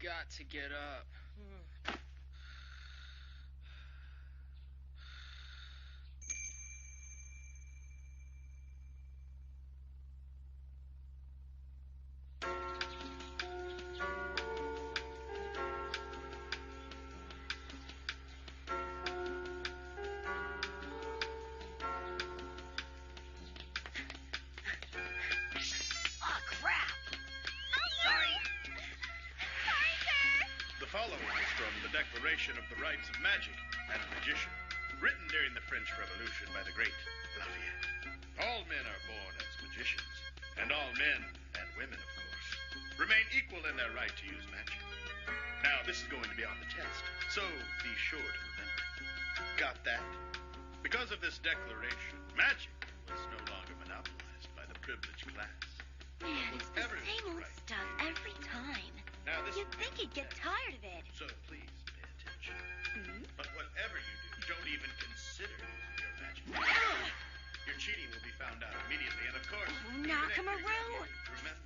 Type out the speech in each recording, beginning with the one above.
got to get up. Declaration of the Rights of Magic and Magician, written during the French Revolution by the great Lafayette. All men are born as magicians, and all men, and women of course, remain equal in their right to use magic. Now, this is going to be on the test, so be sure to remember it. Got that? Because of this declaration, magic was no longer monopolized by the privileged class. Man, it's the same old stuff every time. Now, You'd think you'd get tired of it. So please pay attention. But whatever you do, don't even consider using your magic. Your cheating will be found out immediately, and of course... Oh, Nakamaru!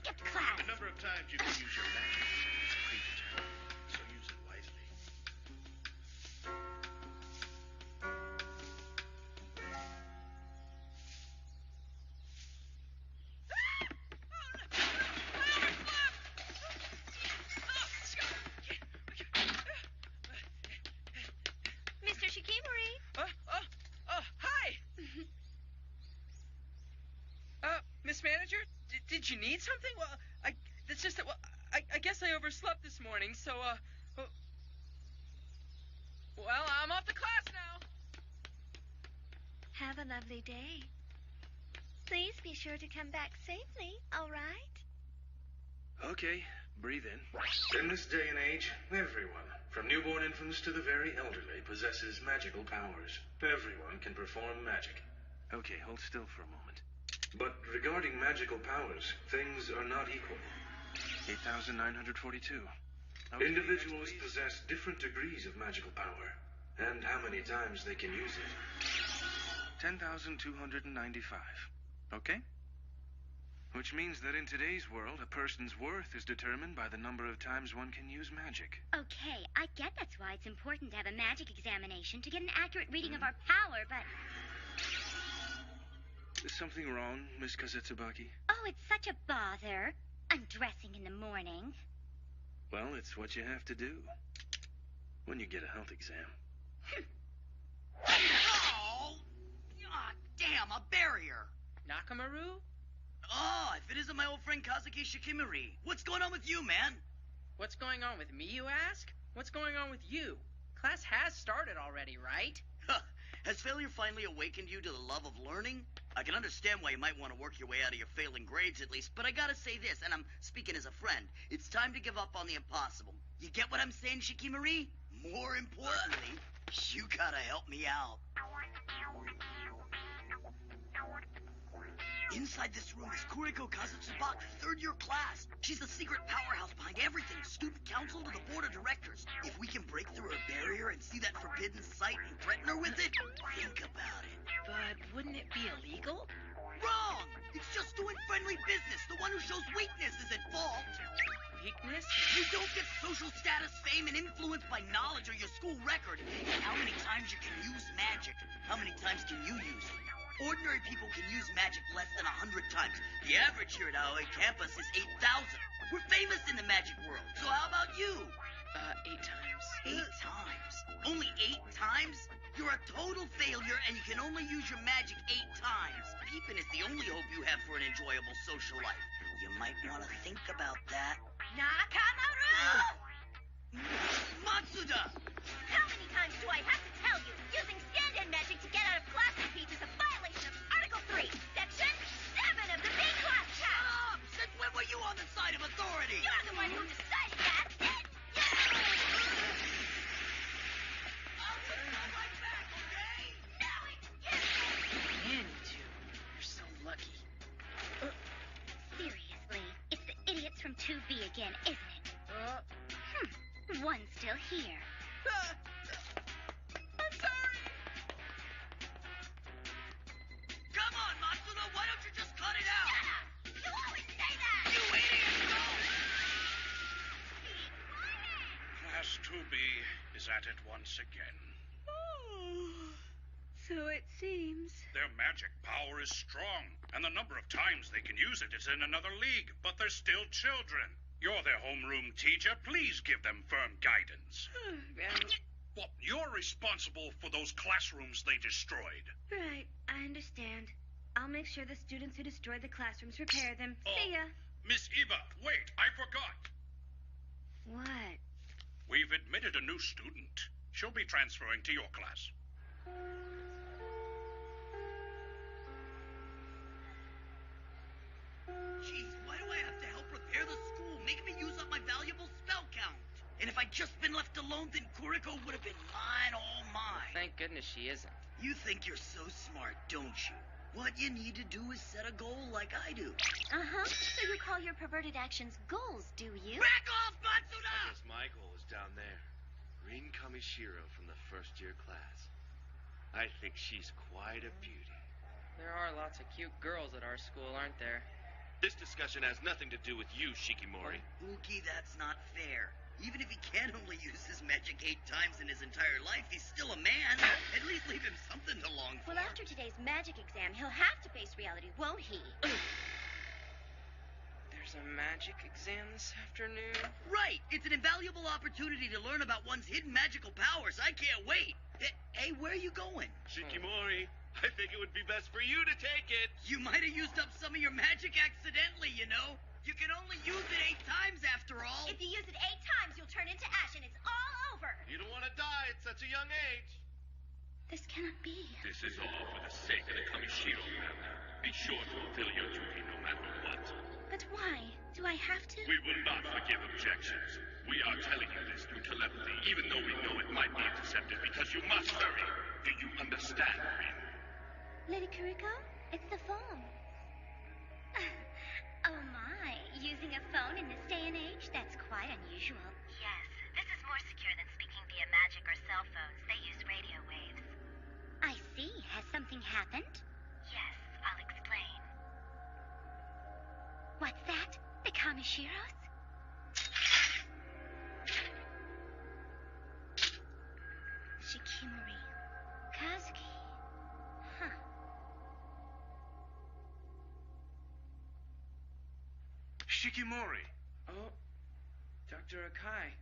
Skip class! The number of times you can use your magic is predetermined, so use it wisely. Mr. Shikimori! Hi! Miss Manager, did you need something? Well, it's just that, I guess I overslept this morning, so, well, I'm off to class now. Have a lovely day. Please be sure to come back safely, all right? Okay, breathe in. In this day and age, everyone, from newborn infants to the very elderly, possesses magical powers. Everyone can perform magic. Okay, hold still for a moment. But regarding magical powers, things are not equal. 8,942. Okay, individuals possess different degrees of magical power, and how many times they can use it. 10,295. Okay? Which means that in today's world, a person's worth is determined by the number of times one can use magic. Okay, I get that's why it's important to have a magic examination to get an accurate reading of our power, but... Is something wrong, Miss Kazetsubaki? Oh, it's such a bother. Undressing in the morning. Well, it's what you have to do when you get a health exam. Oh! God damn, a barrier! Nakamaru? Oh, if it isn't my old friend Kazuki Shikimori. What's going on with you, man? What's going on with me, you ask? What's going on with you? Class has started already, right? Has failure finally awakened you to the love of learning? I can understand why you might want to work your way out of your failing grades at least, but I gotta say this, and I'm speaking as a friend. It's time to give up on the impossible. You get what I'm saying, Shikimori? More importantly, you gotta help me out. Inside this room is Kuriko Kazutsubaki, third-year class. She's the secret powerhouse behind everything, student council to the board of directors. If we can break through her barrier and see that forbidden sight and threaten her with it, think about it. But wouldn't it be illegal? Wrong! It's just doing friendly business. The one who shows weakness is at fault. Weakness? You don't get social status, fame, and influence by knowledge or your school record. And how many times you can use magic? How many times can you use it? Ordinary people can use magic less than 100 times. The average here at Aoi campus is 8,000. We're famous in the magic world. So how about you? 8 times. 8 times? Only 8 times? You're a total failure and you can only use your magic 8 times. Peeping is the only hope you have for an enjoyable social life. You might want to think about that. Nakamaru! Matsuda! How many times do I have to tell you? Using stand-in magic to get out of class repeats is a violation of Article 3, Section 7 of the B-Class Code! Stop! Since when were you on the side of authority? You're the one who decided that! I'll just go right back, okay? Now it's you! And you. You're so lucky. Seriously, it's the idiots from 2B again, isn't it? One's still here. I'm sorry. Come on, Matsuda, why don't you just cut it out? Shut up! You always say that! You idiot! Go! Be quiet! it once again. So it seems. Their magic power is strong, and the number of times they can use it is in another league, but they're still children. You're their homeroom teacher. Please give them firm guidance. Well, you're responsible for those classrooms they destroyed. Right, I understand. I'll make sure the students who destroyed the classrooms repair them. See ya. Miss Eva, wait, I forgot. What? We've admitted a new student. She'll be transferring to your class. Jeez, why do I have to help repair the school? Make me use up my valuable spell count. And if I'd just been left alone, then Kuriko would have been mine, all mine. Thank goodness she isn't. You think you're so smart, don't you? What you need to do is set a goal like I do. Uh-huh. So you call your perverted actions goals, do you? Back off, Matsuda! I guess my goal is down there. Rin Kamishiro from the first-year class. I think she's quite a beauty. There are lots of cute girls at our school, aren't there? This discussion has nothing to do with you, Shikimori. Uki, that's not fair. Even if he can only use his magic 8 times in his entire life, he's still a man. At least leave him something to long for. Well, after today's magic exam, he'll have to face reality, won't he? There's a magic exam this afternoon. Right! It's an invaluable opportunity to learn about one's hidden magical powers. I can't wait. Hey, where are you going? Shikimori, I think it would be best for you to take it. You might have used up some of your magic accidentally, you know? You can only use it 8 times after all. If you use it 8 times, you'll turn into ash and it's all over. You don't want to die at such a young age. This cannot be. This is all for the sake of the Kamishiro family. Be sure to fulfill your duty no matter what. But why? Do I have to? We will not forgive objections. We are telling you this through telepathy, even though we know it might be intercepted, because you must hurry. Do you understand, Rin? Lady Kuriko, it's the phone. Oh my, using a phone in this day and age? That's quite unusual. Yes, this is more secure than speaking via magic or cell phones. They use radio waves. I see. Has something happened? Yes, I'll explain. What's that? The Kamishiros? Shikimori. Kazuki. Huh. Shikimori, Oh, Dr. Akai.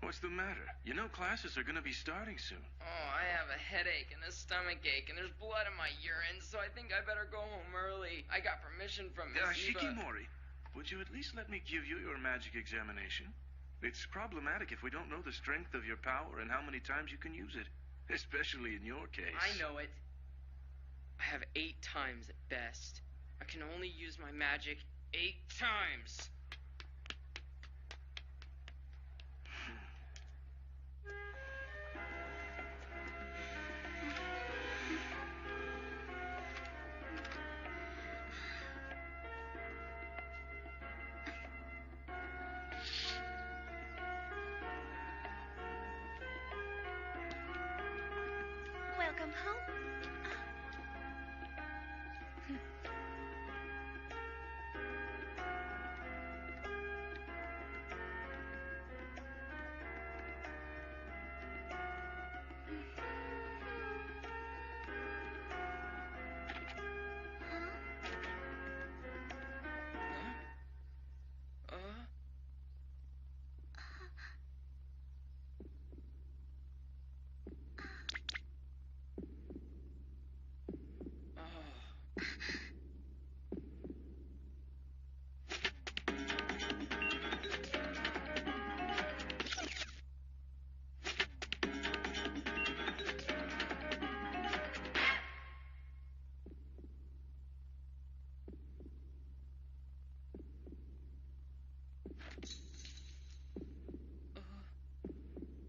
what's the matter? You know classes are going to be starting soon. Oh, I have a headache and a stomach ache, and there's blood in my urine, so I think I better go home early. I got permission from Miss Eva. Shikimori, would you at least let me give you your magic examination? It's problematic if we don't know the strength of your power and how many times you can use it, especially in your case. I know it. I have 8 times at best. I can only use my magic 8 times. Welcome home.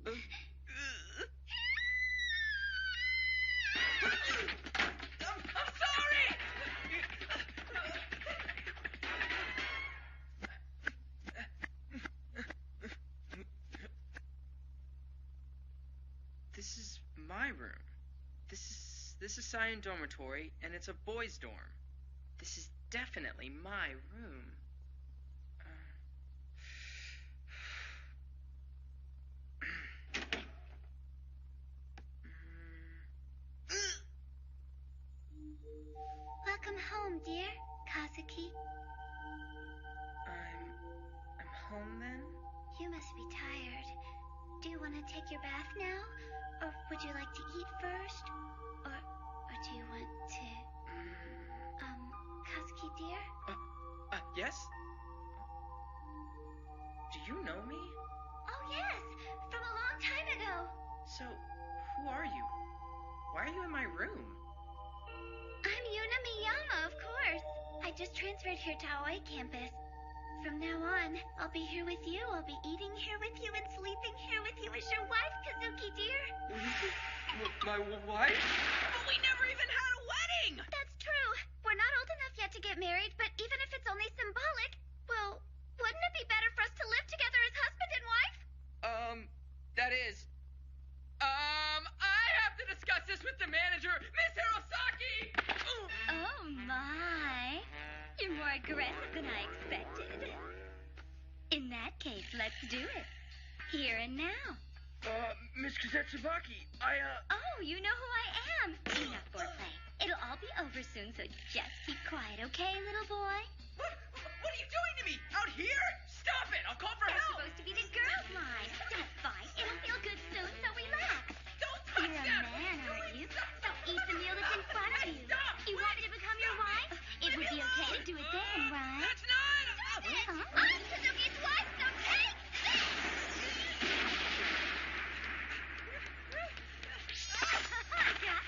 I'm sorry! This is my room. This is Cyan Dormitory, and it's a boys' dorm. This is definitely my room. Welcome home, dear Kazuki. I'm home then? You must be tired. Do you want to take your bath now? Or would you like to eat first? Or do you want to... Kazuki, dear? Yes? Do you know me? Oh, yes! From a long time ago. So, who are you? Why are you in my room? I'm Yuna Miyama, of course. I just transferred here to Aoi campus. From now on, I'll be here with you. I'll be eating here with you and sleeping here with you as your wife, Kazuki, dear. My wife? But we never even had a wedding! That's true. We're not old enough yet to get married, but even if it's only symbolic, well, wouldn't it be better for us to live together as husband and wife? That is... I have to discuss this with the manager, Miss Hirosaki! Oh, my. You're more aggressive than I expected. In that case, let's do it. Here and now. Miss Kazetsubaki, Oh, you know who I am. Enough foreplay. It'll all be over soon, so just keep quiet, okay, little boy? What are you doing to me? Out here? Stop it! I'll call for That's help! supposed to be the girls' line. Don't fight. It'll feel good soon, so relax. Don't touch You're a that! man, aren't you? So eat the meal that's in front of you. Stop! You want me to become your wife? It would be okay to do it then, right? That's not... Huh? I'm Kazuki's wife, so take this!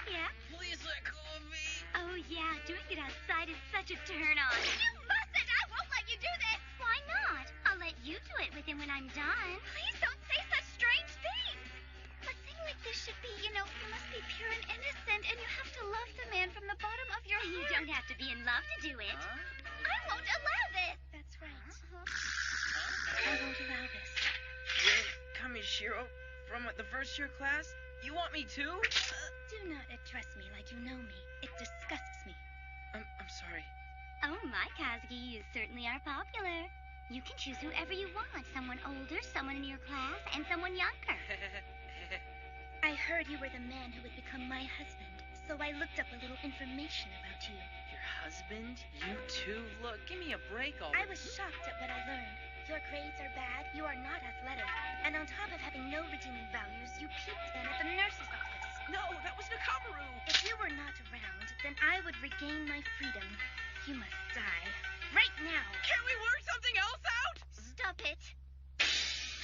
Yeah? Please let go of me. Oh, yeah. Doing it outside is such a turn-on. You mustn't! I won't let you do this! Why not? I'll let you do it with him when I'm done. Please don't say such strange things! A thing like this should be, you must be pure and innocent, and you have to love the man from the bottom of your heart. You don't have to be in love to do it. I won't allow this! That's right. I won't allow this. You're Kamishiro from the first-year class? You want me too? Do not address me like you know me. It disgusts me. I'm sorry. Oh, my Kazuki, you certainly are popular. You can choose whoever you want. Someone older, someone in your class, and someone younger. I heard you were the man who would become my husband, so I looked up a little information about you. Your husband? You too? Look, give me a break already. I was shocked at what I learned. Your grades are bad, you are not athletic, and on top of having no redeeming values, you peeked in at the nurse's office. No, that was Nakamaru. If you were not around, then I would regain my freedom. You must die. Right now. Can't we work something else out? Stop it!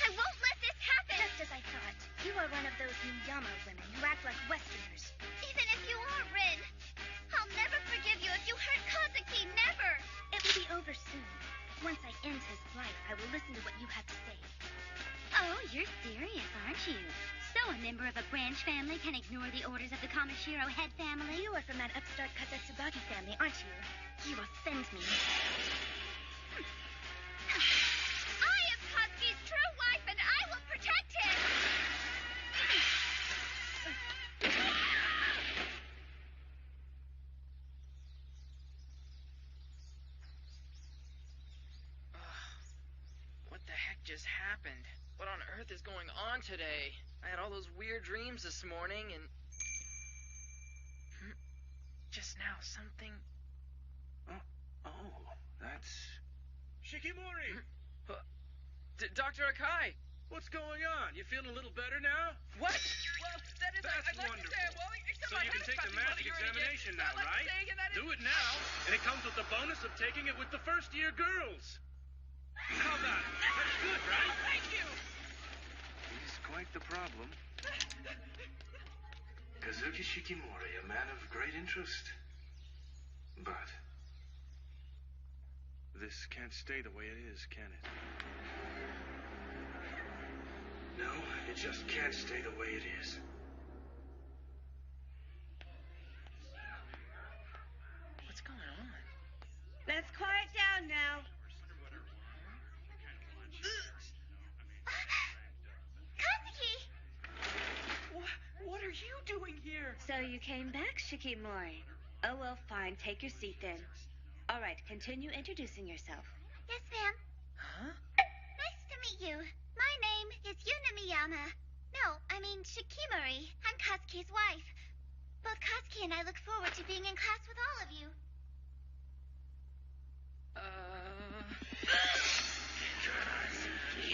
I won't let this happen! Just as I thought, you are one of those Miyama women who act like Westerners. Even if you are Rin, I'll never forgive you if you hurt Kazuki, never! It will be over soon. Once I end his life, I will listen to what you have to say. Oh, you're serious, aren't you? So a member of a branch family can ignore the orders of the Kamishiro head family? You are from that upstart Kazetsubaki family, aren't you? You offend me. I am Kazuki's true wife, and I will protect him! What the heck just happened? What on earth is going on today? I had all those weird dreams this morning, and... Just now, something... Oh, that's... Shikimori! Dr. Akai! What's going on? You feeling a little better now? What? Well, that is... That's I'd like wonderful. to say I'm well, except So my you can head is take the touching magic bloody urine examination again. now, I'd like to right? say again, that is... Do it now, and it comes with the bonus of taking it with the first-year girls. How about it? That's good, right? Oh, thank you. He's quite the problem. Kazuki Shikimori, a man of great interest. But this can't stay the way it is, can it? No, it just can't stay the way it is. What's going on? Let's quiet down now. Kazuki! What are you doing here? So you came back, Shikimori. Oh, well, fine. Take your seat then. All right, continue introducing yourself. Yes, ma'am. Huh? Nice to meet you. My name is Yuna Miyama. No, I mean Shikimori. I'm Kazuki's wife. Both Katsuki and I look forward to being in class with all of you.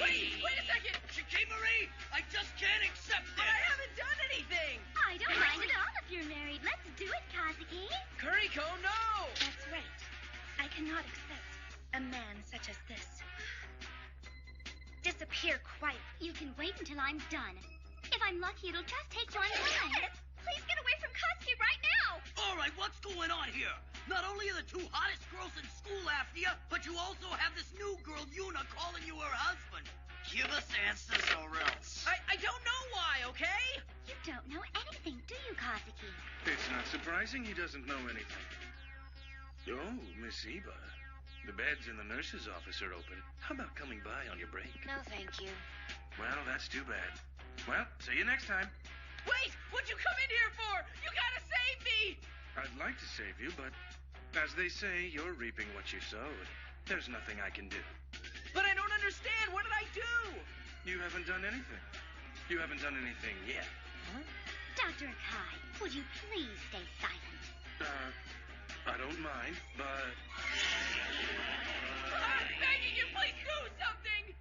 Wait a second! Shikimori! I just can't accept it! But I haven't done anything! I don't mind at all if you're married. Let's do it, Kazuki. Kuriko, no! That's right. I cannot accept a man such as this. Disappear quietly. You can wait until I'm done. If I'm lucky, it'll just take one time. Please get away from Katsuki right now! All right, what's going on here? Not only are the two hottest girls in school after you, but you also have this new girl, Yuna, calling you her husband. Give us answers or else. I don't know why, okay? You don't know anything, do you, Kazuki? It's not surprising he doesn't know anything. Oh, Miss Iba. The beds in the nurse's office are open. How about coming by on your break? No, thank you. Well, that's too bad. Well, see you next time. Wait! What'd you come in here for? You gotta save me! I'd like to save you, but as they say, you're reaping what you sowed. There's nothing I can do. But I don't understand. What did I do? You haven't done anything. You haven't done anything yet. Huh? Dr. Akai, would you please stay silent? I don't mind, but... I'm begging you, please do something!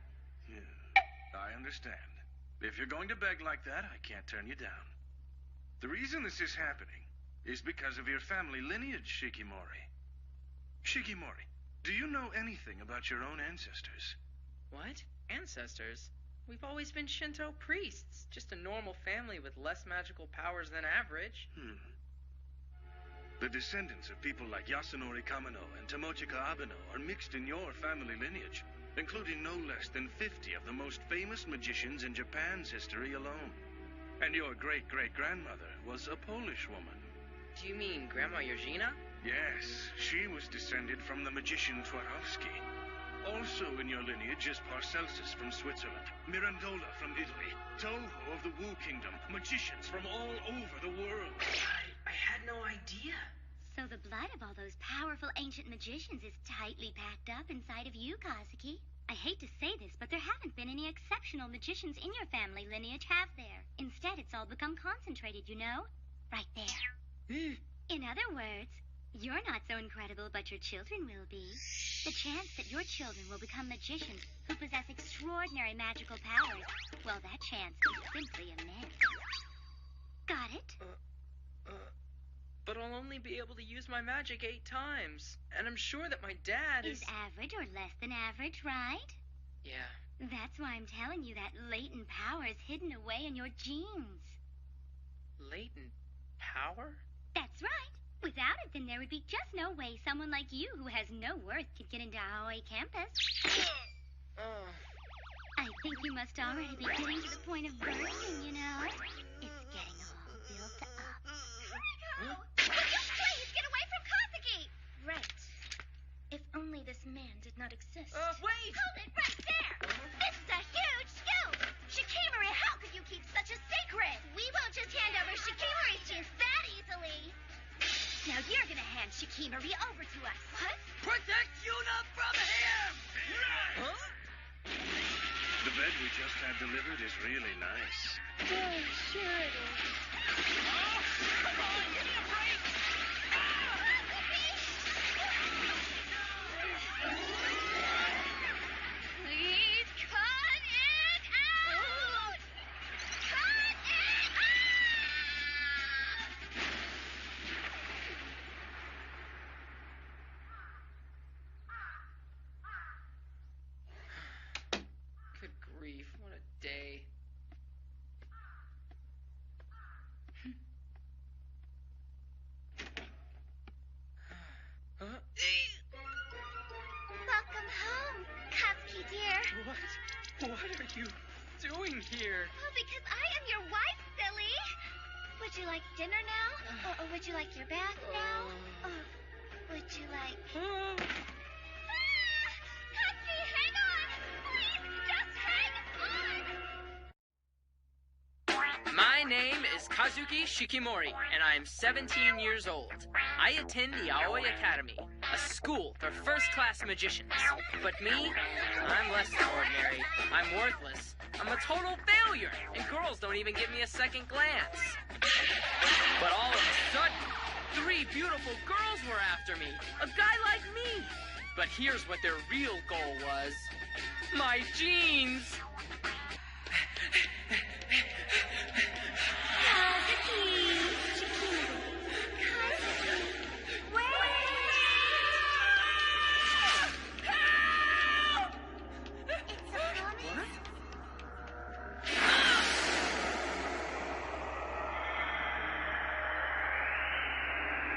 Yeah, I understand. If you're going to beg like that, I can't turn you down. The reason this is happening is because of your family lineage, Shikimori. Shikimori, do you know anything about your own ancestors? What? Ancestors? We've always been Shinto priests. Just a normal family with less magical powers than average. The descendants of people like Yasunori Kamino and Tomochika Abeno are mixed in your family lineage, including no less than 50 of the most famous magicians in Japan's history alone. And your great-great-grandmother was a Polish woman. Do you mean Grandma Eugenia? Yes, she was descended from the magician Swarovski. Also in your lineage is Paracelsus from Switzerland, Mirandola from Italy, Toho of the Wu Kingdom, magicians from all over the world. I had no idea. So the blood of all those powerful ancient magicians is tightly packed up inside of you, Kazuki. I hate to say this, but there haven't been any exceptional magicians in your family lineage, have there? Instead, it's all become concentrated, you know? Right there. In other words, you're not so incredible, but your children will be. The chance that your children will become magicians who possess extraordinary magical powers, well, that chance is simply immense. Got it? But I'll only be able to use my magic 8 times. And I'm sure that my dad is average or less than average, right? Yeah. That's why I'm telling you that latent power is hidden away in your genes. Latent power? That's right. Without it, then there would be just no way someone like you who has no worth could get into Aoi campus. I think you must already be getting to the point of bursting, you know? It's getting all built up. Kuriko! Would you please get away from Kazuki? Right. If only this man did not exist. Wait! Hold it right there! This is a huge scoop! Shikimori, how could you keep such a secret? We won't just hand over Shikimori's genes that easily. Now you're gonna hand Shikimori over to us. What? Protect Yuna from him! Huh? The bed we just had delivered is really nice. Oh, sure it is. Come on, give me a break! Please cut it out! Cut it Good grief, what a day. Huh? Welcome home, Katsuki dear. What are you doing here? Well, because I am your wife, silly. Would you like dinner now? Or would you like your bath now? Or would you like... Oh. Katsuki, hang on! Please, just hang on! My name is Kazuki Shikimori, and I am 17 years old. I attend the Aoi Academy, a school for first-class magicians. But me, I'm less than ordinary. I'm worthless. I'm a total failure, and girls don't even give me a second glance. But all of a sudden, 3 beautiful girls were after me, a guy like me. But here's what their real goal was. My jeans!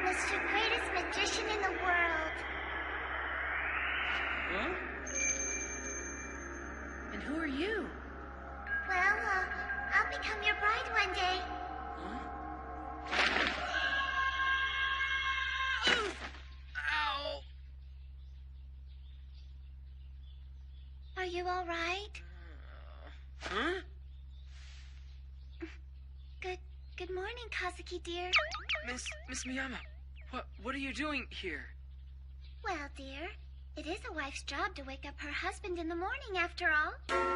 Mr. Greatest Magician in the world. Huh? And who are you? Well, I'll become your bride one day. Huh? Ow! Are you all right? Huh? Good morning, Kazuki dear. Miss Miyama, what are you doing here? Well, dear, it is a wife's job to wake up her husband in the morning, after all. Wait,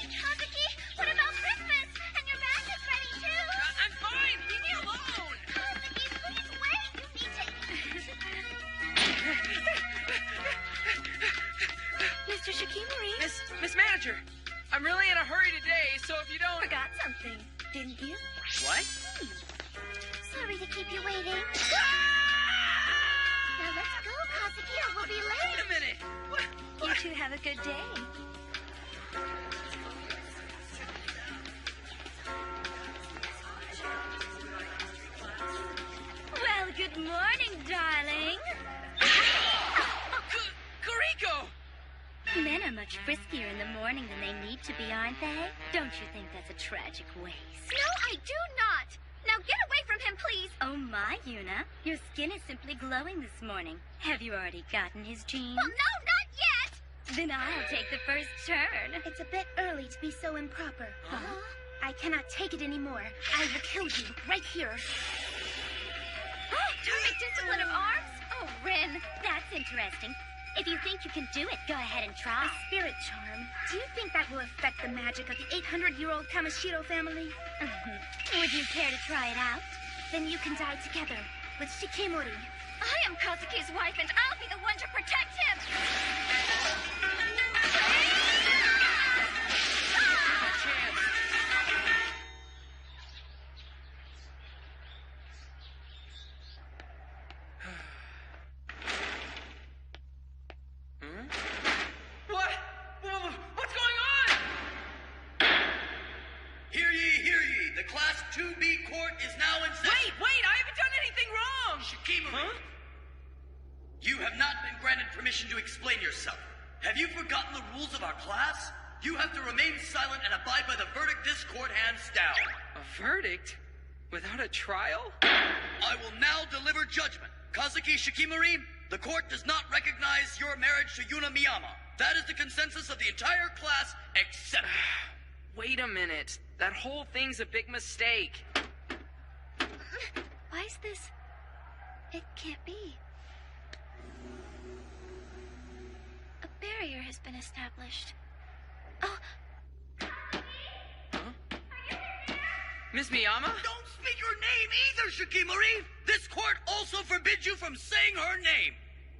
Kazuki! What about Christmas? And your bath is ready, too! I'm fine! Leave me alone! Kazuki, please wait! You need to... Mr. Shikimori? Miss Manager, I'm really in a hurry today, so if you don't... Forgot something, didn't you? What? Sorry to keep you waiting. Now let's go, Kazuki, or we'll be late. Wait a minute! What? You two have a good day. Well, good morning, darling. Kuriko! Men are much friskier in the morning than they need to be, aren't they? Don't you think that's a tragic waste? No, I do not. Now get away from him, please. Oh my, Yuna. Your skin is simply glowing this morning. Have you already gotten his genes? Well, no, not yet. Then I'll take the first turn. It's a bit early to be so improper. Huh? I cannot take it anymore. I will kill you right here. Perfect discipline of arms? Oh, Rin, that's interesting. If you think you can do it, go ahead and try. A spirit charm. Do you think that will affect the magic of the 800-year-old Kamishiro family? Would you care to try it out? Then you can die together with Shikimori. I am Kazuki's wife, and I'll be the one to protect him! What's going on? Hear ye, the Class 2B court is now in session. Wait, I haven't done anything wrong! Shikimori, Huh? you have not been granted permission to explain yourself. Have you forgotten the rules of our class? You have to remain silent and abide by the verdict this court hands down. A verdict? Without a trial? I will now deliver judgment. Kazuki Shikimori, the court does not recognize your marriage to Yuna Miyama. That is the consensus of the entire class, except... Wait a minute. That whole thing's a big mistake. Why is this? It can't be. A barrier has been established. Oh, Miss Miyama? Don't speak her name either, Shikimori! This court also forbids you from saying her name!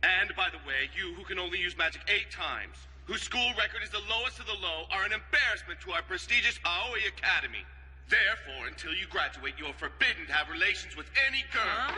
And by the way, you who can only use magic 8 times, whose school record is the lowest of the low, are an embarrassment to our prestigious Aoi Academy. Therefore, until you graduate, you are forbidden to have relations with any girl.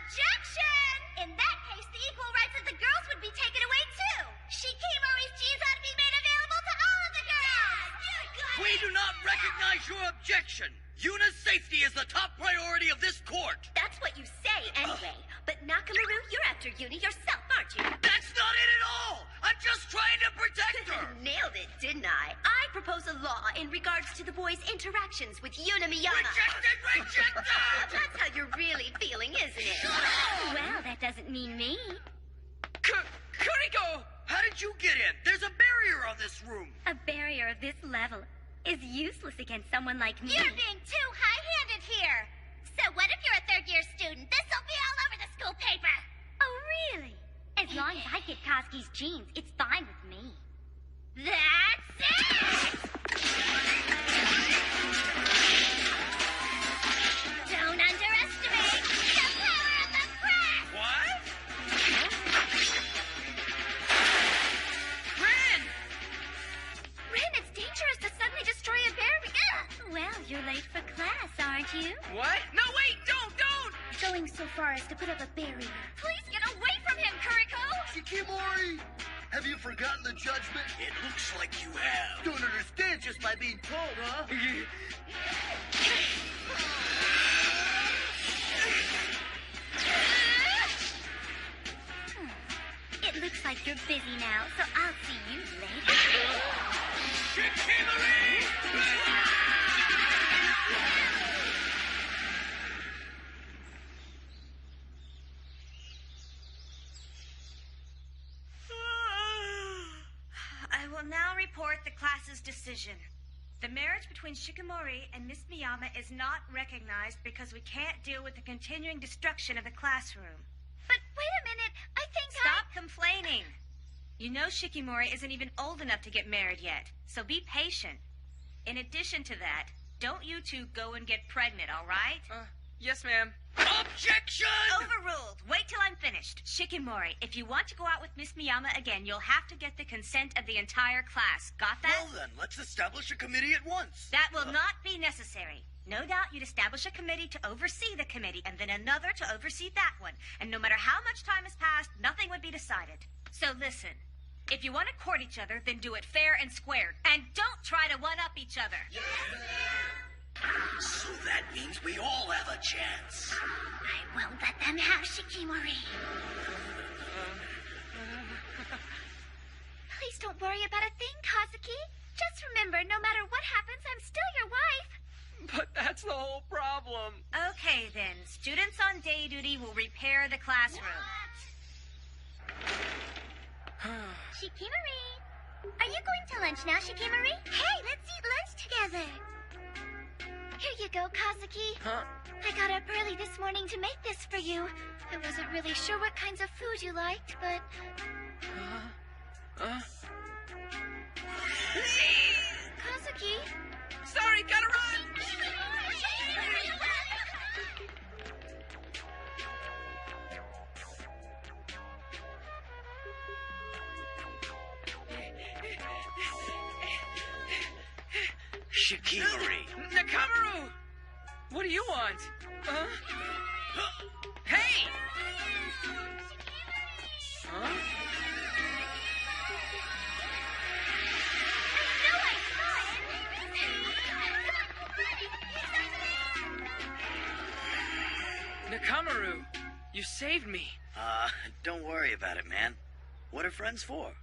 objection! In that case, the equal rights of the girls would be taken away, too. Shikimori's genes ought to be made available to all of the girls! We do not recognize your objection! Yuna's safety is the top priority of this court! That's what you say, anyway. But Nakamaru, you're after Yuna yourself, aren't you? That's not it at all! I'm just trying to protect her! Nailed it, didn't I? I propose a law in regards to the boys' interactions with Yuna Miyama. Rejected! Rejected! That's how you're really feeling, isn't it? Well, that doesn't mean me. Kuriko! Have How did you get in? There's a barrier on this room. A barrier of this level is useless against someone like me. You're being too high-handed here. So what if you're a third-year student? This'll be all over the school paper. Oh, really? As long as I get Koski's genes, it's fine with me. That's it! Don't underestimate the power of the press! What? Ren! Ren, it's dangerous to suddenly destroy a barrier. Well, you're late for class, aren't you? What? No, wait! Don't! Going so far as to put up a barrier. Please get away from him, Kuriko! Shikimori! Have you forgotten the judgment? It looks like you have. Don't understand just by being told, huh? It looks like you're busy now, so I'll see you later. I will now report the class's decision. The marriage between Shikimori and Miss Miyama is not recognized because we can't deal with the continuing destruction of the classroom. But wait a minute, I think Stop complaining. You know Shikimori isn't even old enough to get married yet, so be patient. In addition to that, don't you two go and get pregnant, all right? Yes, ma'am. Objection! Overruled. Wait till I'm finished. Shikimori, if you want to go out with Miss Miyama again, you'll have to get the consent of the entire class. Got that? Well then, let's establish a committee at once. That will not be necessary. No doubt you'd establish a committee to oversee the committee, and then another to oversee that one. And no matter how much time has passed, nothing would be decided. So listen, if you want to court each other, then do it fair and square. And don't try to one-up each other. So that means we all have a chance. I won't let them have Shikimori. Please don't worry about a thing, Kazuki. Just remember, no matter what happens, I'm still your wife. But that's the whole problem. Okay, then. Students on day duty will repair the classroom. Shikimori. Are you going to lunch now, Shikimori? Hey, let's eat lunch together. Here you go, Kazuki. Huh? I got up early this morning to make this for you. I wasn't really sure what kinds of food you liked, but... Kazuki? Sorry, gotta run! Shikimori. Nakamaru! What do you want? Hey! Huh? Nakamaru, you saved me. Don't worry about it, man. What are friends for?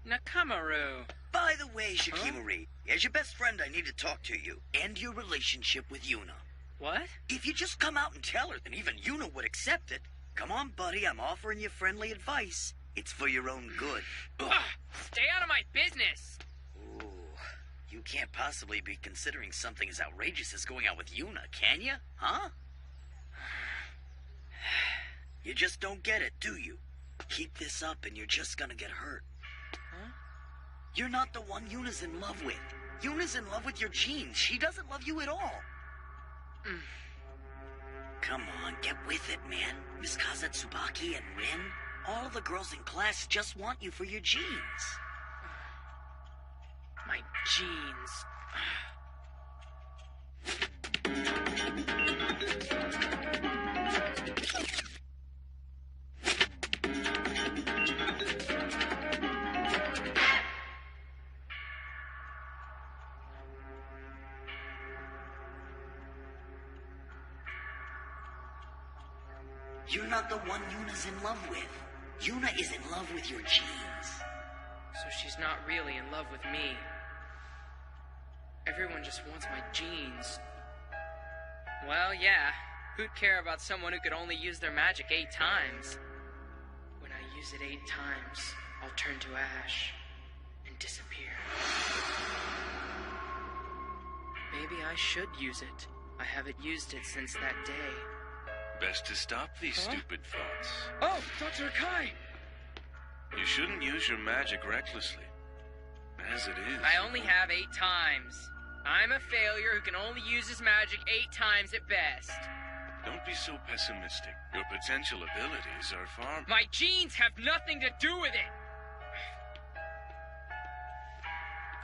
Nakamaru. By the way, Shikimori, as your best friend, I need to talk to you. And your relationship with Yuna. What? If you just come out and tell her, then even Yuna would accept it. Come on, buddy, I'm offering you friendly advice. It's for your own good. Stay out of my business. Ooh, you can't possibly be considering something as outrageous as going out with Yuna, can you? Huh? You just don't get it, do you? Keep this up and you're just gonna get hurt. Huh? You're not the one Yuna's in love with. Yuna's in love with your genes. She doesn't love you at all. Come on, get with it, man. Miss Kaza Tsubaki and Rin, all the girls in class just want you for your genes. My genes. You're not the one Yuna's in love with. Yuna is in love with your genes. So she's not really in love with me. Everyone just wants my genes. Well, yeah. Who'd care about someone who could only use their magic 8 times? When I use it 8 times, I'll turn to ash and disappear. Maybe I should use it. I haven't used it since that day. Best to stop these stupid thoughts. Oh, Dr. Kai! You shouldn't use your magic recklessly. As it is. I only have 8 times. I'm a failure who can only use his magic 8 times at best. Don't be so pessimistic. Your potential abilities are far... My genes have nothing to do with it!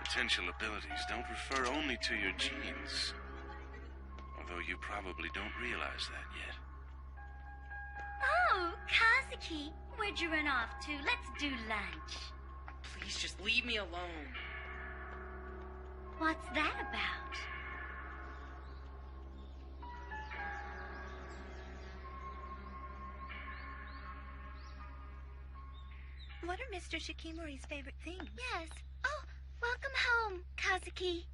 Potential abilities don't refer only to your genes. Although you probably don't realize that yet. Oh, Kazuki, where'd you run off to? Let's do lunch. Please just leave me alone. What's that about? What are Mr. Shikimori's favorite things? Yes. Oh, welcome home, Kazuki.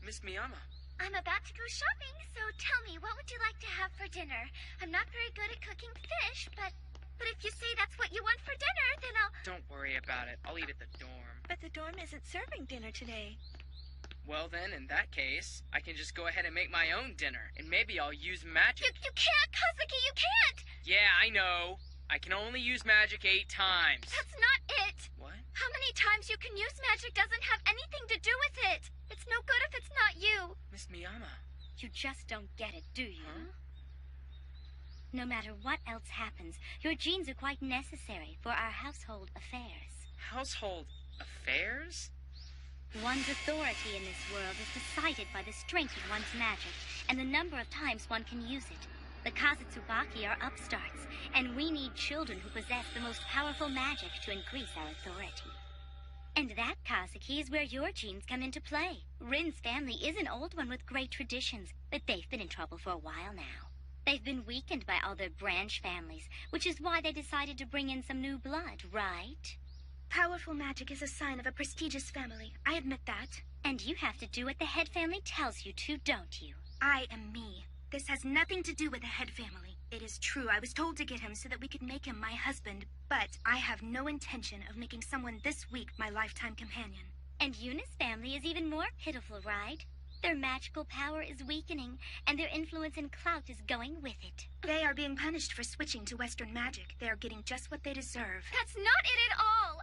Miss Miyama. I'm about to go shopping, so tell me, what would you like to have for dinner? I'm not very good at cooking fish, but if you say that's what you want for dinner, then I'll... Don't worry about it. I'll eat at the dorm. But the dorm isn't serving dinner today. Well then, in that case, I can just go ahead and make my own dinner, and maybe I'll use magic. You can't, Kazuki, you can't! Yeah, I know. I can only use magic 8 times. That's not it! What? How many times you can use magic doesn't have anything to do with it. It's no good if it's not you. Miss Miyama. You just don't get it, do you? Huh? No matter what else happens, your genes are quite necessary for our household affairs. Household affairs? One's authority in this world is decided by the strength of one's magic and the number of times one can use it. The Kazutsubaki are upstarts, and we need children who possess the most powerful magic to increase our authority. And that, Kazuki, is where your genes come into play. Rin's family is an old one with great traditions, but they've been in trouble for a while now. They've been weakened by all their branch families, which is why they decided to bring in some new blood, right? Powerful magic is a sign of a prestigious family. I admit that. And you have to do what the head family tells you to, don't you? I am me. This has nothing to do with the head family. It is true, I was told to get him so that we could make him my husband, but I have no intention of making someone this weak my lifetime companion. And Yuna's family is even more pitiful, right? Their magical power is weakening, and their influence and clout is going with it. They are being punished for switching to Western magic. They are getting just what they deserve. That's not it at all.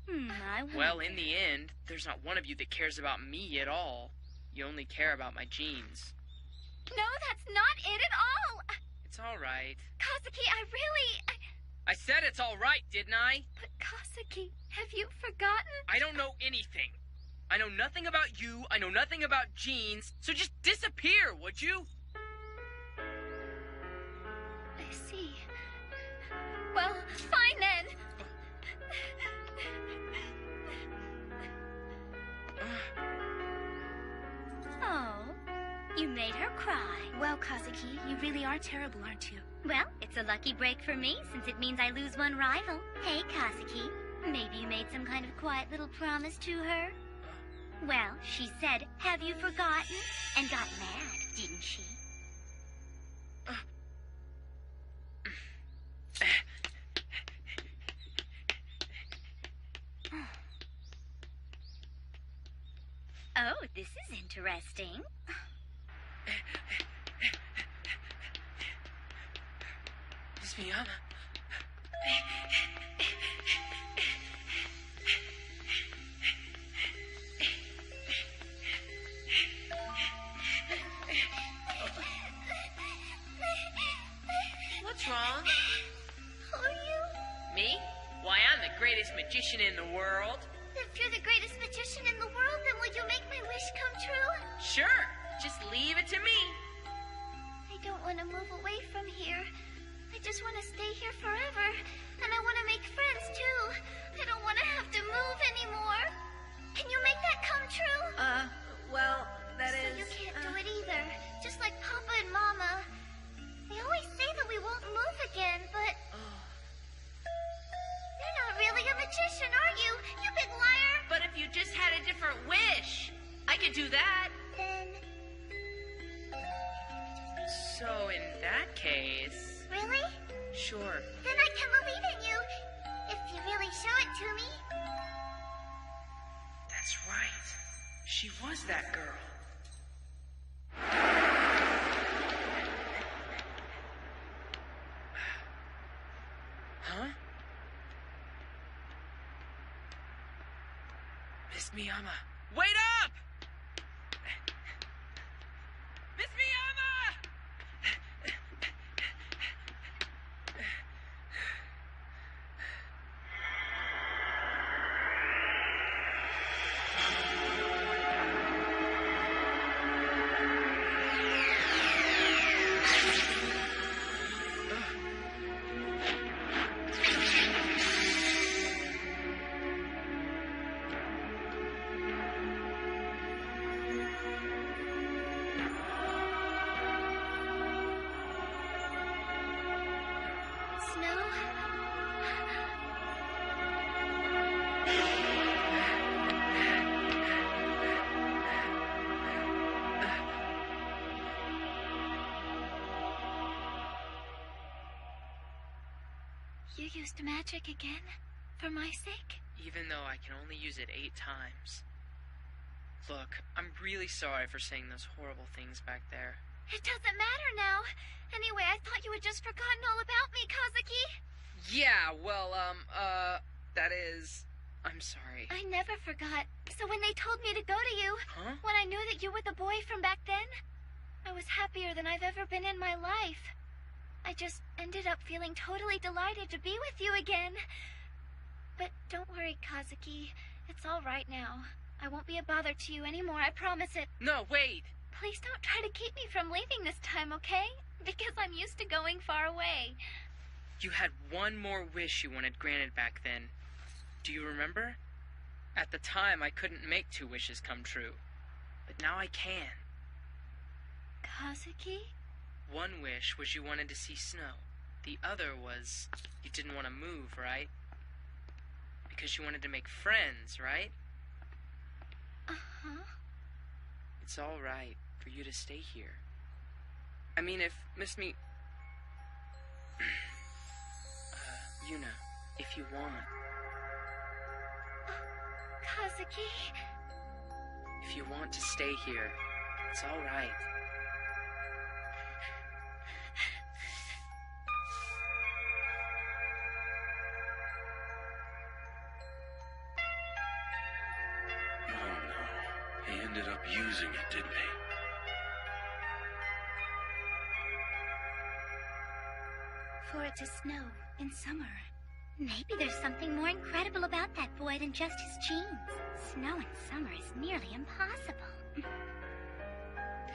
I wonder. Well, in the end, there's not one of you that cares about me at all. You only care about my genes. No, that's not it at all. It's all right. Kazuki, I said it's all right, didn't I? But Kazuki, have you forgotten? I don't know anything. I know nothing about you. I know nothing about genes. So just disappear, would you? I see. Well, fine then. Oh, you made her cry. Well, Kazuki, you really are terrible, aren't you? Well, it's a lucky break for me, since it means I lose one rival. Hey, Kazuki, maybe you made some kind of quiet little promise to her? Well, she said, have you forgotten? And got mad, didn't she? Oh, this is interesting. Miss Miyama. What's wrong? Who are you? Me? Why, I'm the greatest magician in the world. If you're the greatest magician in the world, then will you make my wish come true? Sure. Just leave it to me. I don't want to move away from here. I just want to stay here forever. And I want to make friends, too. I don't want to have to move anymore. Can you make that come true? Well, that So you can't do it either. Just like Papa and Mama. They always say that we won't move again, but... You're not really a magician, are you? You big liar! But if you just had a different wish, I could do that. Then... So in that case... Really? Sure. Then I can believe in you. If you you really show it to me? That's right. She was that girl. Huh? Miss Miyama, wait up! Miss Miyama! Snow? You used magic again? For my sake? Even though I can only use it 8 times. Look, I'm really sorry for saying those horrible things back there. It doesn't matter now. Anyway, I thought you had just forgotten all about me, Kazuki. Yeah, well, that is... I'm sorry. I never forgot. So when they told me to go to you, when I knew that you were the boy from back then, I was happier than I've ever been in my life. I just ended up feeling totally delighted to be with you again. But don't worry, Kazuki. It's all right now. I won't be a bother to you anymore, I promise it. No, wait! Please don't try to keep me from leaving this time, okay? Because I'm used to going far away. You had one more wish you wanted granted back then. Do you remember? At the time, I couldn't make 2 wishes come true. But now I can. Kazuki? One wish was you wanted to see snow. The other was you didn't want to move, right? Because you wanted to make friends, right? Uh-huh. It's all right for you to stay here. I mean, if Miss Me... Yuna, if you want. Kazuki? If you want to stay here, it's all right. Oh no, he ended up using it, didn't he? For it to snow in summer. Maybe there's something more incredible about that boy than just his genes. Snow in summer is nearly impossible.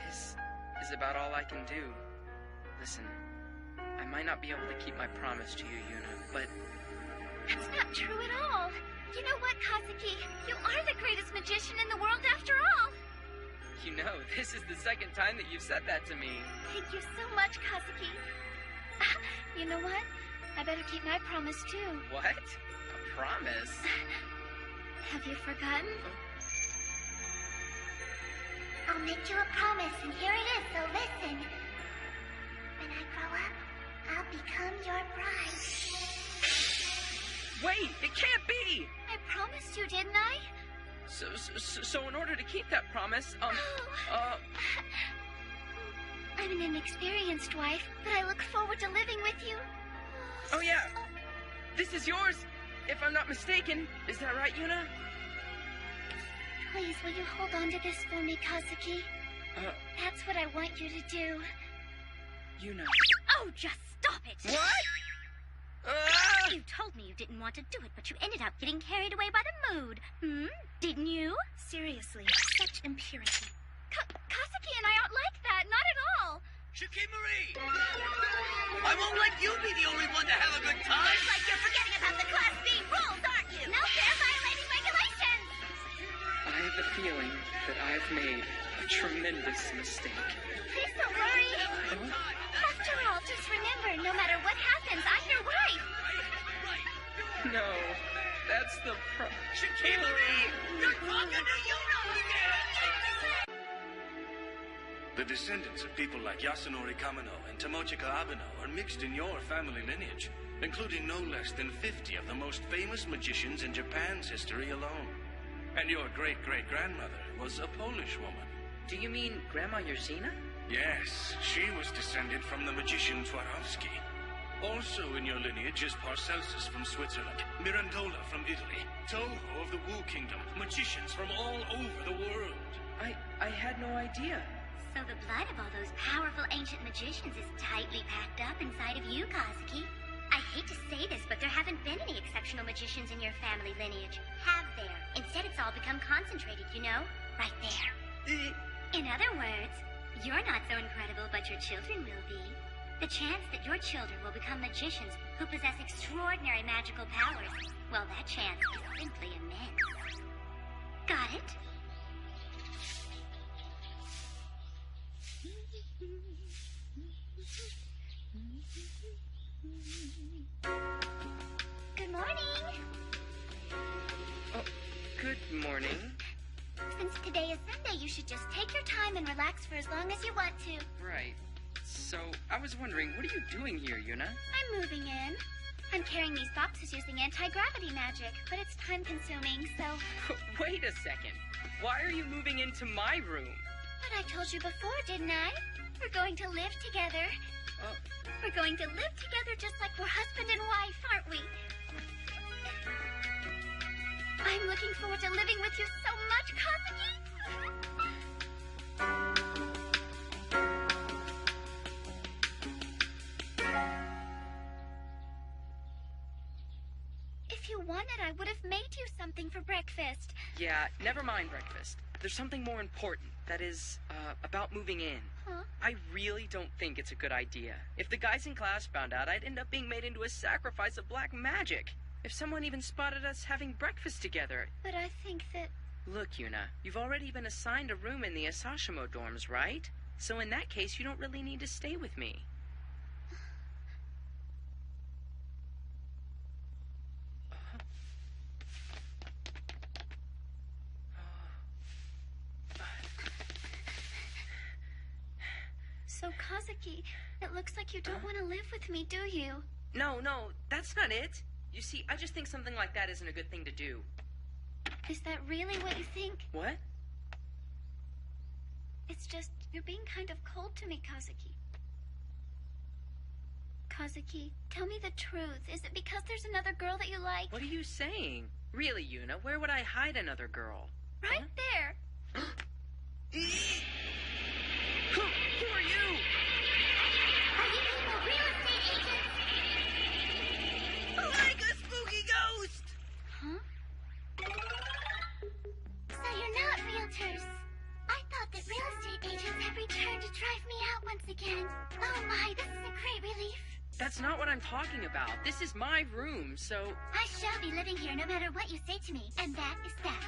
This is about all I can do. Listen, I might not be able to keep my promise to you, Yuna, but... That's not true at all. You know what, Kazuki? You are the greatest magician in the world after all. You know, this is the second time that you've said that to me. Thank you so much, Kazuki. You know what? I better keep my promise, too. What? A promise? Have you forgotten? I'll make you a promise, and here it is, so listen. When I grow up, I'll become your bride. Wait, it can't be! I promised you, didn't I? So in order to keep that promise, I'm an inexperienced wife, but I look forward to living with you. Oh yeah, this is yours, if I'm not mistaken. Is that right, Yuna? Please, will you hold on to this for me, Kazuki? That's what I want you to do. Yuna. Oh, just stop it! What? You told me you didn't want to do it, but you ended up getting carried away by the mood. Didn't you? Seriously, such impurity. Kazuki and I aren't like that, not at all. Shikimori! I won't let you be the only one to have a good time! Looks like you're forgetting about the Class B rules, aren't you? No, they're violating regulations! I have the feeling that I've made a tremendous mistake. Please don't worry. After all, just remember, no matter what happens, I'm your wife. No, that's the Shikimori! 嗯 You're talking to Yuna again! 嗯 They The descendants of people like Yasunori Kamino and Tomochika Abeno are mixed in your family lineage, including no less than 50 of the most famous magicians in Japan's history alone. And your great-great-grandmother was a Polish woman. Do you mean Grandma Yerzina? Yes, she was descended from the magician Swarovski. Also in your lineage is Paracelsus from Switzerland, Mirandola from Italy, Toho of the Wu Kingdom, magicians from all over the world. I had no idea. So the blood of all those powerful ancient magicians is tightly packed up inside of you, Kazuki. I hate to say this, but there haven't been any exceptional magicians in your family lineage. Have there? Instead, it's all become concentrated, you know? Right there. In other words, you're not so incredible, but your children will be. The chance that your children will become magicians who possess extraordinary magical powers, well, that chance is simply immense. Got it? Good morning. Oh, good morning. Since today is Sunday, you should just take your time and relax for as long as you want to. Right. So, I was wondering, what are you doing here, Yuna? I'm moving in. I'm carrying these boxes using anti-gravity magic, but it's time-consuming, so... Wait a second. Why are you moving into my room? But I told you before, didn't I? We're going to live together. We're going to live together just like we're husband and wife, aren't we? I'm looking forward to living with you so much, Kazuki! If you wanted, I would have made you something for breakfast. Yeah, never mind breakfast. There's something more important. That is, about moving in. Huh? I really don't think it's a good idea. If the guys in class found out, I'd end up being made into a sacrifice of black magic. If someone even spotted us having breakfast together. But I think that... Look, Yuna, you've already been assigned a room in the Asashimo dorms, right? So in that case, you don't really need to stay with me. So, Kazuki, it looks like you don't want to live with me, do you? No, that's not it. You see, I just think something like that isn't a good thing to do. Is that really what you think? What? It's just, you're being kind of cold to me, Kazuki. Kazuki, tell me the truth. Is it because there's another girl that you like? What are you saying? Really, Yuna, where would I hide another girl? Right there. Who are you? Are you people real estate agents? Like a spooky ghost! Huh? So you're not realtors. I thought that real estate agents had returned to drive me out once again. Oh my, this is a great relief. That's not what I'm talking about. This is my room, so... I shall be living here no matter what you say to me, and that is that.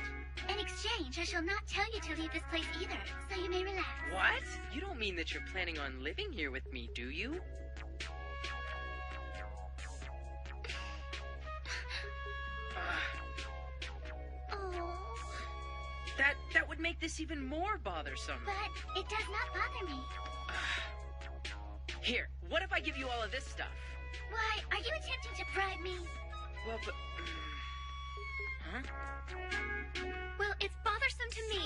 In exchange, I shall not tell you to leave this place either, so you may relax. What? You don't mean that you're planning on living here with me, do you? Oh. That would make this even more bothersome. But it does not bother me. Here, what if I give you all of this stuff? Why, are you attempting to bribe me? Well, but... Huh? Well, it's bothersome to me.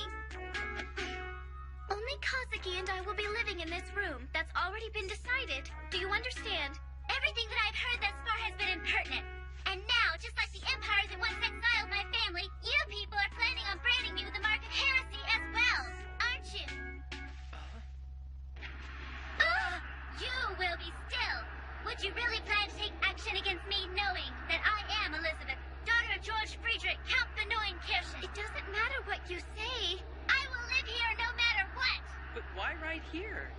Only Kazuki and I will be living in this room. That's already been decided. Do you understand? Everything that I've heard thus far has been impertinent. And now, just like the empire that once exiled my family, you people are planning on branding me with the mark of heresy as well, aren't you? You will be still. Would you really plan to take action against me knowing that I am Elizabeth, daughter of George Friedrich, Count Benoit Kirchen? It doesn't matter what you say. I will live here no matter what. But why right here?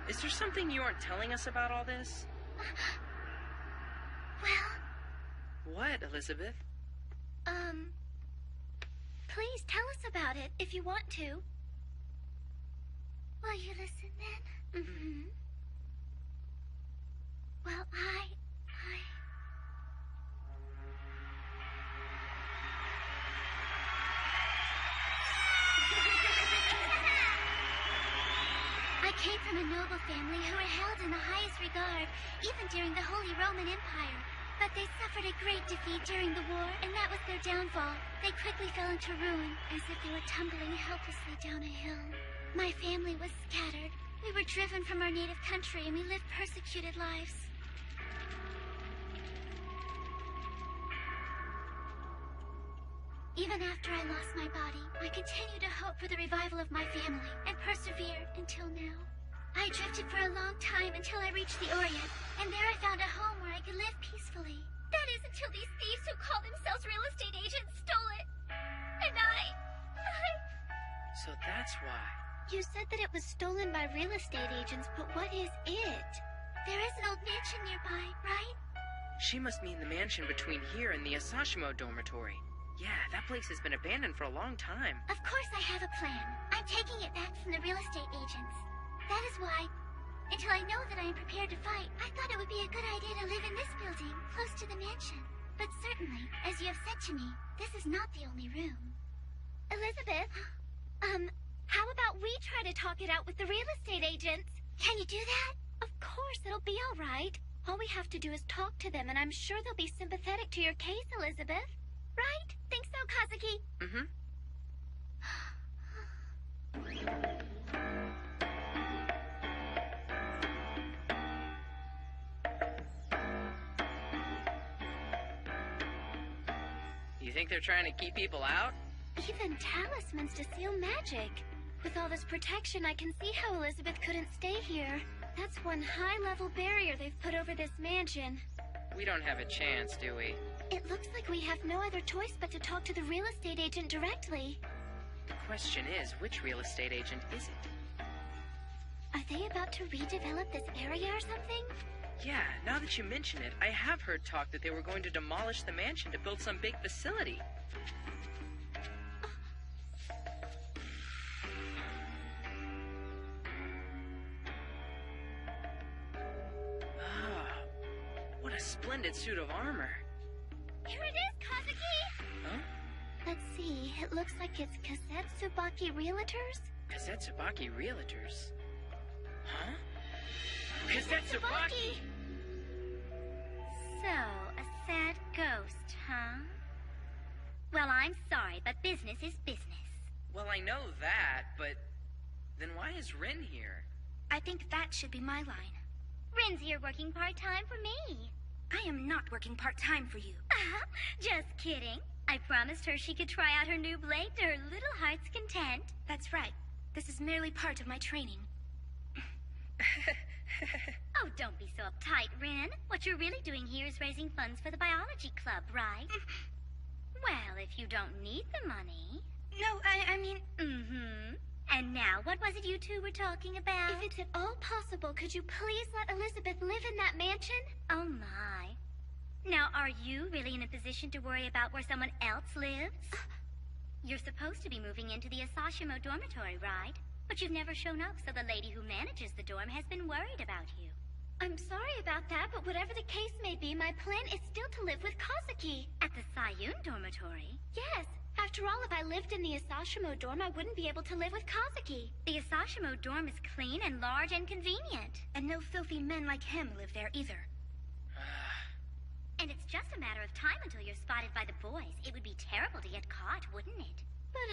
Is there something you aren't telling us about all this? Well... What, Elizabeth? Please tell us about it if you want to. Will you listen then? Mm-hmm. Well, came from a noble family who were held in the highest regard, even during the Holy Roman Empire. But they suffered a great defeat during the war, and that was their downfall. They quickly fell into ruin, as if they were tumbling helplessly down a hill. My family was scattered. We were driven from our native country, and we lived persecuted lives. Even after I lost my body, I continued to hope for the revival of my family, and persevered until now. I drifted for a long time until I reached the Orient, and there I found a home where I could live peacefully. That is until these thieves who call themselves real estate agents stole it. And So that's why. You said that it was stolen by real estate agents, but what is it? There is an old mansion nearby, right? She must mean the mansion between here and the Asashimo dormitory. Yeah, that place has been abandoned for a long time. Of course I have a plan. I'm taking it back from the real estate agents. That is why, until I know that I am prepared to fight, I thought it would be a good idea to live in this building, close to the mansion. But certainly, as you have said to me, this is not the only room. Elizabeth, how about we try to talk it out with the real estate agents? Can you do that? Of course, it'll be all right. All we have to do is talk to them, and I'm sure they'll be sympathetic to your case, Elizabeth. Right? Think so, Kazuki? Mm-hmm. You think they're trying to keep people out? Even talismans to seal magic. With all this protection, I can see how Elizabeth couldn't stay here. That's one high-level barrier they've put over this mansion. We don't have a chance, do we? It looks like we have no other choice but to talk to the real estate agent directly. The question is, which real estate agent is it? Are they about to redevelop this area or something? Yeah, now that you mention it, I have heard talk that they were going to demolish the mansion to build some big facility. What a splendid suit of armor. Here it is, Kazuki! Huh? Let's see, it looks like it's Kazetzubaki Realtors? Kazetzubaki Realtors? Huh? Kazetzubaki! So, a sad ghost, huh? Well, I'm sorry, but business is business. Well, I know that, but then why is Rin here? I think that should be my line. Rin's here working part-time for me. I am not working part-time for you. Just kidding. I promised her she could try out her new blade to her little heart's content. That's right. This is merely part of my training. Oh, don't be so uptight, Rin. What you're really doing here is raising funds for the biology club, right? Well, if you don't need the money... No, I mean... Mm-hmm. And now, what was it you two were talking about? If it's at all possible, could you please let Elizabeth live in that mansion? Oh, my. Now, are you really in a position to worry about where someone else lives? You're supposed to be moving into the Asashimo dormitory, right? But you've never shown up, so the lady who manages the dorm has been worried about you. I'm sorry about that, but whatever the case may be, my plan is still to live with Kazuki. At the Sayun dormitory? Yes. After all, if I lived in the Asashimo dorm, I wouldn't be able to live with Kazuki. The Asashimo dorm is clean and large and convenient. And no filthy men like him live there either. And it's just a matter of time until you're spotted by the boys. It would be terrible to get caught, wouldn't it? But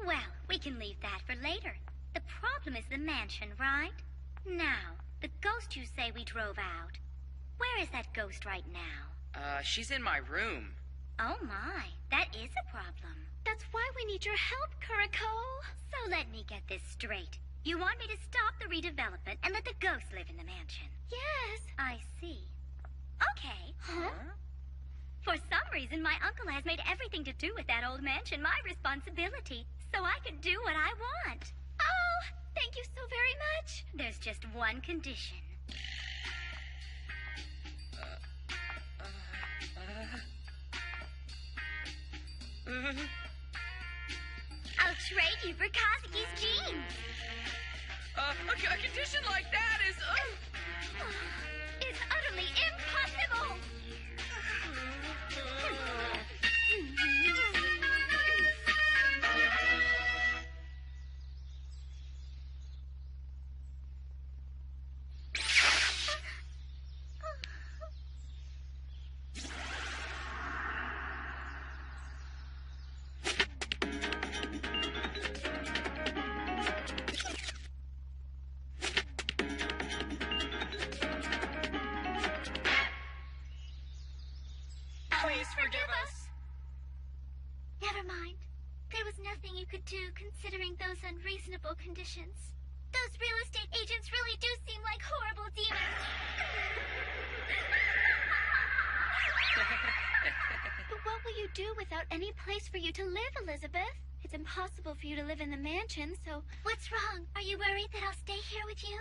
Well, we can leave that for later. The problem is the mansion, right? Now, the ghost you say we drove out. Where is that ghost right now? She's in my room. Oh my, that is a problem. That's why we need your help, Kuriko. So let me get this straight. You want me to stop the redevelopment and let the ghost live in the mansion? Yes. I see. Okay. Huh? For some reason, my uncle has made everything to do with that old mansion my responsibility, so I can do what I want. Oh, thank you so very much. There's just one condition. I'll trade you for Kazuki's jeans. A condition like that is... It's utterly impossible. nothing you could do considering those unreasonable conditions. Those real estate agents really do seem like horrible demons. But what will you do without any place for you to live, Elizabeth? It's impossible for you to live in the mansion, so... What's wrong? Are you worried that I'll stay here with you?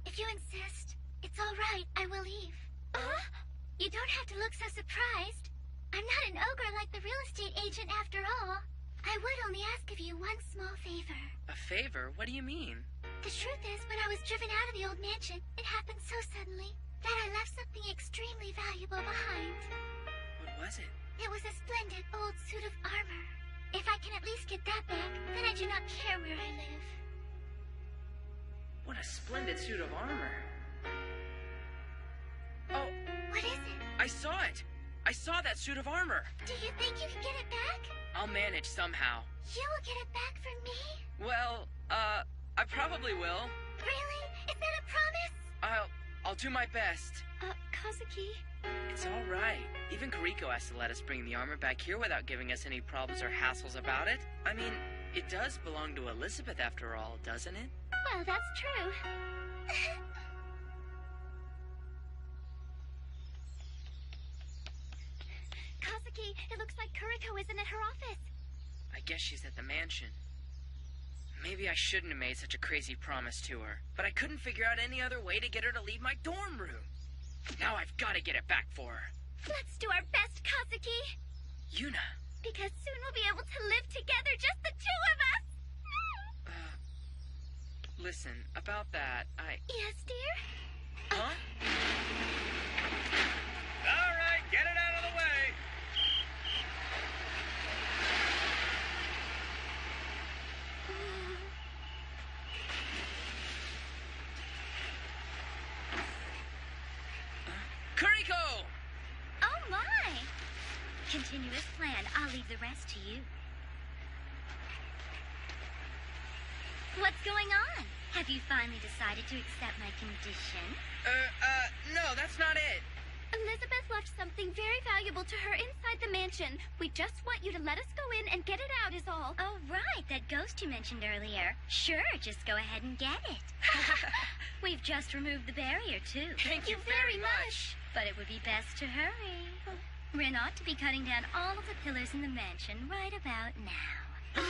If you insist, it's all right. I will leave. You don't have to look so surprised. I'm not an ogre like the real estate agent after all. I would only ask of you one small favor. A favor? What do you mean? The truth is, when I was driven out of the old mansion, it happened so suddenly that I left something extremely valuable behind. What was it? It was a splendid old suit of armor. If I can at least get that back, then I do not care where I live. What a splendid suit of armor. Oh. What is it? I saw it. I saw that suit of armor. Do you think you can get it back? I'll manage somehow. You will get it back for me? Well, I probably will. Really? Is that a promise? I'll do my best. Kazuki? It's all right. Even Kariko has to let us bring the armor back here without giving us any problems or hassles about it. I mean, it does belong to Elizabeth after all, doesn't it? Well, that's true. Kazuki, it looks like Kuriko isn't at her office. I guess she's at the mansion. Maybe I shouldn't have made such a crazy promise to her, but I couldn't figure out any other way to get her to leave my dorm room. Now I've got to get it back for her. Let's do our best, Kazuki. Yuna. Because soon we'll be able to live together, just the two of us. Listen, about that, Yes, dear? Huh? All right, get it out of the way. Kuriko! Oh, my! Continue as planned. I'll leave the rest to you. What's going on? Have you finally decided to accept my condition? No, that's not it. Elizabeth left something very valuable to her inside the mansion. We just want you to let us go in and get it out is all. Oh, right. That ghost you mentioned earlier. Sure, just go ahead and get it. We've just removed the barrier, too. Thank you very much. But it would be best to hurry. Rin ought to be cutting down all of the pillars in the mansion right about now.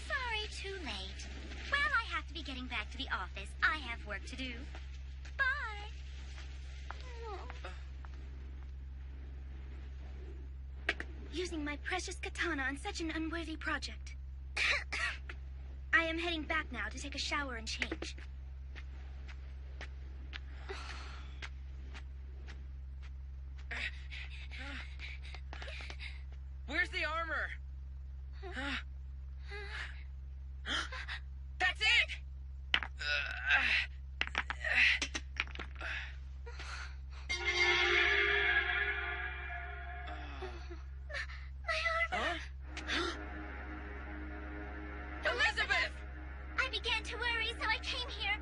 Sorry, too late. Well, I have to be getting back to the office. I have work to do. Bye. Using my precious katana on such an unworthy project. I am heading back now to take a shower and change. Where's the armor? That's it! Elizabeth! I began to worry, so I came here.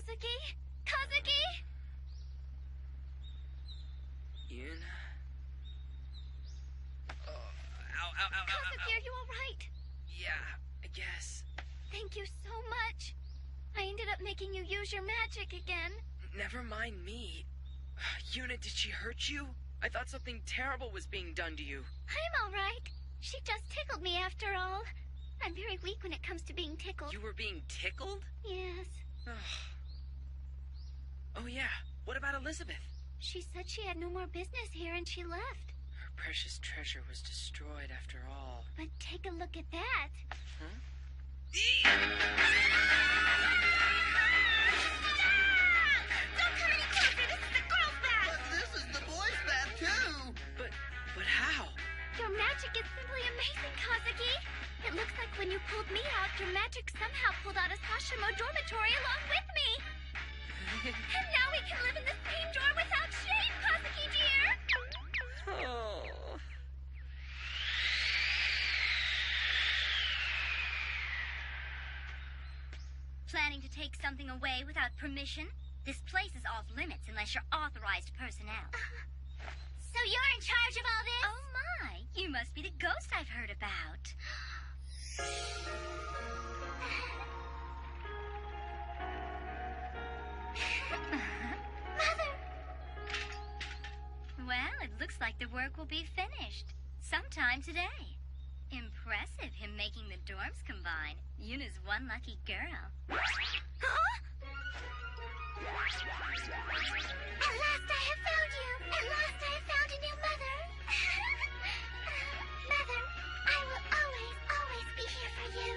Kazuki? Kazuki? Yuna? Oh, ow, ow, ow, Kazuki, ow, are you all right? Yeah, I guess. Thank you so much. I ended up making you use your magic again. Never mind me. Yuna, did she hurt you? I thought something terrible was being done to you. I'm all right. She just tickled me after all. I'm very weak when it comes to being tickled. You were being tickled? Yes. Oh, yeah. What about Elizabeth? She said she had no more business here and she left. Her precious treasure was destroyed after all. But take a look at that. Huh? Don't come any closer. This is the girl's bath. But this is the boys' bath, too. But how? Your magic is simply amazing, Kazuki. It looks like when you pulled me out, your magic somehow pulled out a Sashimo dormitory along with me. And now we can live in the same door without shame, Kazuki dear. Oh. Planning to take something away without permission? This place is off limits unless you're authorized personnel. So you're in charge of all this? Oh my, you must be the ghost I've heard about. Mother! Well, it looks like the work will be finished. Sometime today. Impressive, him making the dorms combine. Yuna's one lucky girl. Huh? At last I have found you! At last I have found a new mother! Mother, I will always, always be here for you.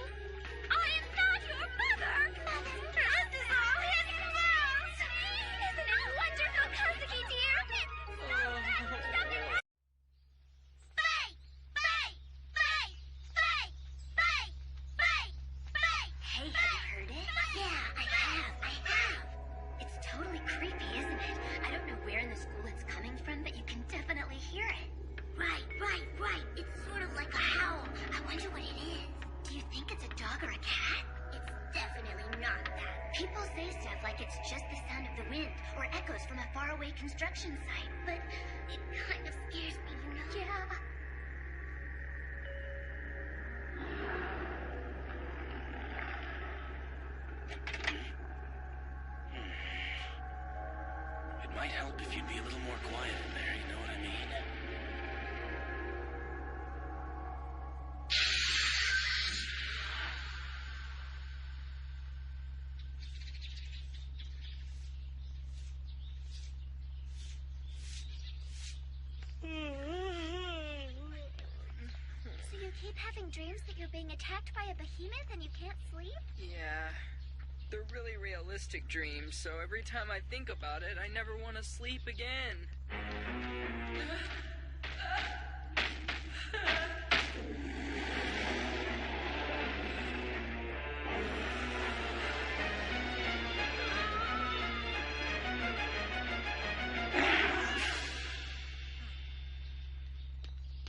I am not your mother! Mother, This is all his fault! Isn't it wonderful, Kazuki dear? Stop it! fight! Fight! Fight! Fight! Fight! Fight! Fight! Hey, have you heard it? Yeah, I have. It's totally creepy, isn't it? I don't know where in the school it's coming from, but you can definitely hear it. Right. It's sort of like a howl. I wonder what it is. Do you think it's a dog or a cat? It's definitely not that. People say stuff like it's just the sound of the wind or echoes from a faraway construction site. But it kind of scares me, you know? Yeah. It might help if you'd be a little more quiet in there, you know what I mean? So you keep having dreams that you're being attacked by a behemoth and you can't sleep? Yeah. They're really realistic dreams, so every time I think about it, I never want to sleep again.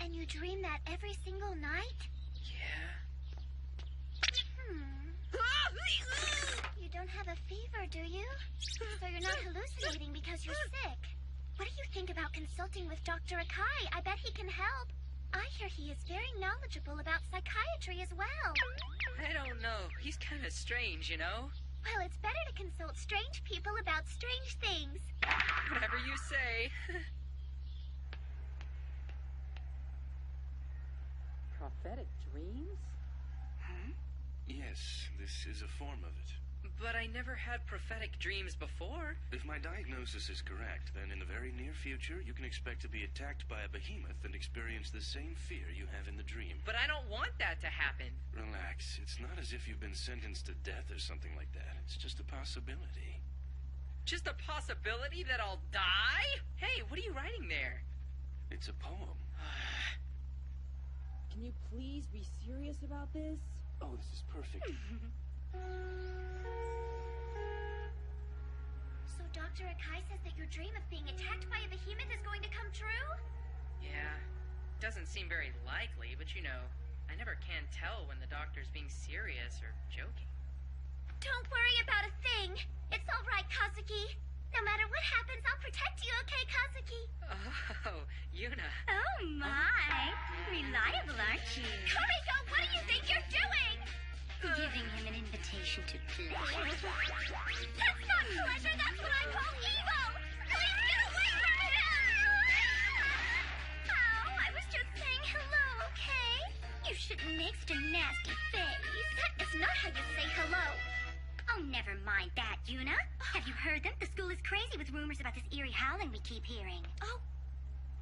And you dream that every single night? Yeah. You don't have a fever, do you? So you're not hallucinating because you're sick. What do you think about consulting with Dr. Akai? I bet he can help. I hear he is very knowledgeable about psychiatry as well. I don't know. He's kind of strange, you know? Well, it's better to consult strange people about strange things. Whatever you say. Prophetic dreams? Yes, this is a form of it. But I never had prophetic dreams before. If my diagnosis is correct, then in the very near future, you can expect to be attacked by a behemoth and experience the same fear you have in the dream. But I don't want that to happen. Relax. It's not as if you've been sentenced to death or something like that. It's just a possibility. Just a possibility that I'll die? Hey, what are you writing there? It's a poem. Can you please be serious about this? Oh, this is perfect. So Dr. Akai says that your dream of being attacked by a behemoth is going to come true? Yeah. Doesn't seem very likely, but you know, I never can tell when the doctor's being serious or joking. Don't worry about a thing. It's all right. Kazuki. No matter what happens, I'll protect you, okay, Kazuki? Oh, Yuna. Oh, my. Reliable, aren't you? Kuriko, what do you think you're doing? Giving him an invitation to play. That's not pleasure, that's what I call evil! Please get away from him! Oh, I was just saying hello, okay? You shouldn't make such a nasty face. That is not how you say hello. Oh, never mind that, Yuna. Have you heard them? The school is crazy with rumors about this eerie howling we keep hearing. Oh,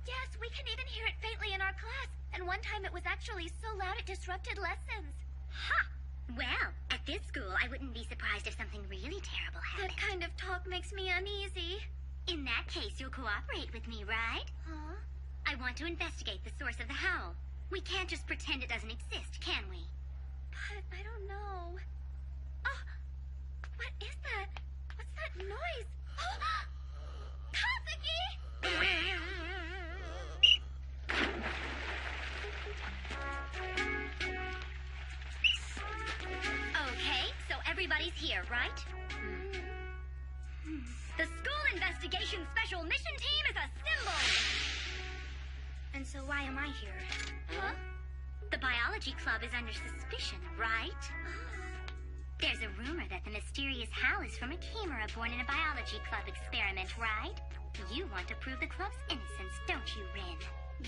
yes, we can even hear it faintly in our class. And one time it was actually so loud it disrupted lessons. Ha! Well, at this school, I wouldn't be surprised if something really terrible happened. That kind of talk makes me uneasy. In that case, you'll cooperate with me, right? Huh? I want to investigate the source of the howl. We can't just pretend it doesn't exist, can we? But I don't know. Oh, what is that? What's that noise? Kazuki! Okay, so everybody's here, right? The School Investigation Special Mission Team is assembled! And so why am I here? Huh? The biology club is under suspicion, right? There's a rumor that the mysterious howl is from a chimera born in a biology club experiment, right? You want to prove the club's innocence, don't you, Rin?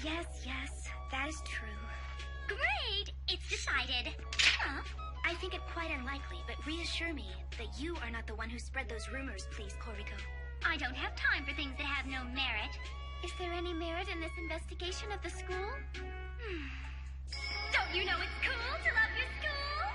Yes, that is true. Great! It's decided. Huh? I think it quite unlikely, but reassure me that you are not the one who spread those rumors, please, Kuriko. I don't have time for things that have no merit. Is there any merit in this investigation of the school? Don't you know it's cool to love your school?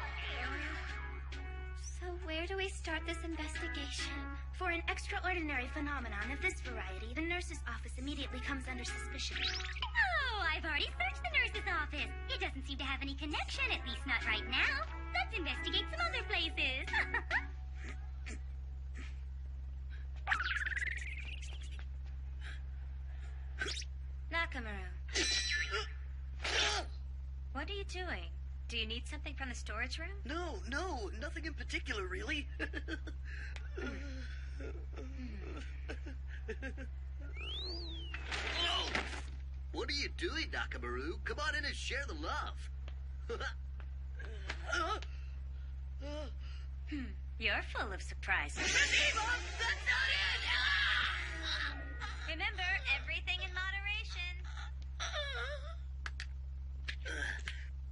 So where do we start this investigation? For an extraordinary phenomenon of this variety, the nurse's office immediately comes under suspicion. Oh, I've already searched the nurse's office. It doesn't seem to have any connection, at least not right now. Let's investigate some other places. Nakamaru. What are you doing? Do you need something from the storage room? No, nothing in particular, really. Oh! What are you doing, Nakamaru? Come on in and share the love. You're full of surprises. That's not it! Remember, everything in moderation.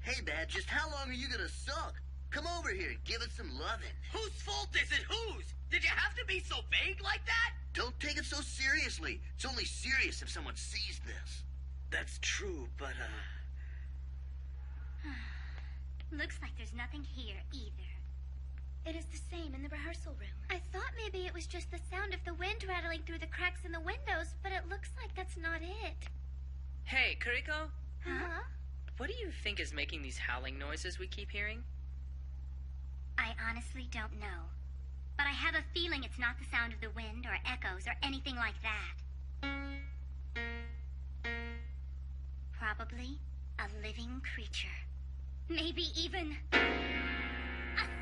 Hey, man, just how long are you gonna suck? Come over here and give it some lovin'. Whose fault is it? Whose? Did you have to be so vague like that? Don't take it so seriously. It's only serious if someone sees this. That's true, but, Looks like there's nothing here either. It is the same in the rehearsal room. I thought maybe it was just the sound of the wind rattling through the cracks in the windows, but it looks like that's not it. Hey, Kuriko, Huh? what do you think is making these howling noises we keep hearing? I honestly don't know. But I have a feeling it's not the sound of the wind or echoes or anything like that. Probably a living creature. Maybe even a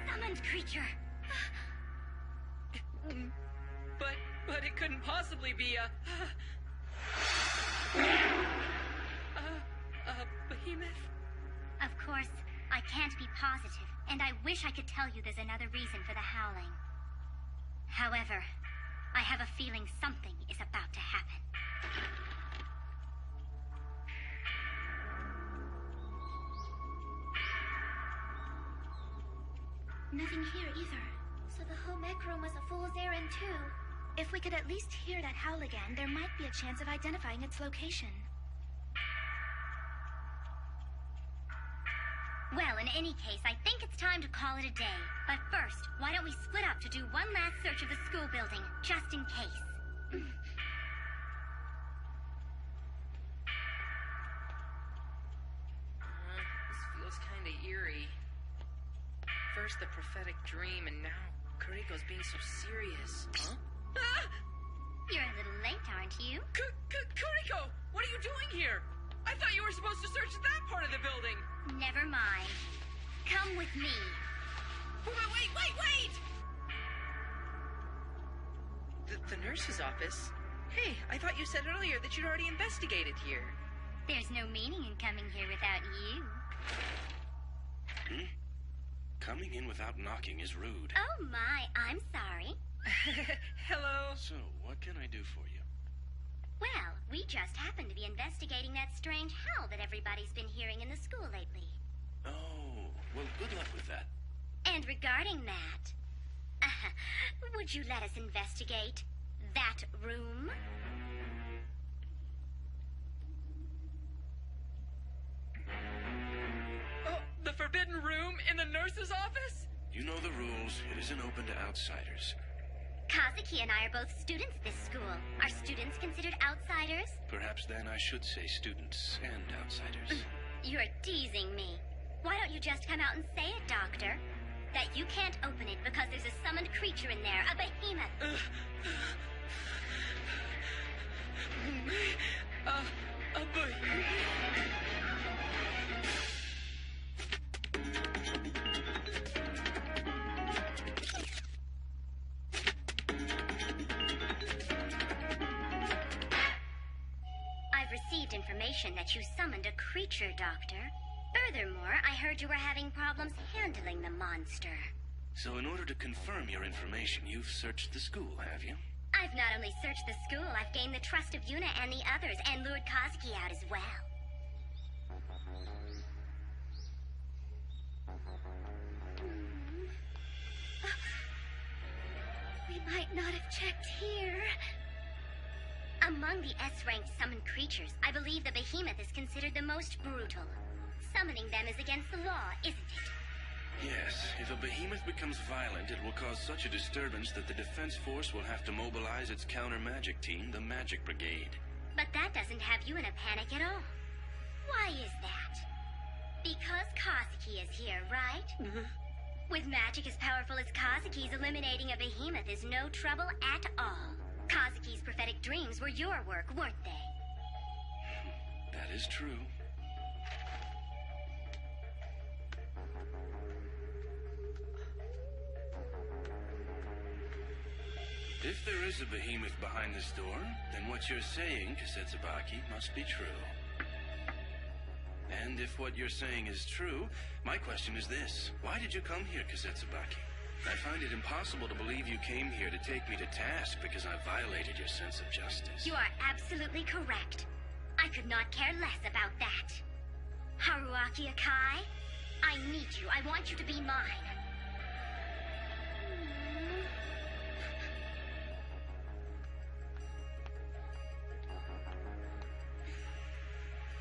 summoned creature. But it couldn't possibly be a behemoth? Of course, I can't be positive, and I wish I could tell you there's another reason for the howling. However, I have a feeling something is about to happen. Nothing here either. So the home ec room was a fool's errand, too. If we could at least hear that howl again, there might be a chance of identifying its location. Well, in any case, I think it's time to call it a day. But first, why don't we split up to do one last search of the school building, just in case. This feels kind of eerie. First the prophetic dream, and now Kuriko's being so serious. Huh? Ah! You're a little late, aren't you? Kuriko! What are you doing here? I thought you were supposed to search that part of the building. Never mind. Come with me. Wait! nurse's office? Hey, I thought you said earlier that you'd already investigated here. There's no meaning in coming here without you. Coming in without knocking is rude. Oh my, I'm sorry. Hello. So, what can I do for you? Well, we just happen to be investigating that strange howl that everybody's been hearing in the school lately. Oh, well, good luck with that. And regarding that, would you let us investigate that room? Oh, the forbidden room in the nurse's office? You know the rules. It isn't open to outsiders. Kazuki and I are both students at this school. Are students considered outsiders? Perhaps then I should say students and outsiders. You're teasing me. Why don't you just come out and say it, Doctor? That you can't open it because there's a summoned creature in there, a behemoth. A behemoth? I've received information that you summoned a creature, Doctor. Furthermore, I heard you were having problems handling the monster. So in order to confirm your information, you've searched the school, have you? I've not only searched the school, I've gained the trust of Yuna and the others, and lured Kazuki out as well. We might not have checked here. Among the S-ranked summoned creatures, I believe the behemoth is considered the most brutal. Summoning them is against the law, isn't it? Yes. If a behemoth becomes violent, it will cause such a disturbance that the defense force will have to mobilize its counter-magic team, the Magic Brigade. But that doesn't have you in a panic at all. Why is that? Because Kazuki is here, right? With magic as powerful as Kazuki's, eliminating a behemoth is no trouble at all. Kazuki's prophetic dreams were your work, weren't they? That is true. If there is a behemoth behind this door, then what you're saying, Kisetsubaki, must be true. And if what you're saying is true, my question is this. Why did you come here, Kisetsubaki? I find it impossible to believe you came here to take me to task because I violated your sense of justice. You are absolutely correct. I could not care less about that. Haruaki Akai, I need you. I want you to be mine.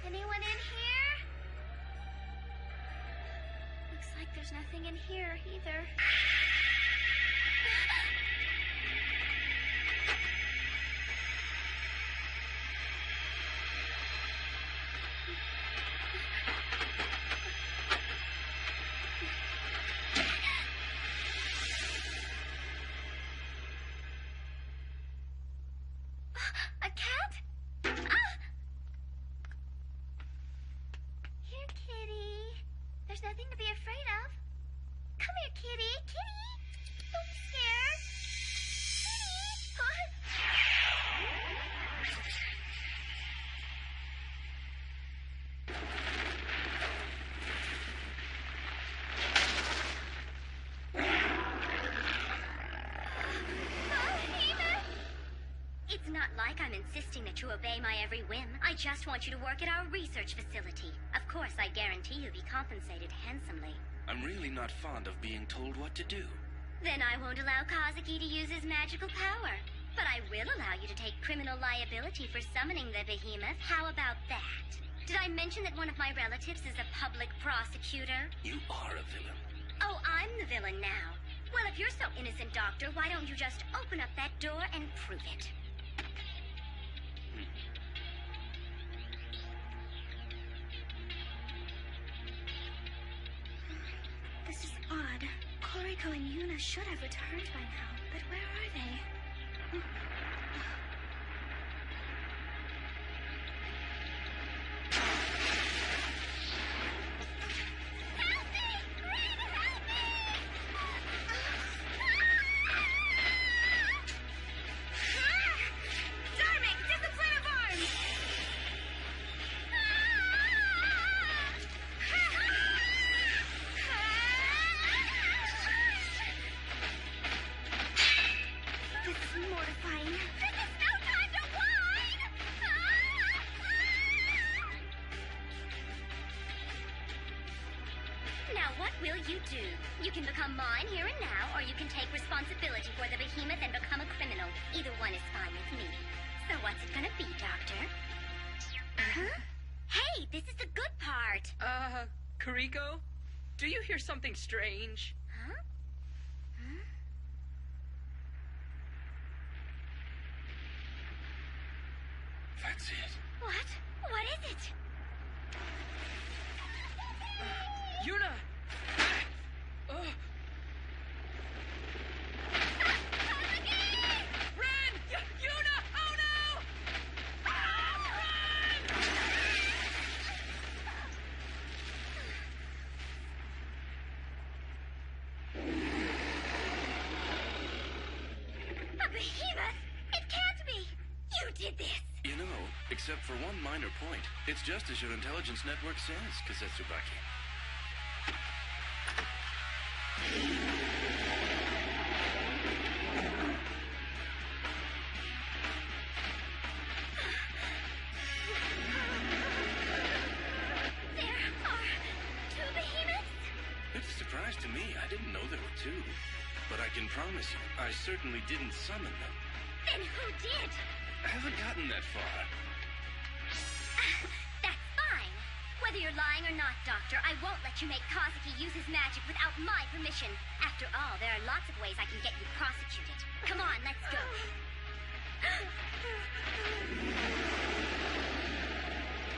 Anyone in here? Looks like there's nothing in here either. A cat? Here, kitty. There's nothing to be afraid of. Come here, kitty. Kitty! Don't be scared. It's not like I'm insisting that you obey my every whim. I just want you to work at our research facility. Of course, I guarantee you'll be compensated handsomely. I'm really not fond of being told what to do. Then I won't allow Kazuki to use his magical power. But I will allow you to take criminal liability for summoning the behemoth. How about that? Did I mention that one of my relatives is a public prosecutor? You are a villain. Oh, I'm the villain now. Well, if you're so innocent, Doctor, why don't you just open up that door and prove it? This is odd. Koriko and Yuna should have returned by now, but where are they? mortifying. This is no time to whine! Now, what will you do? You can become mine here and now, or you can take responsibility for the behemoth and become a criminal. Either one is fine with me. So what's it gonna be, Doctor? Huh? Hey, this is the good part. Kariko? Do you hear something strange? Huh? Huh? That's it. What? What is it? Yuna! Ren! Yuna! Oh no! Run! A behemoth? It can't be! You did this! You know, except for one minor point. It's just as your intelligence network says, Kazetsubaki. There are two behemoths? It's a surprise to me. I didn't know there were two. But I can promise you, I certainly didn't summon them. Then who did? I haven't gotten that far. That's fine. Whether you're lying or not, Doctor, I won't let you make Kazuki use his magic without my permission. After all, there are lots of ways I can get you prosecuted. Come on, let's go.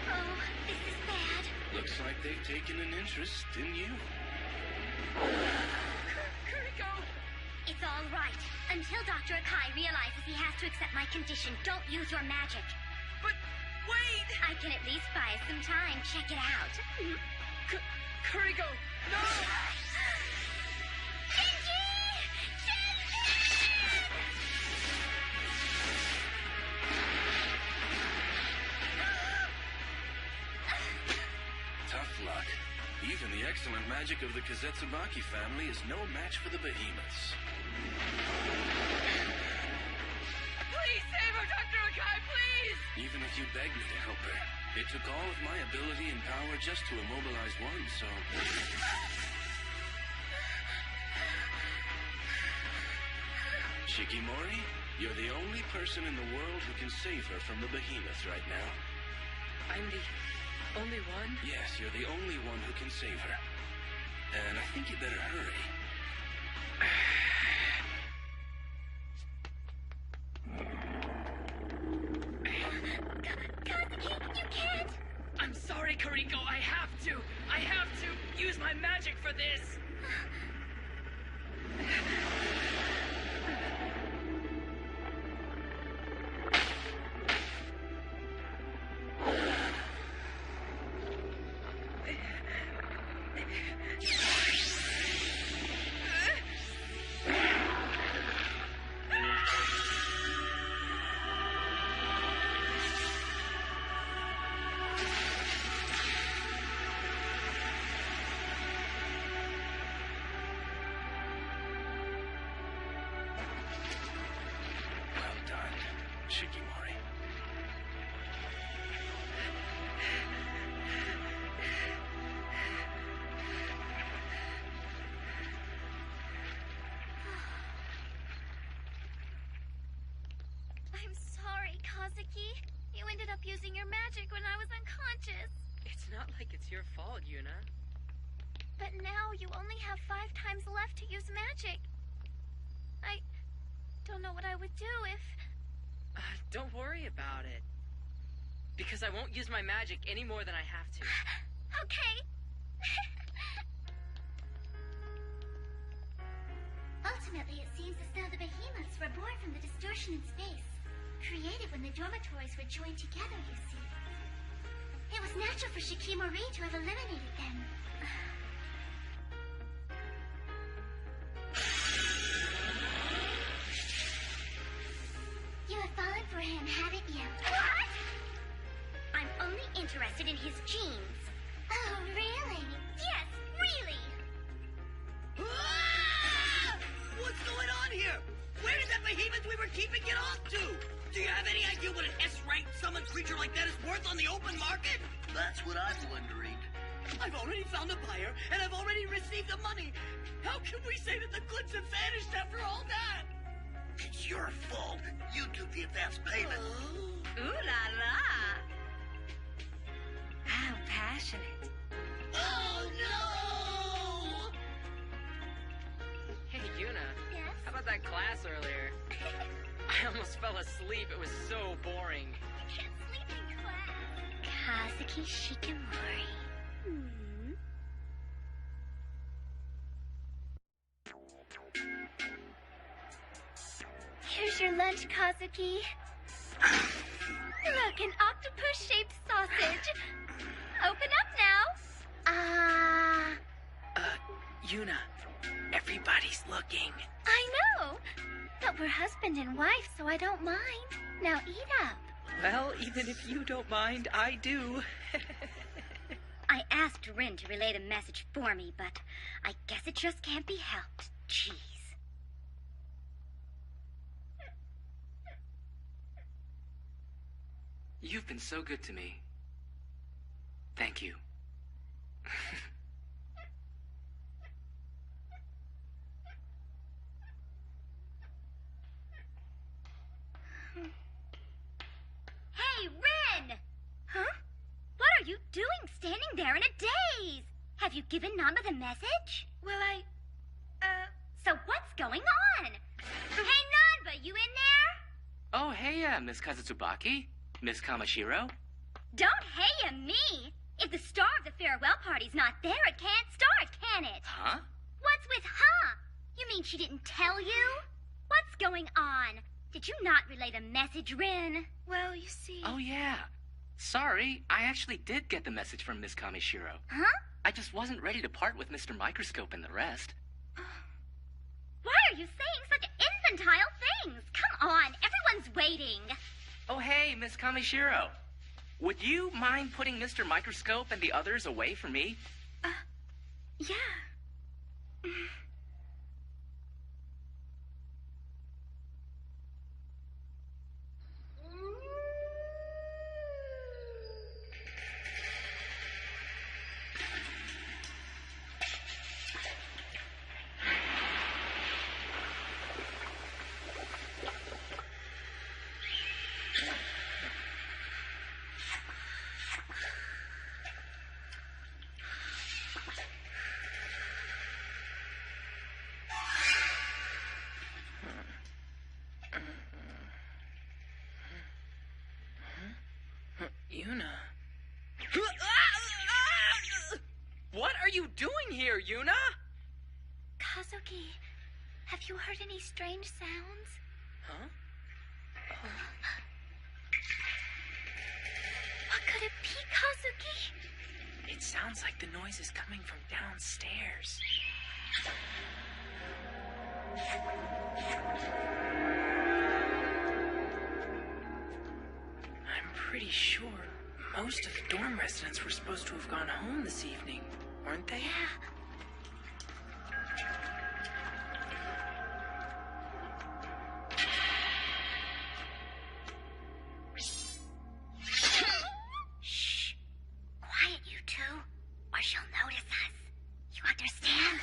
Oh, this is bad. Looks like they've taken an interest in you. Kariko! It's all right. Until Dr. Akai realizes he has to accept my condition, don't use your magic. But wait! I can at least buy us some time. Check it out. Kariko! No! Shinji! Tough luck. Even the excellent magic of the Kazetsubaki family is no match for the behemoths. Please save her, Dr. Akai, please! Even if you begged me to help her, it took all of my ability and power just to immobilize one, so... Shikimori, you're the only person in the world who can save her from the behemoths right now. I'm the only one? Yes, you're the only one who can save her. And I think you better hurry. Kazuki, you can't! I'm sorry, Kariko. I have to use my magic for this. Shikimori. I'm sorry, Kazuki. You ended up using your magic when I was unconscious. It's not like it's your fault, Yuna. But now you only have 5 times left to use magic. I don't know what I would do if... Don't worry about it. Because I won't use my magic any more than I have to. Okay. Ultimately, it seems as though the behemoths were born from the distortion in space. Created when the dormitories were joined together, you see. It was natural for Shikimori to have eliminated them. You have fallen for him, haven't you? What? I'm only interested in his genes. Oh, really? Yes, really. What's going on here? Where did that behemoth we were keeping it on to. Do you have any idea what an S-ranked summoned creature like that is worth on the open market? That's what I'm wondering. I've already found a buyer, and I've already received the money. How can we say that the goods have vanished after all that? It's your fault. You took the advance payment. Ooh la la. How passionate. Oh, no! Hey, Yuna. Yes? How about that class earlier? I almost fell asleep. It was so boring. You can't sleep in class. Kazuki Shikamori. Here's your lunch, Kazuki. Look, an octopus-shaped sausage. Open up now. Yuna, everybody's looking. I know. But we're husband and wife, so I don't mind. Now eat up. Well, even if you don't mind, I do. I asked Rin to relay the message for me, but I guess it just can't be helped. Jeez. You've been so good to me. Thank you. Hey, Rin! Huh? What are you doing standing there in a daze? Have you given Namba the message? Well, So what's going on? Hey, Namba, you in there? Oh, hey, Miss Kazutsubaki. Miss Kamashiro. Don't hey me! If the star of the farewell party's not there, it can't start, can it? Huh? What's with huh? You mean she didn't tell you? What's going on? Did you not relay the message, Rin? well, you see... Oh, yeah. Sorry, I actually did get the message from Miss Kamishiro. Huh? I just wasn't ready to part with Mr. Microscope and the rest. Why are you saying such infantile things? Come on, everyone's waiting. Oh, hey, Miss Kamishiro. Would you mind putting Mr. Microscope and the others away from me? Yeah. Yuna. What are you doing here, Yuna? Kazuki, have you heard any strange sounds? Huh? What could it be, Kazuki? It sounds like the noise is coming from downstairs. I'm pretty sure most of the dorm residents were supposed to have gone home this evening, weren't they? Yeah. Shh. Quiet, you two, or she'll notice us. You understand?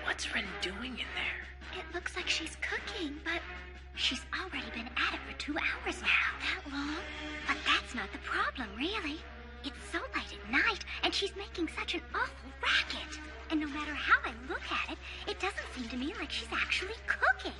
What's Rin doing in there? It looks like she's cooking, but She's already been at it for 2 hours now. that long? But that's not the problem, really. It's so late at night, and she's making such an awful racket. And no matter how I look at it, it doesn't seem to me like she's actually cooking.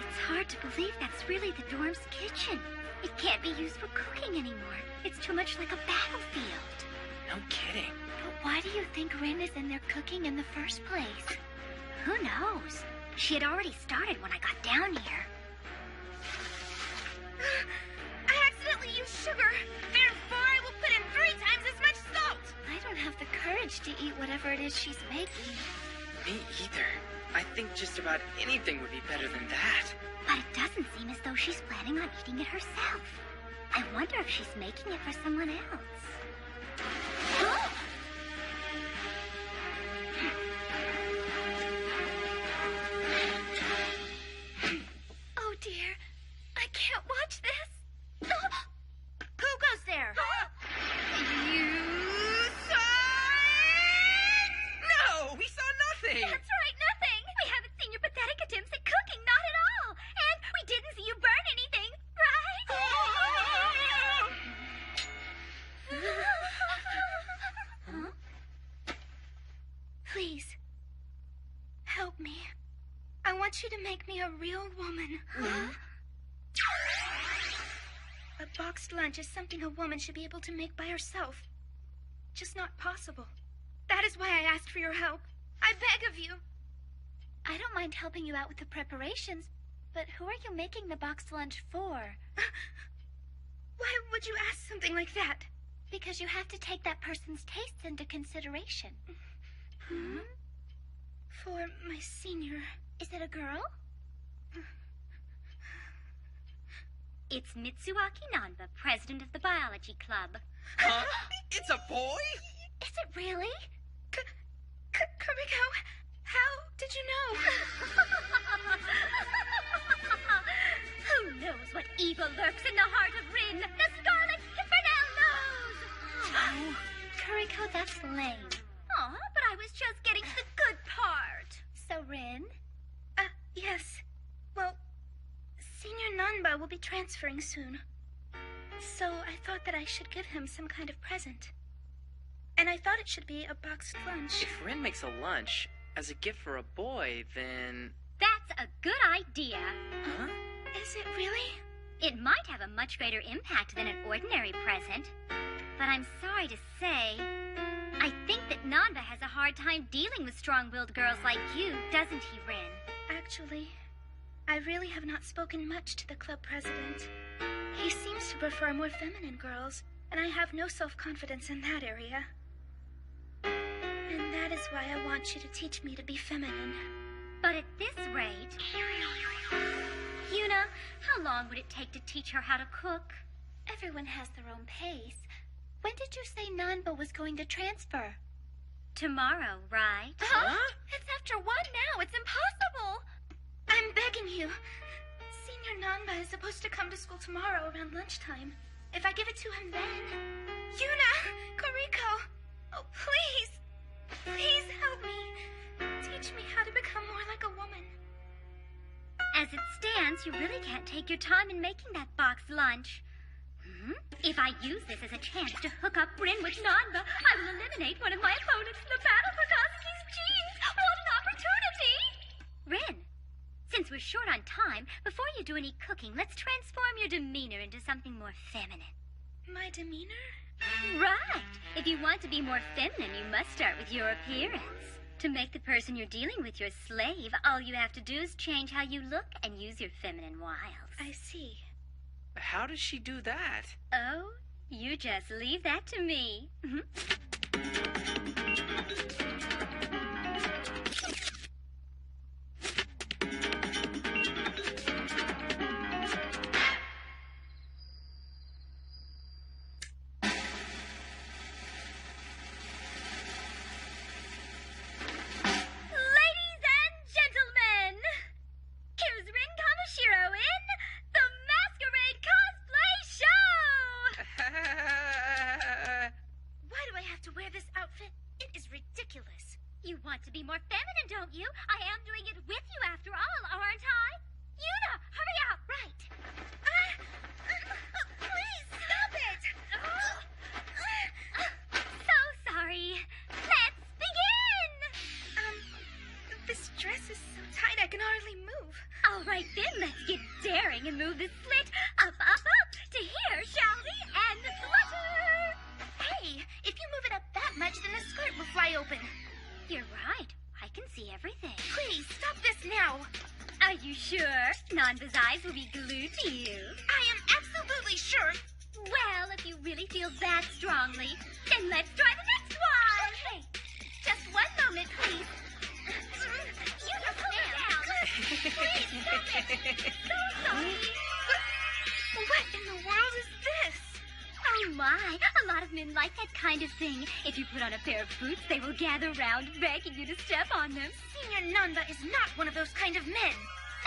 It's hard to believe that's really the dorm's kitchen. It can't be used for cooking anymore. It's too much like a battlefield. No kidding. But why do you think Rin is in there cooking in the first place? Who knows? She had already started when I got down here. I accidentally used sugar. Therefore, I will put in 3 times as much salt. I don't have the courage to eat whatever it is she's making. Me either. I think just about anything would be better than that. But it doesn't seem as though she's planning on eating it herself. I wonder if she's making it for someone else. Oh, dear. I can't watch this. Who goes there? You saw it? No, we saw nothing. That's right, nothing. We haven't seen your pathetic attempts at cooking, not at all. And we didn't see you burn anything, right? Huh? Please, help me. I want you to make me a real woman. A boxed lunch is something a woman should be able to make by herself. Just not possible. That is why I asked for your help. I beg of you. I don't mind helping you out with the preparations, but who are you making the boxed lunch for? Why would you ask something like that? Because you have to take that person's tastes into consideration. For my senior. Is it a girl? It's Mitsuaki Nanba, president of the biology club. Huh? It's a boy? Is it really? Kariko, how did you know? Who knows what evil lurks in the heart of Rin, the Scarlet Pimpernel knows! Oh, Kariko, that's lame. Aw, but I was just getting to the good part. So, Rin? Yes. Well, Senior Nanba will be transferring soon. So I thought that I should give him some kind of present. And I thought it should be a boxed lunch. If Rin makes a lunch as a gift for a boy, then... That's a good idea. Huh? Is it really? It might have a much greater impact than an ordinary present. But I'm sorry to say, I think that Nanba has a hard time dealing with strong-willed girls like you, doesn't he, Rin? Actually, I really have not spoken much to the club president. He seems to prefer more feminine girls, and I have no self-confidence in that area. And that is why I want you to teach me to be feminine. But at this rate... Yuna, how long would it take to teach her how to cook? Everyone has their own pace. When did you say Nanba was going to transfer? Tomorrow, right? Huh? It's after 1 now. It's impossible. I'm begging you. Senior Nanba is supposed to come to school tomorrow around lunchtime. If I give it to him then... Yuna! Kariko! Oh, please! Please help me. Teach me how to become more like a woman. As it stands, you really can't take your time in making that boxed lunch. If I use this as a chance to hook up Rin with Nanba, I will eliminate one of my opponents in the battle for Kazuki's genes. What an opportunity! Rin, since we're short on time, before you do any cooking, let's transform your demeanor into something more feminine. My demeanor? Right. If you want to be more feminine, you must start with your appearance. To make the person you're dealing with your slave, all you have to do is change how you look and use your feminine wiles. I see. How does she do that? Oh, you just leave that to me. can see everything. Please, stop this now. Are you sure? Nanba's eyes will be glued to you. I am absolutely sure. Well, if you really feel that strongly, then let's try the next one. Okay. Just one moment, please. You just pull it down. Please, stop it. So sorry. What in the world is this? Oh, my. A lot of men like that kind of thing. If you put on a pair of boots, they will gather round, begging you to step on them. Senior Nanba is not one of those kind of men.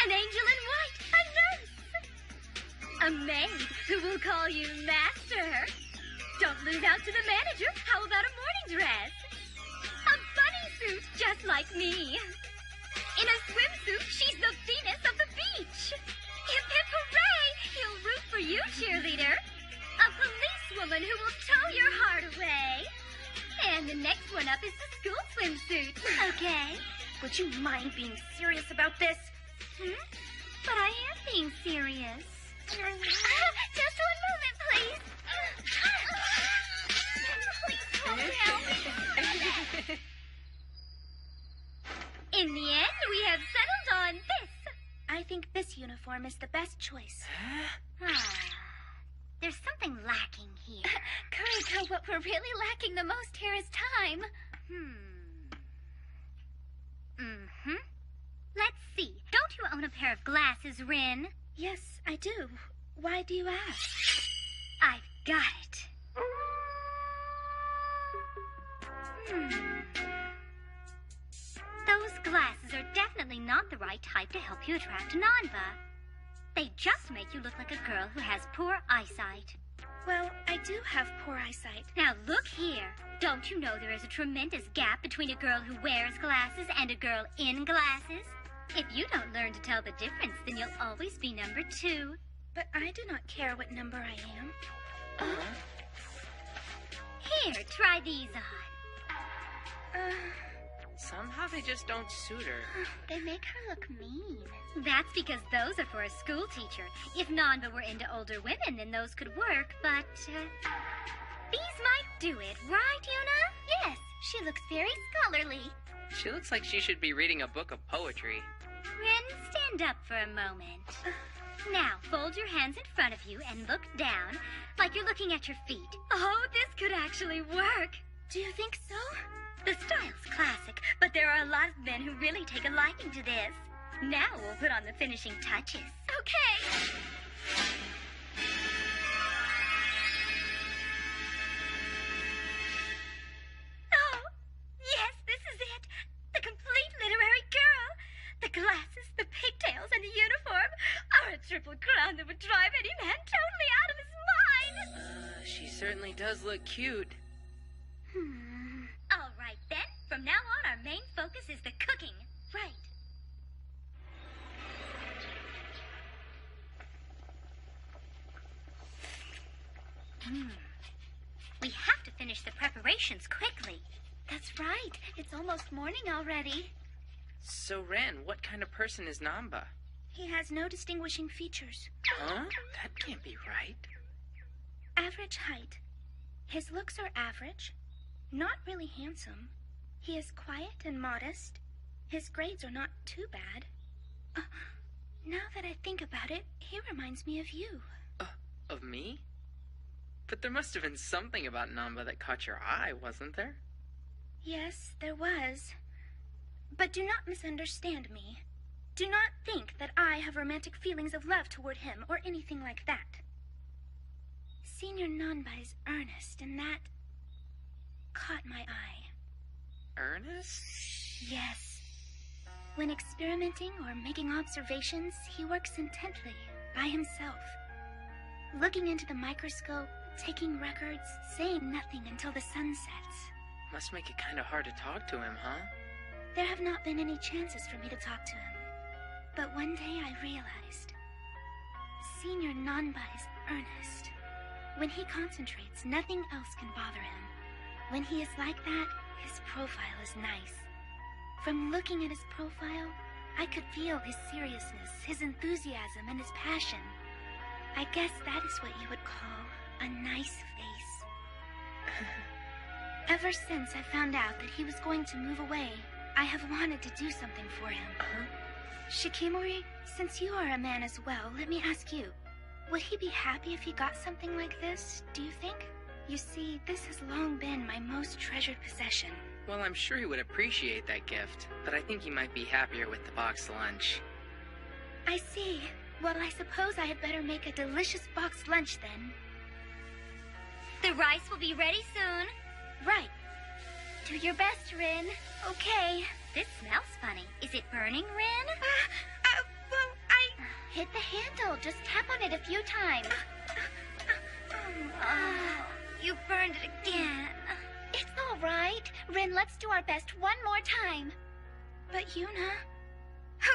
An angel in white. A nurse. A maid who will call you master. Don't lose out to the manager. How about a morning dress? A bunny suit, just like me. In a swimsuit, she's the Venus of the beach. Hip, hip, hooray! He'll root for you, cheerleader. A policewoman who will tow your heart away. And the next one up is the school swimsuit, okay? Would you mind being serious about this? But I am being serious. Just one moment, please. Please calm down. In the end, we have settled on this. I think this uniform is the best choice. There's something lacking here. Kuriko, what we're really lacking the most here is time. Let's see. Don't you own a pair of glasses, Rin? Yes, I do. Why do you ask? I've got it. Those glasses are definitely not the right type to help you attract Nanba. They just make you look like a girl who has poor eyesight. Well, I do have poor eyesight. Now look here. Don't you know there is a tremendous gap between a girl who wears glasses and a girl in glasses? If you don't learn to tell the difference, then you'll always be number 2. But I do not care what number I am. Here, try these on. Somehow they just don't suit her. They make her look mean. That's because those are for a school teacher. If Nanba were into older women, then those could work, but these might do it, right, Yuna? Yes, she looks very scholarly. She looks like she should be reading a book of poetry. Rin, stand up for a moment. Now, fold your hands in front of you and look down, like you're looking at your feet. Oh, this could actually work. Do you think so? The style's classic, but there are a lot of men who really take a liking to this. Now we'll put on the finishing touches. Okay. Oh, yes, this is it. The complete literary girl. The glasses, the pigtails, and the uniform are a triple crown that would drive any man totally out of his mind. She certainly does look cute. All right, then. From now on, our main focus is the cooking. Right. We have to finish the preparations quickly. That's right. It's almost morning already. So, Ren, what kind of person is Nanba? He has no distinguishing features. Huh? That can't be right. Average height. His looks are average. Not really handsome. He is quiet and modest. His grades are not too bad. Now that I think about it, he reminds me of you. Of me? But there must have been something about Nanba that caught your eye, wasn't there? Yes, there was. But do not misunderstand me. Do not think that I have romantic feelings of love toward him or anything like that. Senior Nanba is earnest, and that caught my eye. Ernest? Yes. When experimenting or making observations, he works intently, by himself. Looking into the microscope, taking records, saying nothing until the sun sets. Must make it kind of hard to talk to him, huh? There have not been any chances for me to talk to him. But one day I realized. Senior Nanba is earnest. When he concentrates, nothing else can bother him. When he is like that, his profile is nice. From looking at his profile, I could feel his seriousness, his enthusiasm, and his passion. I guess that is what you would call a nice face. Ever since I found out that he was going to move away, I have wanted to do something for him. Shikimori, since you are a man as well, let me ask you. Would he be happy if he got something like this, do you think? You see, this has long been my most treasured possession. Well, I'm sure he would appreciate that gift, but I think he might be happier with the boxed lunch. I see. Well, I suppose I had better make a delicious boxed lunch then. The rice will be ready soon. Right. Do your best, Rin. Okay. This smells funny. Is it burning, Rin? Well, I... Hit the handle. Just tap on it a few times. You burned it again. It's all right. Rin, let's do our best one more time. But Yuna...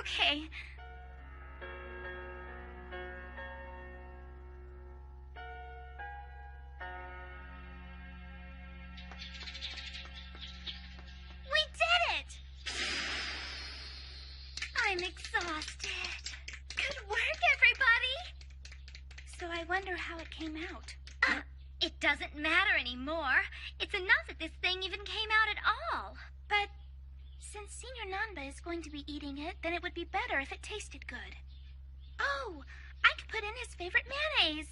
Okay. We did it! I'm exhausted. Good work, everybody! So I wonder how it came out. It doesn't matter anymore. It's enough that this thing even came out at all. But since Senior Nanba is going to be eating it, then it would be better if it tasted good. Oh, I could put in his favorite mayonnaise.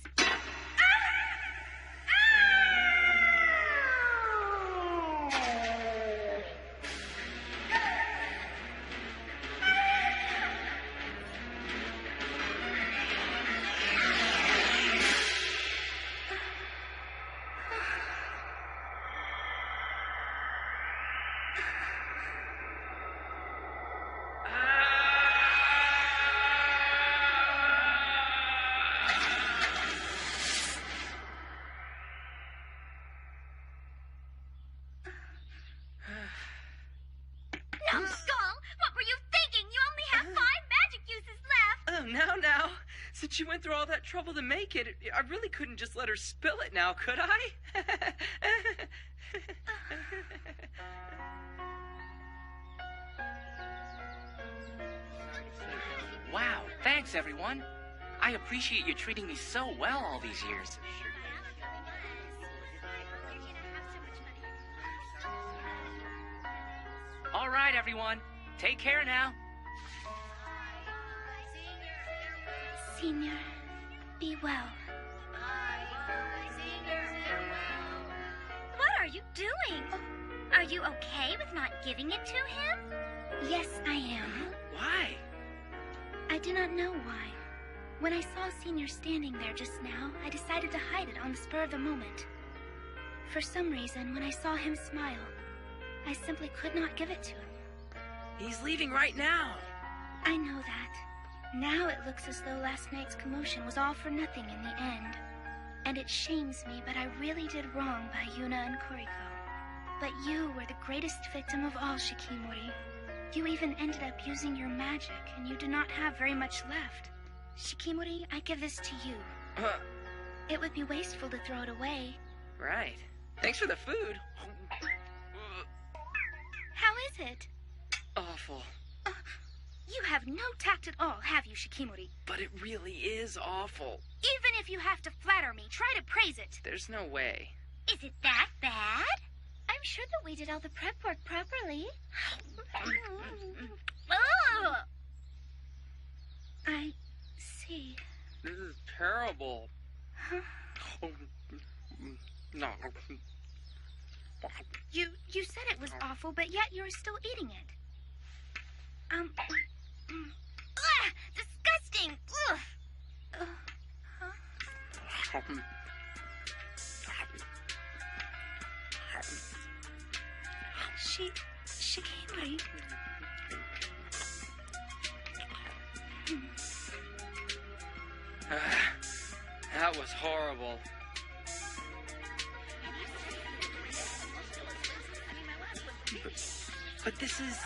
Since you went through all that trouble to make it, I really couldn't just let her spill it now, could I? Wow, thanks everyone. I appreciate you treating me so well all these years. All right, everyone. Take care now. Senior, be well. What are you doing? Are you okay with not giving it to him? Yes, I am. Why? I do not know why. When I saw Senior standing there just now, I decided to hide it on the spur of the moment. For some reason, when I saw him smile, I simply could not give it to him. He's leaving right now. I know that. Now it looks as though last night's commotion was all for nothing in the end. And it shames me, but I really did wrong by Yuna and Kuriko. But you were the greatest victim of all, Shikimori. You even ended up using your magic, and you do not have very much left. Shikimori, I give this to you. It would be wasteful to throw it away. Right. Thanks for the food. How is it? Awful. You have no tact at all, have you, Shikimori? But it really is awful. Even if you have to flatter me, try to praise it. There's no way. Is it that bad? I'm sure that we did all the prep work properly. I see. This is terrible. Huh? No. You said it was awful, but yet you're still eating it. Disgusting! Ugh. Shikimori. That was horrible. But this is...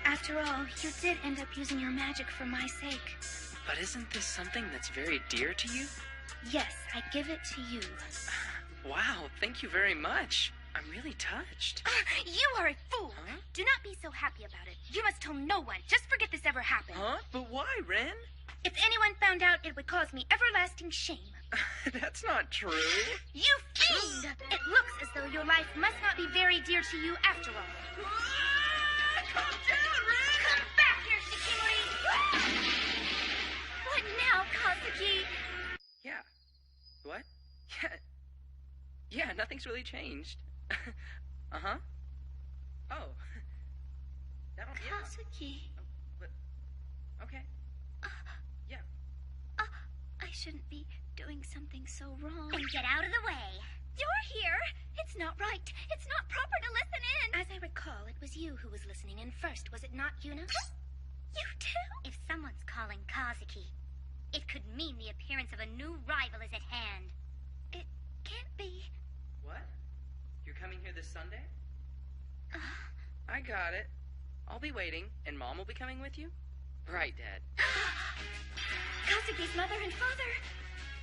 After all, you did end up using your magic for my sake. But isn't this something that's very dear to you? Yes, I give it to you. Wow, thank you very much. I'm really touched. You are a fool. Huh? Do not be so happy about it. You must tell no one. Just forget this ever happened. Huh? But why, Ren? If anyone found out, it would cause me everlasting shame. That's not true. You fiend! It looks as though your life must not be very dear to you after all. Calm down, Ren! Come back here, Shikimori! What now, Kazuki? Yeah. What? Yeah, nothing's really changed. Uh-huh. Oh. That'll be Kazuki. Oh, but, okay. Yeah. I shouldn't be doing something so wrong. Then get out of the way. You're here! It's not right. It's not proper to listen in. As I recall, it was you who was listening in first, was it not, Yuna? You too? If someone's calling Kazuki, it could mean the appearance of a new rival is at hand. It can't be. What? You're coming here this Sunday? I got it. I'll be waiting, and Mom will be coming with you? Right, Dad. Kazuki's mother and father.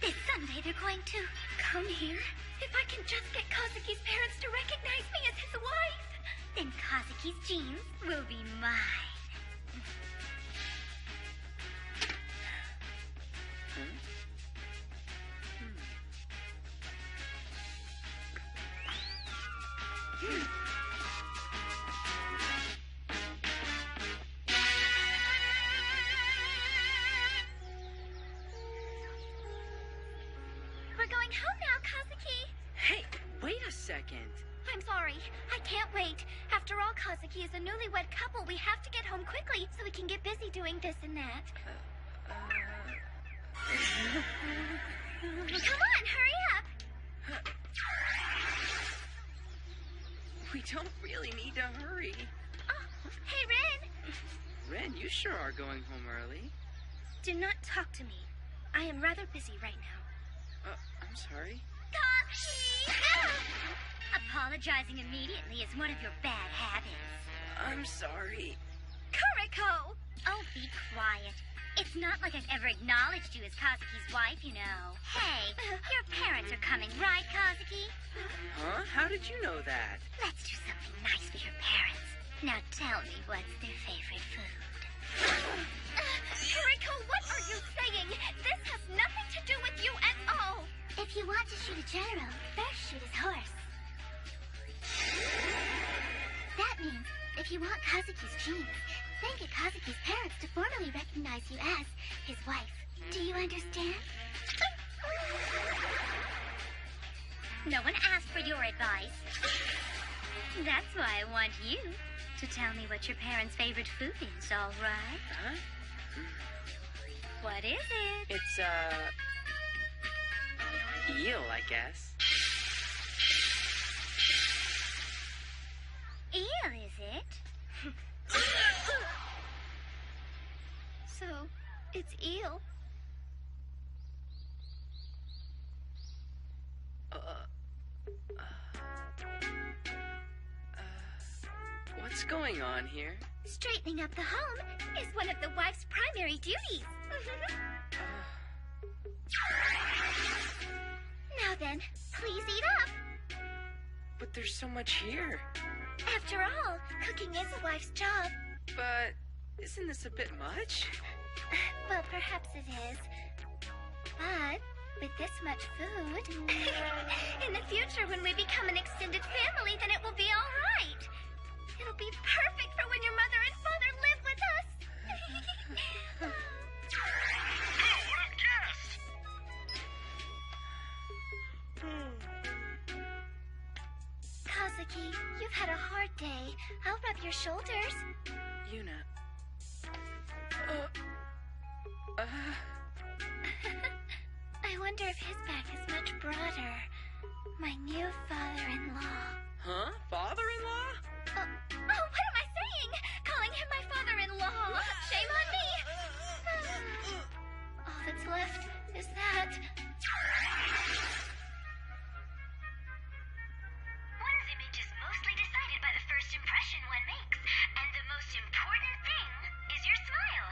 This Sunday they're going to come here. If I can just get Kazuki's parents to recognize me as his wife. Then Kazuki's genes will be mine. We're going home now, Kazuki. Hey, wait a second. I'm sorry. I can't wait. After all, Kazuki is a newlywed couple. We have to get home quickly so we can get busy doing this and that. Come on, hurry up. We don't really need to hurry. Oh, hey, Ren. Ren, you sure are going home early. Do not talk to me. I am rather busy right now. I'm sorry. Kazuki! Apologizing immediately is one of your bad habits. I'm sorry. Kuriko! Oh, be quiet. It's not like I've ever acknowledged you as Kazuki's wife, you know. Hey, your parents are coming, right, Kazuki? Huh? How did you know that? Let's do something nice for your parents. Now tell me what's their favorite food. Kuriko, what are you saying? This has nothing to do with you at all. If you want to shoot a general, first shoot his horse. That means if you want Kazuki's genes, then get Kazuki's parents to formally recognize you as his wife. Do you understand? No one asked for your advice. That's why I want you to tell me what your parents' favorite food is, all right? Huh? What is it? It's, eel, I guess. Eel, is it? So, it's eel. What's going on here? Straightening up the home is one of the wife's primary duties. Now then, please eat up. But there's so much here. After all, cooking is a wife's job. But isn't this a bit much? Well, perhaps it is. But with this much food, in the future when we become an extended family, then it will be all right. It'll be perfect for when your mother and father live with us. Who would have guessed? Kazuki, you've had a hard day. I'll rub your shoulders. Yuna. I wonder if his back is much broader. My new father-in-law. Huh? Father-in-law? Oh, what am I saying? Calling him my father-in-law. Shame on me. All that's left is that. One's image is mostly decided by the first impression one makes, and the most important thing is your smile.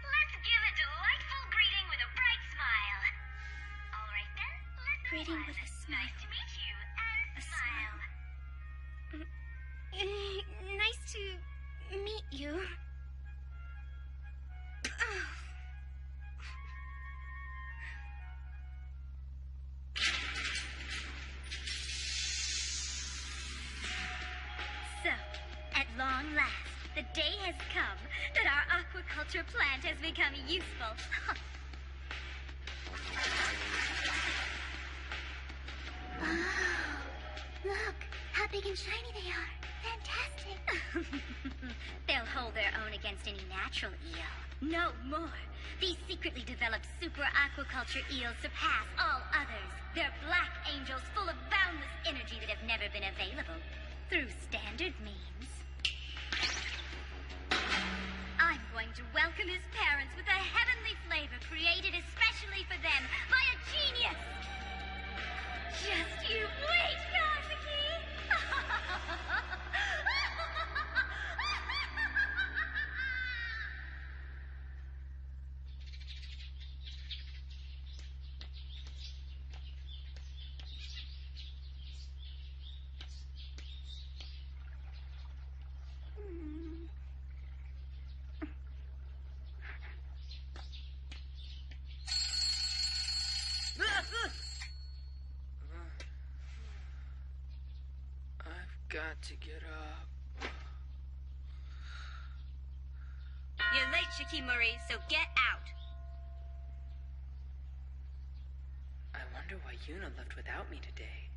Let's give a delightful greeting with a bright smile. All right then, let's Greeting with a smile. Nice to meet you, and smile. Nice to meet you. So, at long last, the day has come that our aquaculture plant has become useful. Oh, look, how big and shiny they are. Fantastic. They'll hold their own against any natural eel. No more. These secretly developed super aquaculture eels surpass all others. They're black angels full of boundless energy that have never been available through standard means. I'm going to welcome his parents with a heavenly flavor created especially for them by a genius. Just you wait, Kazuki! Got to get up. You're late, Shikimori, so get out. I wonder why Yuna left without me today.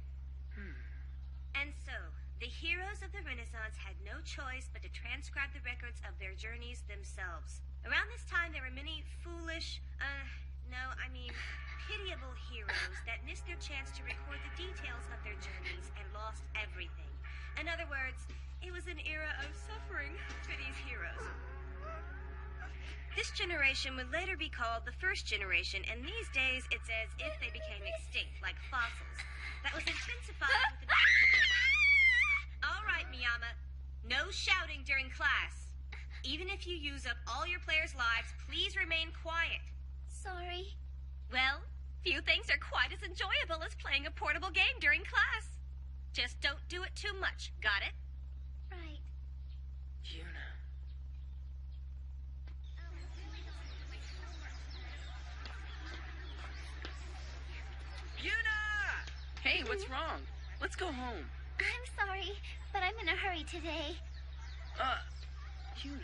And so, the heroes of the Renaissance had no choice but to transcribe the records of their journeys themselves. Around this time, there were many foolish, pitiable heroes that missed their chance to record the details of their journeys and lost everything. In other words, it was an era of suffering for these heroes. This generation would later be called the first generation, and these days it's as if they became extinct, like fossils. That was intensified with the... All right, Miyama. No shouting during class. Even if you use up all your players' lives, please remain quiet. Sorry. Well, few things are quite as enjoyable as playing a portable game during class. Just don't do it too much, got it? Right. Yuna. Yuna! Hey, what's wrong? Let's go home. I'm sorry, but I'm in a hurry today. Yuna.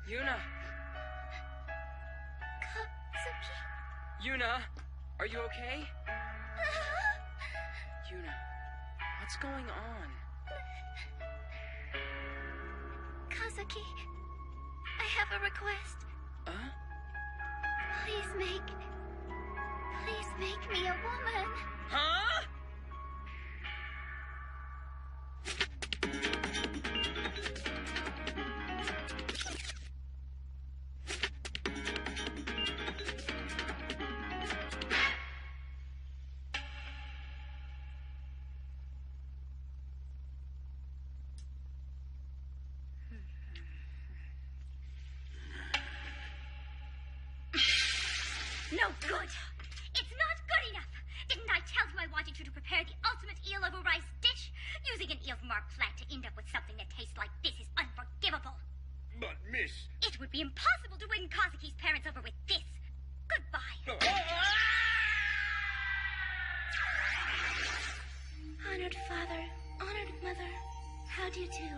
Yuna! Kazuki? Yuna! Are you okay? Yuna, what's going on? Kazuki, I have a request. Please make me a woman. Huh? No good. It's not good enough. Didn't I tell you I wanted you to prepare the ultimate eel over rice dish? Using an eel's mark plant to end up with something that tastes like this is unforgivable. But, miss... It would be impossible to win Kazuki's parents over with this. Goodbye. Honored father, honored mother, how do you do?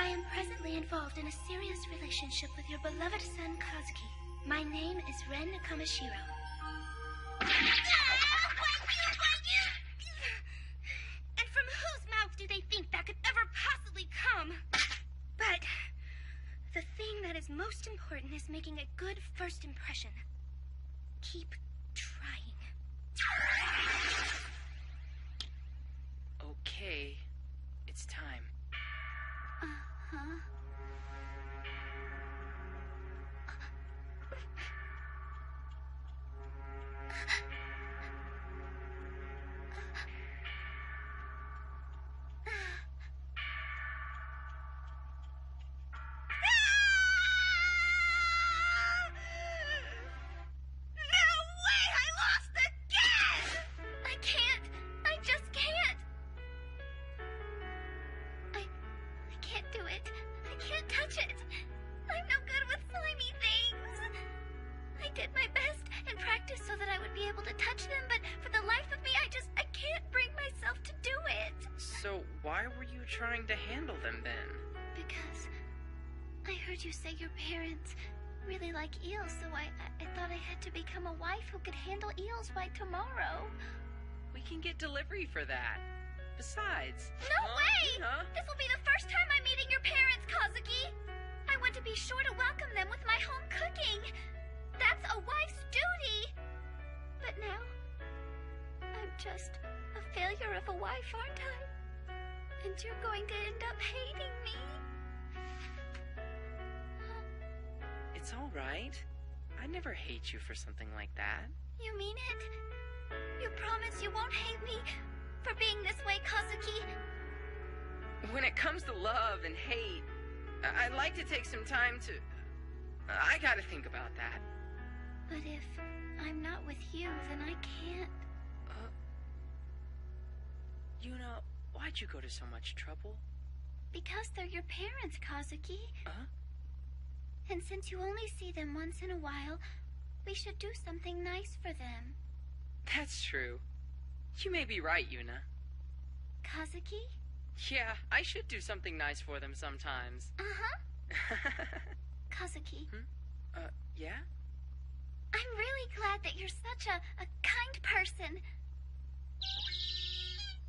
I am presently involved in a serious relationship with your beloved son, Kazuki. My name is Ren Kamishiro. And from whose mouth do they think that could ever possibly come? But the thing that is most important is making a good first impression. keep trying. Okay, it's time. Uh-huh. So why were you trying to handle them then? Because I heard you say your parents really like eels, so I thought I had to become a wife who could handle eels by tomorrow. We can get delivery for that. Besides... No way! This will be the first time I'm meeting your parents, Kazuki! I want to be sure to welcome them with my home cooking. That's a wife's duty! But now, I'm just a failure of a wife, aren't I? And you're going to end up hating me. It's all right. I'd never hate you for something like that. You mean it? You promise you won't hate me for being this way, Kazuki? When it comes to love and hate, I'd like to take some time to... I gotta think about that. But if I'm not with you, then I can't. Yuna, why'd you go to so much trouble? Because they're your parents, Kazuki. And since you only see them once in a while, we should do something nice for them. That's true. You may be right, Yuna. Kazuki? Yeah, I should do something nice for them sometimes. Kazuki? Yeah? I'm really glad that you're such a kind person.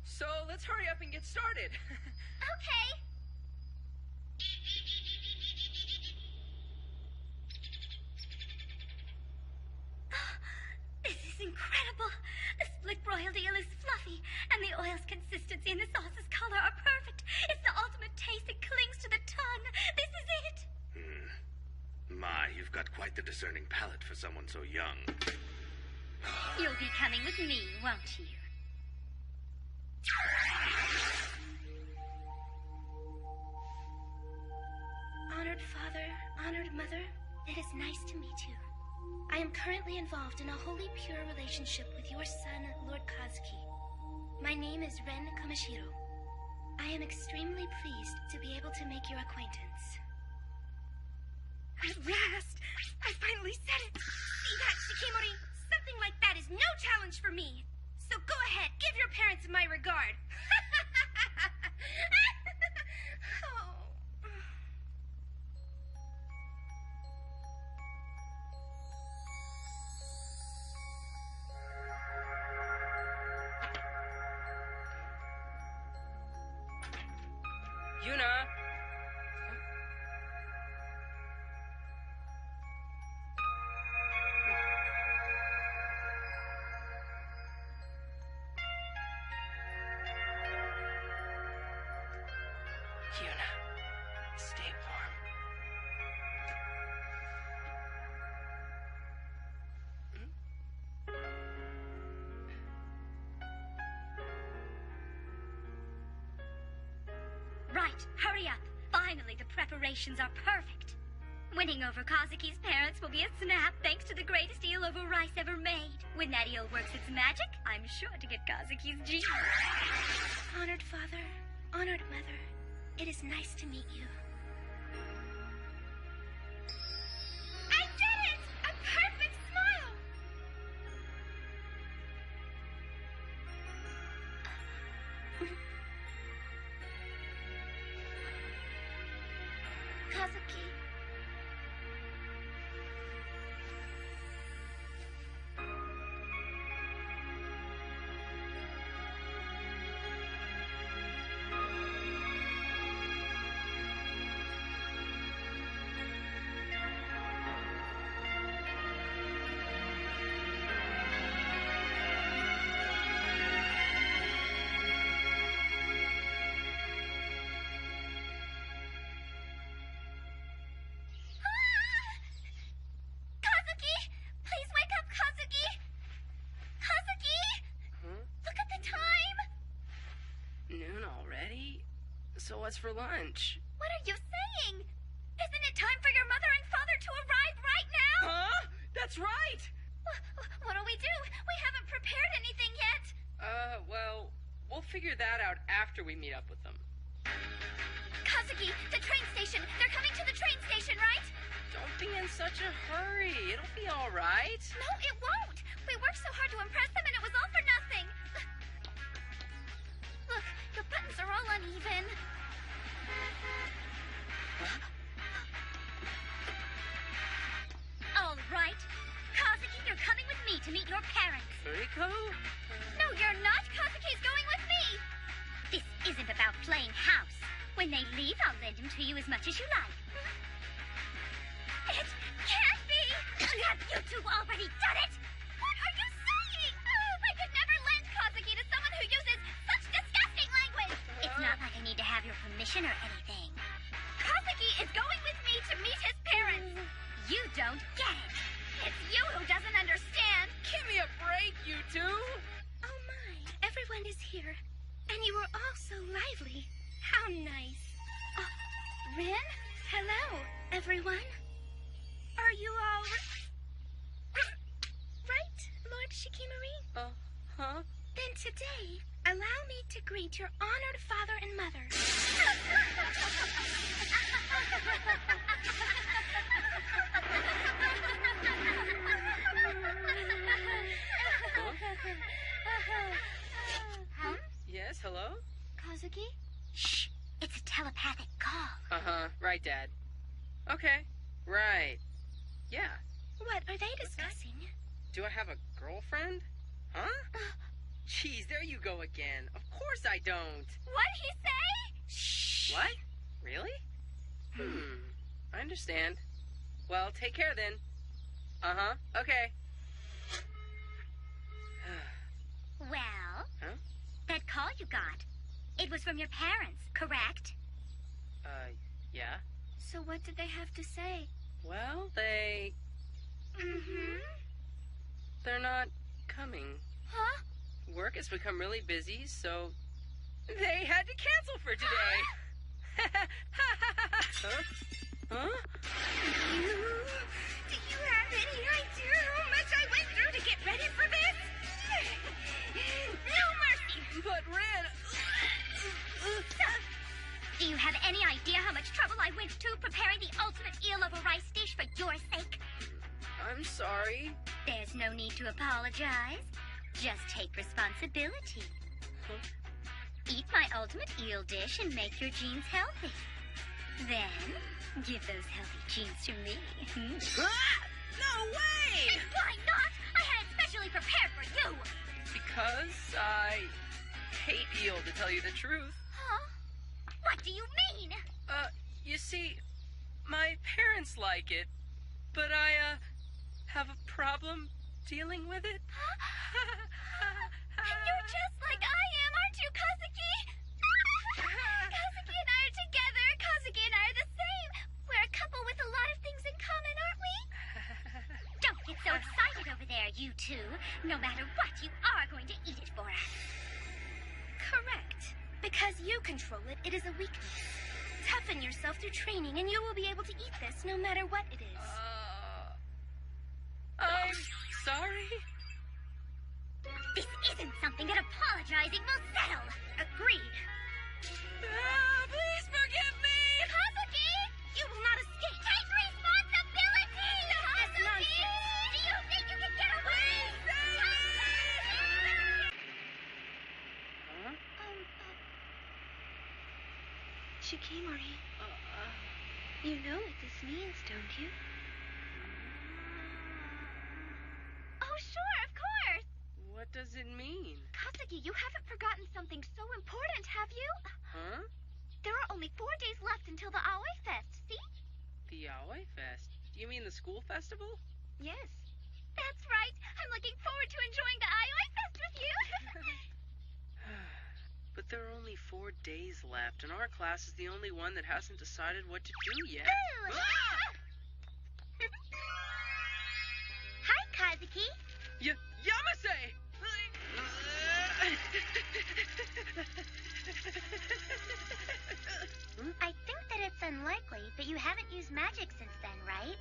So, let's hurry up and get started. Okay. This is incredible. The split broiled eel is fluffy, and the oil's consistency and the sauce's color are perfect. It's the ultimate taste that clings to the tongue. This is it. My, you've got quite the discerning palate for someone so young. You'll be coming with me, won't you? Honored father, honored mother, it is nice to meet you. I am currently involved in a wholly pure relationship with your son, Lord Kazuki. My name is Ren Kamishiro. I am extremely pleased to be able to make your acquaintance. At last! I finally said it! See that, Shikimori? Something like that is no challenge for me! So go ahead, give your parents my regard! Yuna! Yuna, stay warm. Right, hurry up. Finally, the preparations are perfect. Winning over Kazuki's parents will be a snap thanks to the greatest eel over rice ever made. When that eel works its magic, I'm sure to get Kazuki's genius. Honored father, honored mother, it is nice to meet you. I did it! A perfect smile! Kazuki. So what's for lunch? What are you saying? Isn't it time for your mother and father to arrive right now? Huh? That's right! What do? We haven't prepared anything yet. Well, we'll figure that out after we meet up with them. Kazuki, the train station. They're coming to the train station, right? Don't be in such a hurry. It'll be all right. No, it won't. We worked so hard to impress them, and it was all for nothing. Look, your buttons are all uneven. All right. Kazuki, you're coming with me to meet your parents. Rico? No, you're not. Kazuki's going with me. This isn't about playing house. When they leave, I'll lend him to you as much as you like. It can't be. Have you two already done it? What are you saying? Oh, I could never lend Kazuki to someone who uses such disgusting language. It's not like I need to have your permission or anything. Kazuki is going with me to meet his parents. You don't get it. It's you who doesn't understand. Give me a break, you two. Oh my, everyone is here. And you are all so lively. How nice. Rin? Hello, everyone. Are you all right, Lord Shikimori? Huh? Then today, allow me to greet your honored father and mother. Huh? Yes, hello? Kazuki? Shh. It's a telepathic call. Uh-huh. Right, Dad. Okay. Right. Yeah. What are they discussing? Do I have a girlfriend? Huh? Jeez, there you go again. Of course I don't. What'd he say? Shh. What? Really? I understand. Well, take care then. Uh-huh. Okay. Well, Huh? that call you got, it was from your parents, correct? Yeah. So what did they have to say? Well, Mm-hmm. they're not coming. Huh? Work has become really busy, so they had to cancel for today. Huh? Huh? Do you have any idea how much I went through to get ready for this? No mercy. But Ren... Do you have any idea how much trouble I went to preparing the ultimate eel over rice dish for your sake? I'm sorry. There's no need to apologize. Just take responsibility. Eat my ultimate eel dish and make your genes healthy. Then, give those healthy genes to me. No way! And why not? I had it specially prepared for you. Because I hate eel, to tell you the truth. Huh? What do you mean? You see, my parents like it, but I, have a problem dealing with it. You're just like I am, aren't you, Kazuki? Kazuki and I are together. Kazuki and I are the same. We're a couple with a lot of things in common, aren't we? Don't get so excited over there, you two. No matter what, you are going to eat it for us. Correct. Because you control it, it is a weakness. Toughen yourself through training, and you will be able to eat this no matter what it is. I'm sorry. This isn't something that apologizing will settle. Agreed. Please forgive me! Kazuki! You will not escape. Take responsibility! That's nonsense. Do you think you can get away? Huh? Shikimori. You know what this means, don't you? Oh, sure, of course. What does it mean? Kazuki, you haven't forgotten something so important, have you? Huh? There are only 4 days left until the Aoi Fest, see? The Aoi Fest? You mean the school festival? Yes. That's right. I'm looking forward to enjoying the Aoi Fest with you. But there are only 4 days left, and our class is the only one that hasn't decided what to do yet. Ooh. Hi, Kazuki. Yamase! but you haven't used magic since then, right?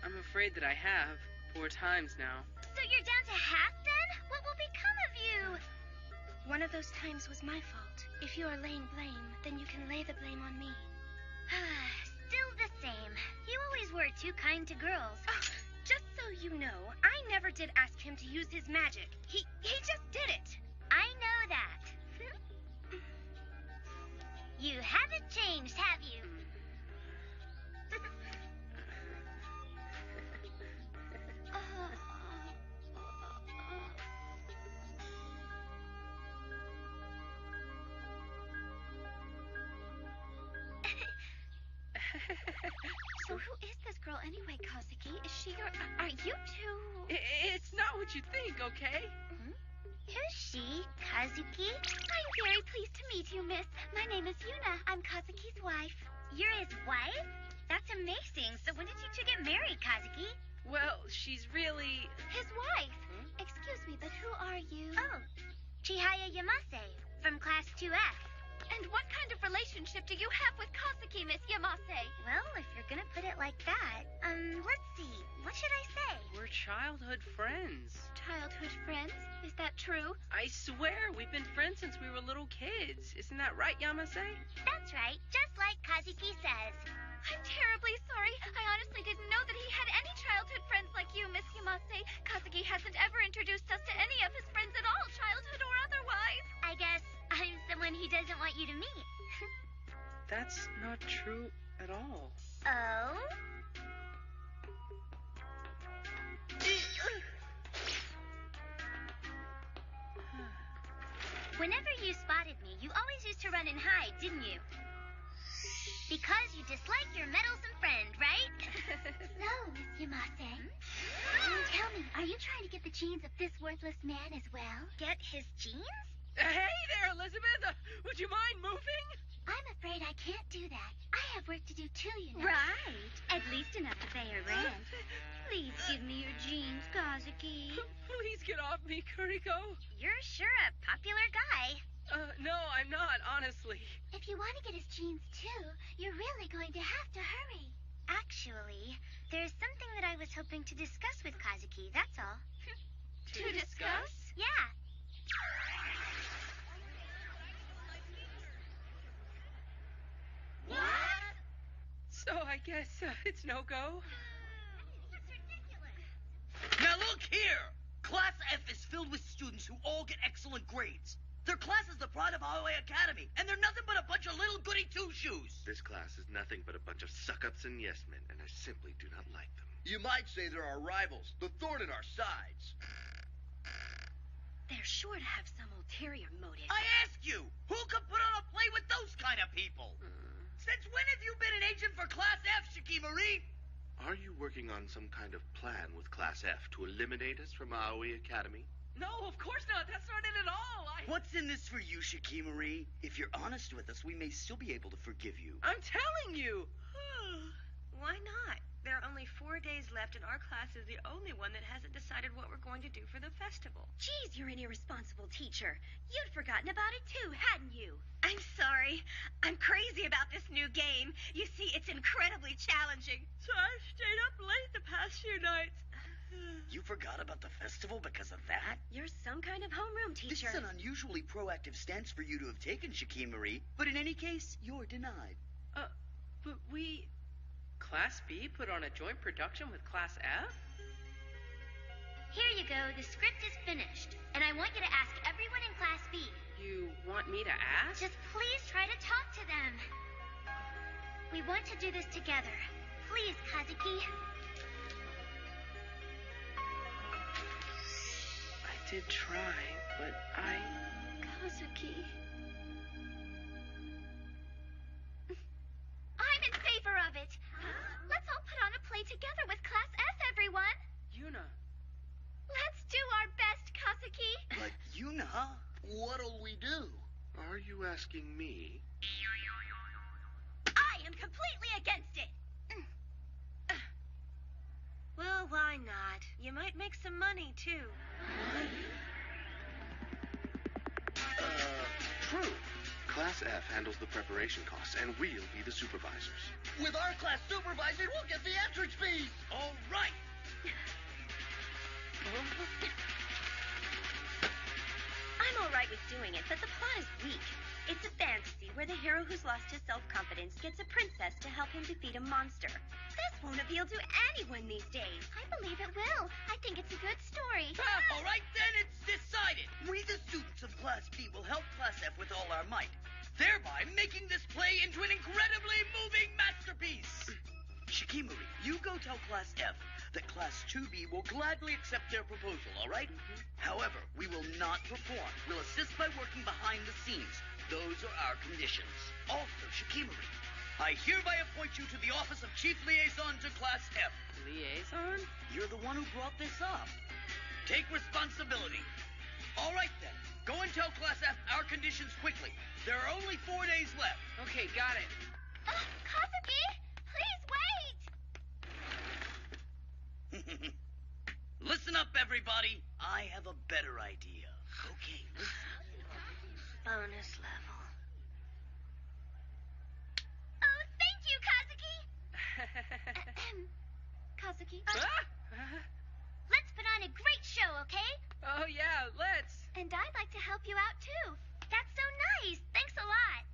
I'm afraid that I have. 4 times now. So you're down to half then? What will become of you? One of those times was my fault. If you are laying blame, then you can lay the blame on me. Still the same. You always were too kind to girls. Just so you know, I never did ask him to use his magic. He just did it. I know that. You haven't changed, have you? So who is this girl anyway, Kazuki? Is she your... Are you two... It's not what you think, okay? Who's she, Kazuki? I'm very pleased to meet you, miss. My name is Yuna. I'm Kazuki's wife. You're his wife? That's amazing. So when did you two get married, Kazuki? Well, she's really... His wife. Excuse me, but who are you? Oh, Chihaya Yamase, from Class 2F. And what kind of relationship do you have with Kazuki, Miss Yamase? Well, if you're gonna put it like that, let's see. What should I say? We're childhood friends. Childhood friends? Is that true? I swear, we've been friends since we were little kids. Isn't that right, Yamase? That's right, just like Kazuki says. I'm terribly sorry. I honestly didn't know that he had any childhood friends like you, Miss Yamase. Kazuki hasn't ever introduced us to any of his friends at all, childhood or otherwise. I guess I'm someone he doesn't want you to meet. That's not true at all. Oh? Whenever you spotted me, you always used to run and hide, didn't you? Because you dislike your meddlesome friend, right? So, Miss Yamase, tell me, are you trying to get the genes of this worthless man as well? Get his genes? Hey there, Elizabeth! Would you mind moving? I'm afraid I can't do that. I have work to do too, you know. Right. At least enough to pay her rent. Please give me your jeans, Kazuki. Please get off me, Kuriko. You're sure a popular guy. No, I'm not, honestly. If you want to get his genes too, you're really going to have to hurry. Actually, there's something that I was hoping to discuss with Kazuki, that's all. To discuss? Yeah. What? So I guess it's no go? Now look here! Class F is filled with students who all get excellent grades. Their class is the pride of Aoi Academy, and they're nothing but a bunch of little goody two-shoes. This class is nothing but a bunch of suck-ups and yes-men, and I simply do not like them. You might say they're our rivals, the thorn in our sides. They're sure to have some ulterior motive. I ask you, who could put on a play with those kind of people? Since when have you been an agent for Class F, Shikimori? Are you working on some kind of plan with Class F to eliminate us from Aoi Academy? No, of course not. That's not it at all. What's in this for you, Shikimori? If you're honest with us, we may still be able to forgive you. I'm telling you. Why not? There are only 4 days left, and our class is the only one that hasn't decided what we're going to do for the festival. Geez, you're an irresponsible teacher. You'd forgotten about it too, hadn't you? I'm sorry. I'm crazy about this new game. You see, it's incredibly challenging. So I've stayed up late the past few nights. You forgot about the festival because of that? You're some kind of homeroom This teacher. is an unusually proactive stance for you to have taken, Shikimori, but in any case, you're denied. But we... Class B put on a joint production with Class F? Here you go. The script is finished. And I want you to ask everyone in Class B. You want me to ask? Just please try to talk to them. We want to do this together. Please, Kazuki. I did try, but Kazuki. I'm in favor of it. Let's all put on a play together with Class F, everyone. Yuna. Let's do our best, Kazuki. But Yuna, what'll we do? Are you asking me? I am completely against it. Well, why not? You might make some money, too. True. Class Class F handles the preparation costs, and we'll be the supervisors. With our class supervisor, we'll get the entrance fees. All right. I'm all right with doing it, but the plot is weak. It's a fantasy where the hero who's lost his self-confidence gets a princess to help him defeat a monster. This won't appeal to anyone these days. I believe it will. I think it's a good story. All right, then it's decided. We, the students of Class B, will help Class F with all our might, thereby making this play into an incredibly moving masterpiece. Shikimori, you go tell Class F that Class 2B will gladly accept their proposal, all right? However, we will not perform. We'll assist by working behind the scenes. Those are our conditions. Also, Shikimori, I hereby appoint you to the office of Chief Liaison to Class F. Liaison? You're the one who brought this up. Take responsibility. All right, then. Go and tell Class F our conditions quickly. There are only 4 days left. Okay, got it. Kazuki, please wait! Listen up, everybody. I have a better idea. Okay, listen. Bonus level. Oh, thank you, Kazuki! Kazuki? Let's put on a great show, okay? Oh, yeah, let's. And I'd like to help you out, too. That's so nice. Thanks a lot.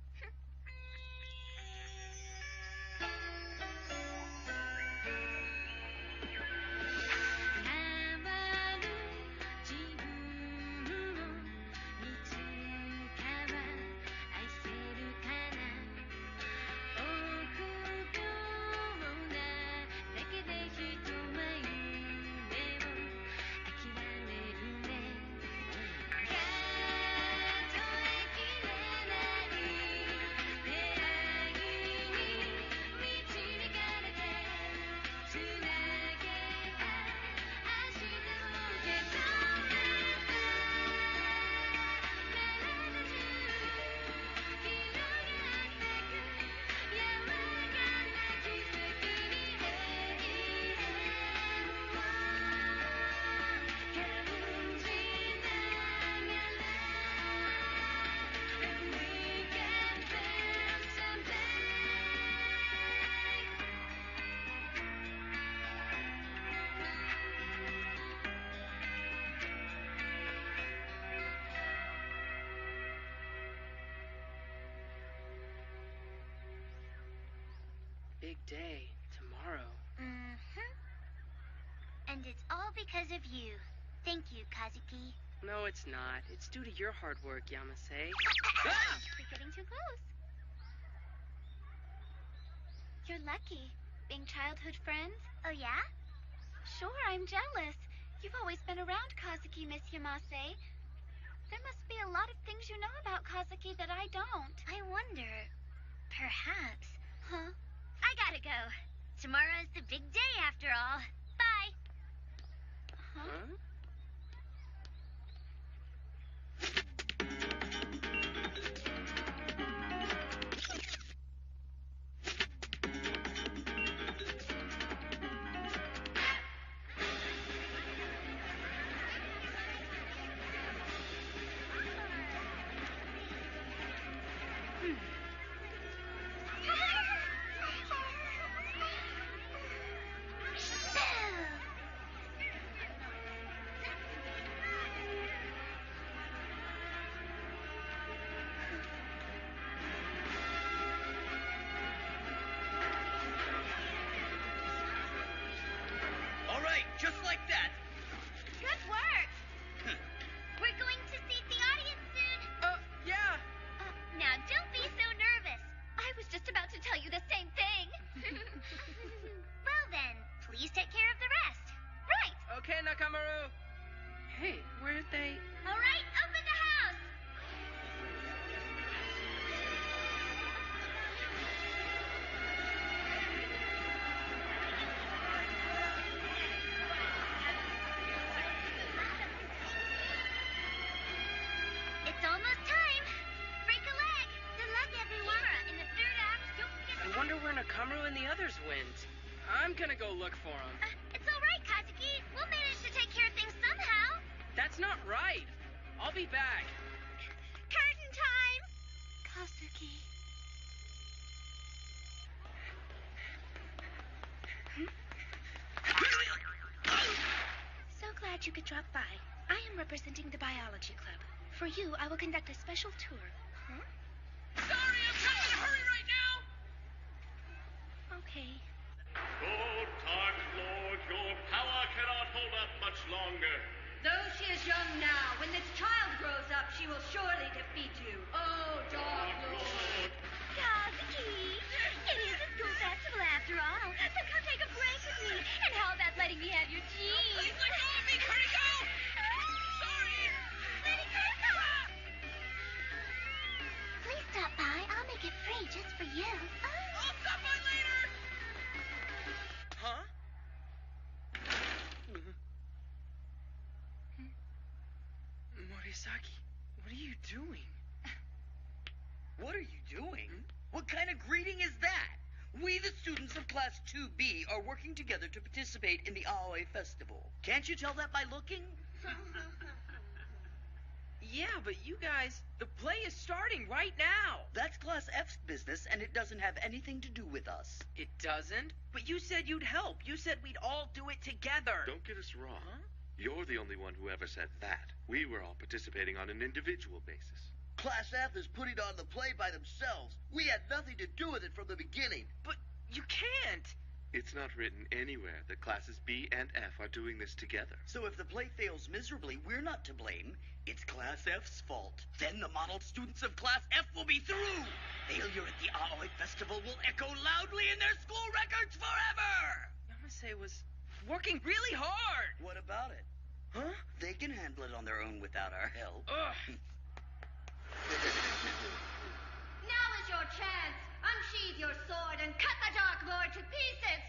Big day. Tomorrow. Mm-hmm. And it's all because of you. Thank you, Kazuki. No, it's not. It's due to your hard work, Yamase. We're getting too close. You're lucky. Being childhood friends? Oh, yeah? Sure, I'm jealous. You've always been around Kazuki, Miss Yamase. There must be a lot of things you know about Kazuki that I don't. I wonder, perhaps. Huh? I gotta go. Tomorrow's the big day after all. Bye. Huh? Just like that. Good work. We're going to seat the audience soon. Yeah. Now, don't be so nervous. I was just about to tell you the same thing. Well then, please take care of the rest. Right. Okay, Nakamaru. Hey, where did they... All right, open the house. It's almost time. Break a leg. Good luck, everyone. In the third act, don't forget I wonder where Nakamaru and the others went. I'm gonna go look for them. It's all right, Kazuki. We'll manage to take care of things somehow. That's not right. I'll be back. Curtain time. Kazuki. you could drop by. I am representing the biology club. For you, I will conduct a special tour. Huh? Sorry, I'm trying to hurry right now! Okay. Oh, Dark Lord, your power cannot hold up much longer. Though she is young now, when this child grows up, she will surely defeat you. Oh, Dark Lord. Kazuki, it is a school festival after all. So come take a break with me. And how about letting me have your jeans? Please let go of me, Kuriko! Sorry! Let it go! Please stop by. I'll make it free just for you. I'll stop by later! Huh? Morisaki, what are you doing? What are you doing? What kind of greeting is that? We, the students of Class 2B, are working together to participate in the Aoi Festival. Can't you tell that by looking? Yeah, but you guys, the play is starting right now. That's Class F's business, and it doesn't have anything to do with us. It doesn't? But you said you'd help. You said we'd all do it together. Don't get us wrong. Huh? You're the only one who ever said that. We were all participating on an individual basis. Class F is putting on the play by themselves. We had nothing to do with it from the beginning. But you can't. It's not written anywhere that classes B and F are doing this together. So if the play fails miserably, we're not to blame. It's Class F's fault. Then the model students of Class F will be through. Failure at the Aoi Festival will echo loudly in their school records forever. Yamase was working really hard. What about it? Huh? They can handle it on their own without our help. Ugh. Now is your chance. Unsheathe your sword and cut the Dark Lord to pieces.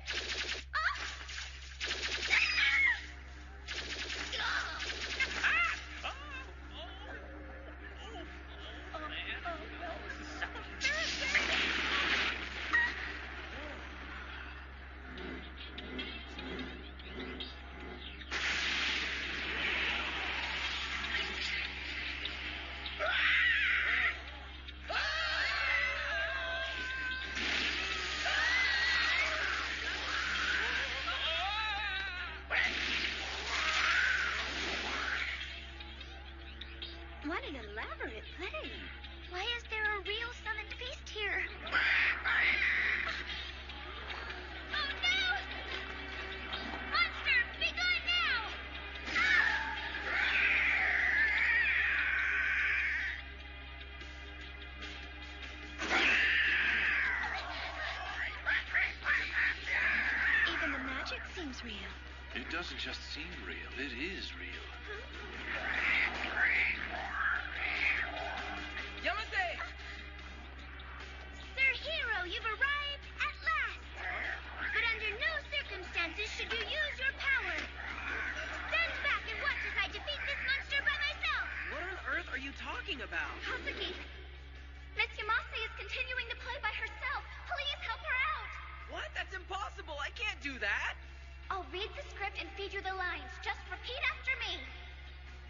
What an elaborate play. Why is there a real summoned beast here? Oh, no! Monster, be gone now! Even the magic seems real. It doesn't just seem real, it is real. Yamase! Sir Hero, you've arrived at last. But under no circumstances should you use your power. Stand back and watch as I defeat this monster by myself. What on earth are you talking about? Kazuki, Miss Yamase is continuing the play by herself. Please help her out. What? That's impossible. I can't do that. I'll read the script and feed you the lines. Just repeat after me.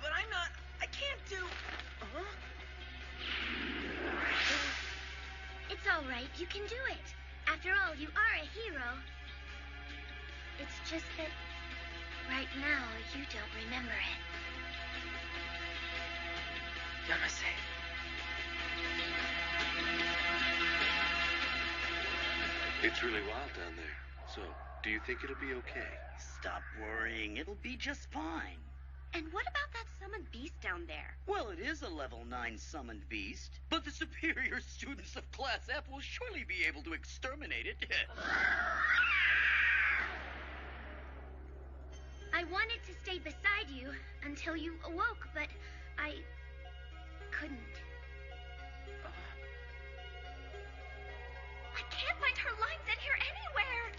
But I'm not... I can't do... Huh? It's all right. You can do it. After all, you are a hero. It's just that right now you don't remember it. Yamase. It's really wild down there. So, do you think it'll be okay? Stop worrying. It'll be just fine. And what about that summoned beast down there? Well, it is a level 9 summoned beast, but the superior students of Class F will surely be able to exterminate it. I wanted to stay beside you until you awoke, but I couldn't. I can't find her lines in here anywhere.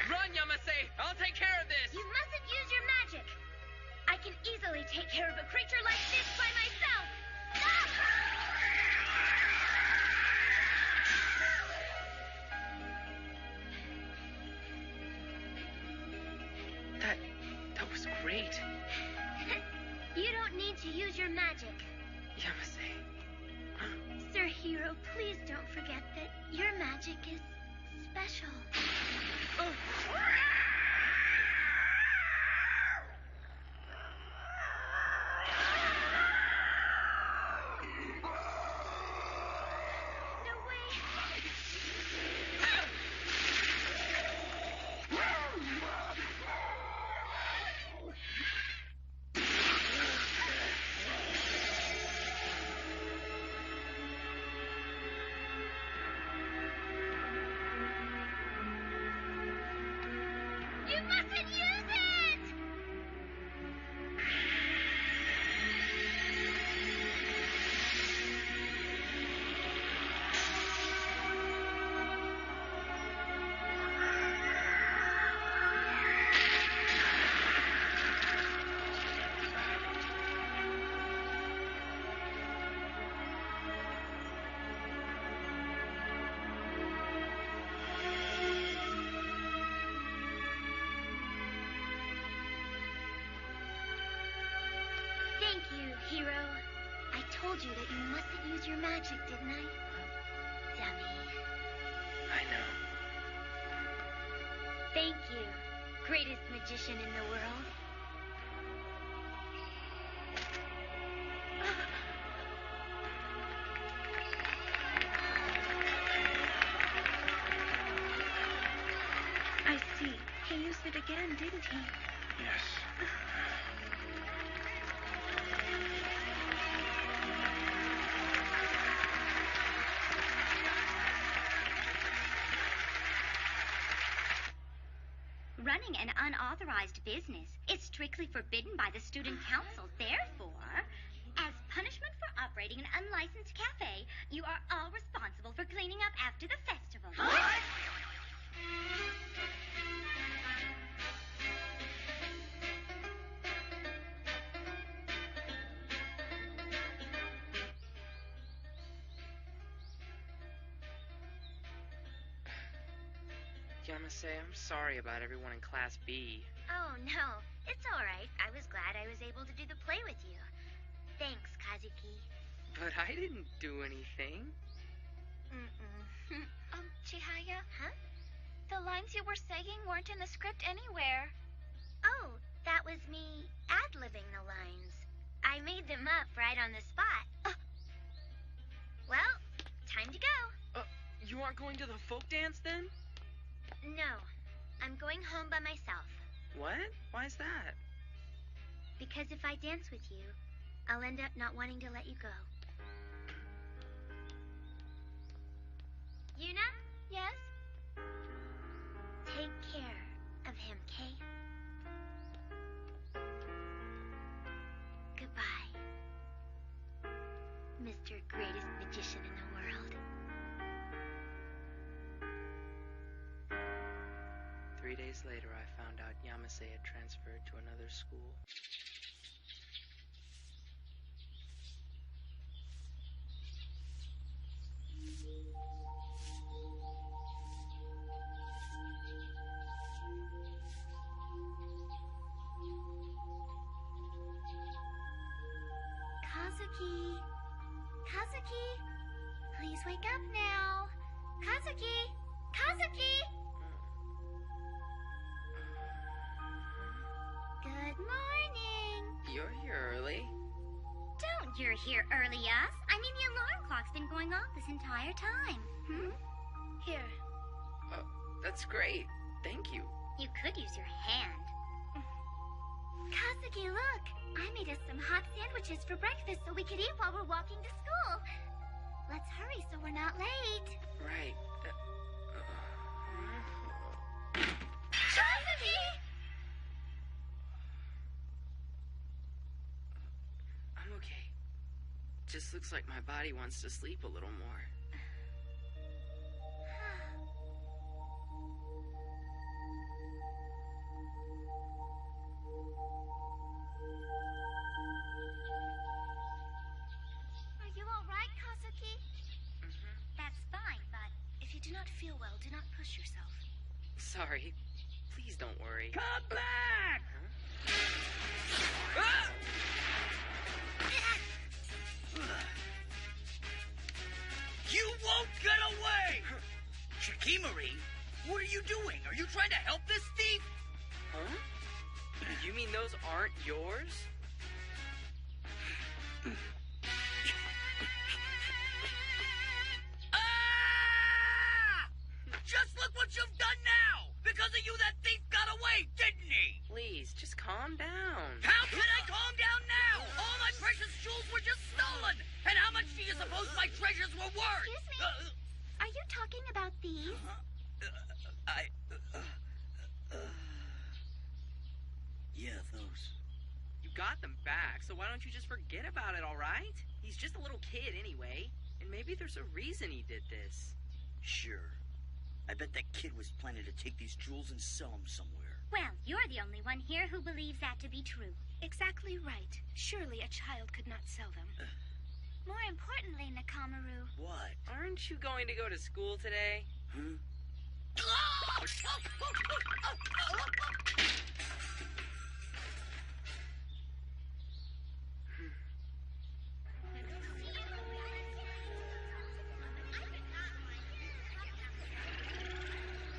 Run, Yamase! I'll take care of this! You mustn't use your magic. I can easily take care of a creature like this by myself. That was great. You don't need to use your magic. Yamase. Sir Dear hero, please don't forget that your magic is special. Oh. You mustn't use it! Thank you, hero. I told you that you mustn't use your magic, didn't I? Dummy. I know. Thank you, greatest magician in the world. I see. He used it again, didn't he? Yes. Running an unauthorized business is strictly forbidden by the student council. Therefore, as punishment for operating an unlicensed cafe, you are all responsible for cleaning up after the festival. Yamase, I'm sorry about everyone in Class B. Oh, no. It's all right. I was glad I was able to do the play with you. Thanks, Kazuki. But I didn't do anything. Chihaya? Huh? The lines you were saying weren't in the script anywhere. Oh, that was me ad-libbing the lines. I made them up right on the spot. Well, time to go. You aren't going to the folk dance then? No, I'm going home by myself. What? Why is that? Because if I dance with you, I'll end up not wanting to let you go. Yuna? Yes? Take care of him, Kay. Goodbye, Mr. Greatest Magician in the world. 3 days later, I found out Yamase had transferred to another school. Kazuki! Kazuki! Please wake up now! Kazuki! Kazuki! Good morning! You're here early. Don't you're here early, us. I mean, the alarm clock's been going off this entire time. Here. That's great. Thank you. You could use your hand. Kazuki, look! I made us some hot sandwiches for breakfast so we could eat while we're walking to school. Let's hurry so we're not late. Right. Kazuki! I'm okay. Just looks like my body wants to sleep a little more. Are you all right, Kazuki? That's fine, but if you do not feel well, do not push yourself. Sorry. Please don't worry. Come back! those aren't yours? Just look what you've done now! Because of you, that thief got away, didn't he? Please, just calm down. How can I calm down now? All my precious jewels were just stolen! And how much do you suppose my treasures were worth? Excuse me? Are you talking about these? Yeah, those. You got them back, so why don't you just forget about it, all right? He's just a little kid anyway, and maybe there's a reason he did this. Sure. I bet that kid was planning to take these jewels and sell them somewhere. Well, you're the only one here who believes that to be true. Exactly right. Surely a child could not sell them. More importantly, Nakamaru. What? Aren't you going to go to school today? Huh?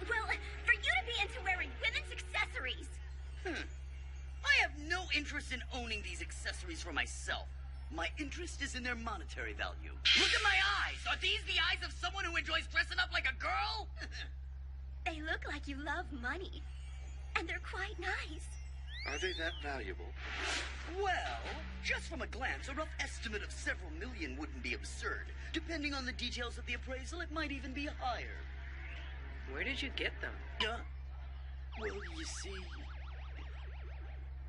Well, for you to be into wearing women's accessories. I have no interest in owning these accessories for myself. My interest is in their monetary value. Look at my eyes! Are these the eyes of someone who enjoys dressing up like a girl? They look like you love money. And they're quite nice. Are they that valuable? Well, just from a glance, a rough estimate of several million wouldn't be absurd. Depending on the details of the appraisal, it might even be higher. Where did you get them? Well, you see...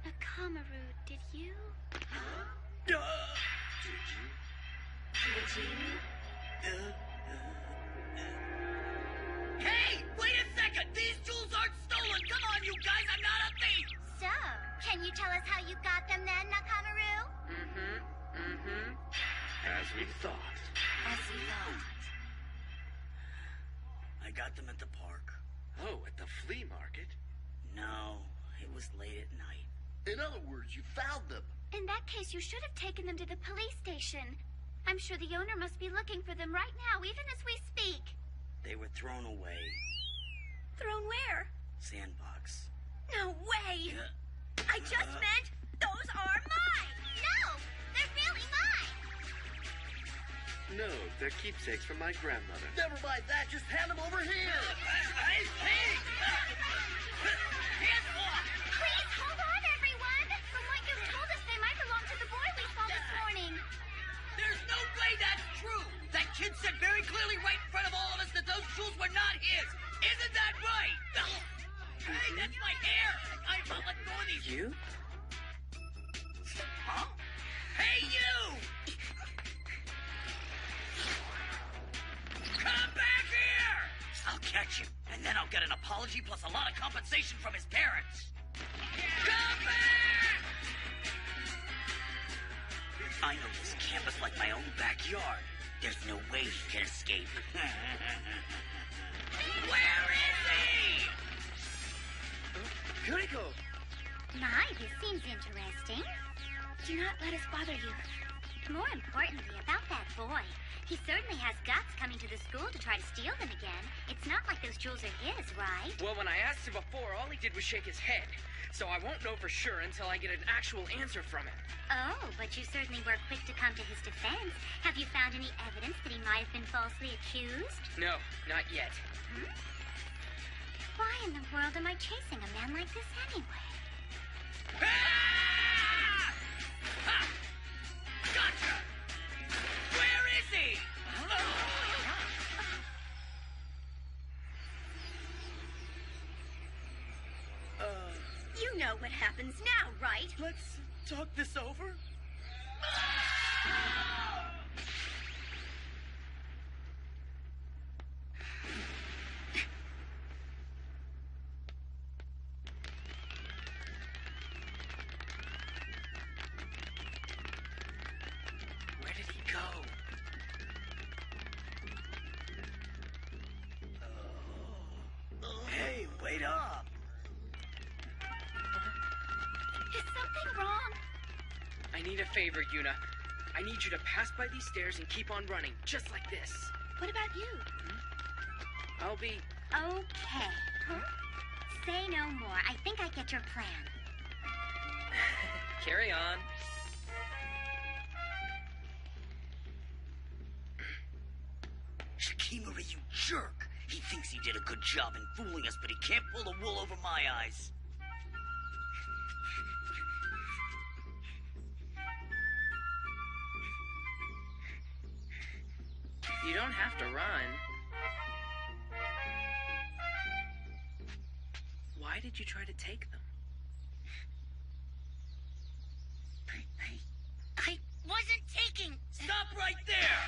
Nakamaru, did you? Did you? Hey! Wait a second! These jewels aren't stolen! Come on, you guys! I'm not a thief! So, can you tell us how you got them then, Nakamaru? As we thought. As we thought. I got them at the park. Oh, at the flea market? No, it was late at night. In other words, you found them. In that case, you should have taken them to the police station. I'm sure the owner must be looking for them right now, even as we speak. They were thrown away. Thrown where? Sandbox. No way! I just meant those are mine! No! They're really mine! No, they're keepsakes from my grandmother. Never mind that. Just hand them over here. Please, hold on, everyone! From what you've told us, they might belong to the boy we saw this morning. There's no way that's true! That kid said very clearly right in front of all of us that those jewels were not his! Isn't that right? Hey, that's my hair! I'm not letting go of these. You? Huh? Hey, you! Come back here! I'll catch him, and then I'll get an apology plus a lot of compensation from his parents. Come back! I know this campus like my own backyard. There's no way he can escape. Where is he? Kuriko! My, this seems interesting. Do not let us bother you. More importantly, about that boy. He certainly has guts coming to the school to try to steal them again. It's not like those jewels are his, right? Well, when I asked him before, all he did was shake his head. So I won't know for sure until I get an actual answer from him. Oh, but you certainly were quick to come to his defense. Have you found any evidence that he might have been falsely accused? No, not yet. Why in the world am I chasing a man like this anyway? Ah! Ha! Gotcha! Where is he? You know what happens now, right? Let's talk this over. Where did he go? Hey, wait up. Is something wrong? I need a favor, Yuna. I need you to pass by these stairs and keep on running, just like this. What about you? I'll be... Okay. Say no more. I think I get your plan. Carry on. Shikimori, you jerk! He thinks he did a good job in fooling us, but he can't pull the wool over my eyes. You don't have to run. Why did you try to take them? I wasn't taking... Stop right there!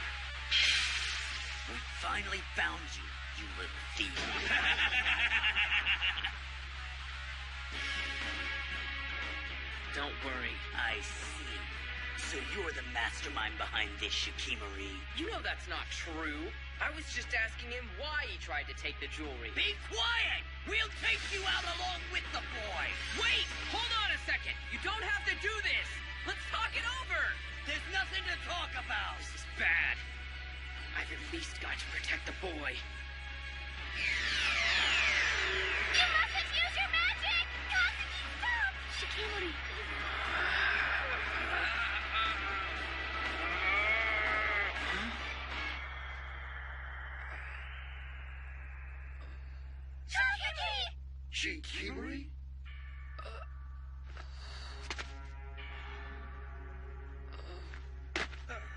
We finally found you, you little thief. Don't worry. I see. So you're the mastermind behind this, Shikimori. You know that's not true. I was just asking him why he tried to take the jewelry. Be quiet! We'll take you out along with the boy! Wait! Hold on a second! You don't have to do this! Let's talk it over! There's nothing to talk about! This is bad. I've at least got to protect the boy. You mustn't use your magic! Kazuki, stop! Shikimori. Shikimori?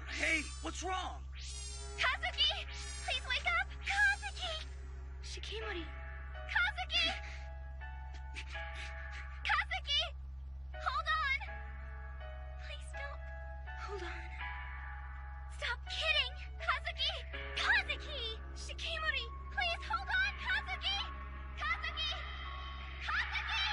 Hey, what's wrong? Kazuki! Please wake up! Kazuki! Shikimori. Kazuki! Kazuki! Hold on! Please don't. Hold on. Stop kidding! Kazuki! Kazuki! Shikimori! Please hold on! Kazuki! Kazuki! Kazuki!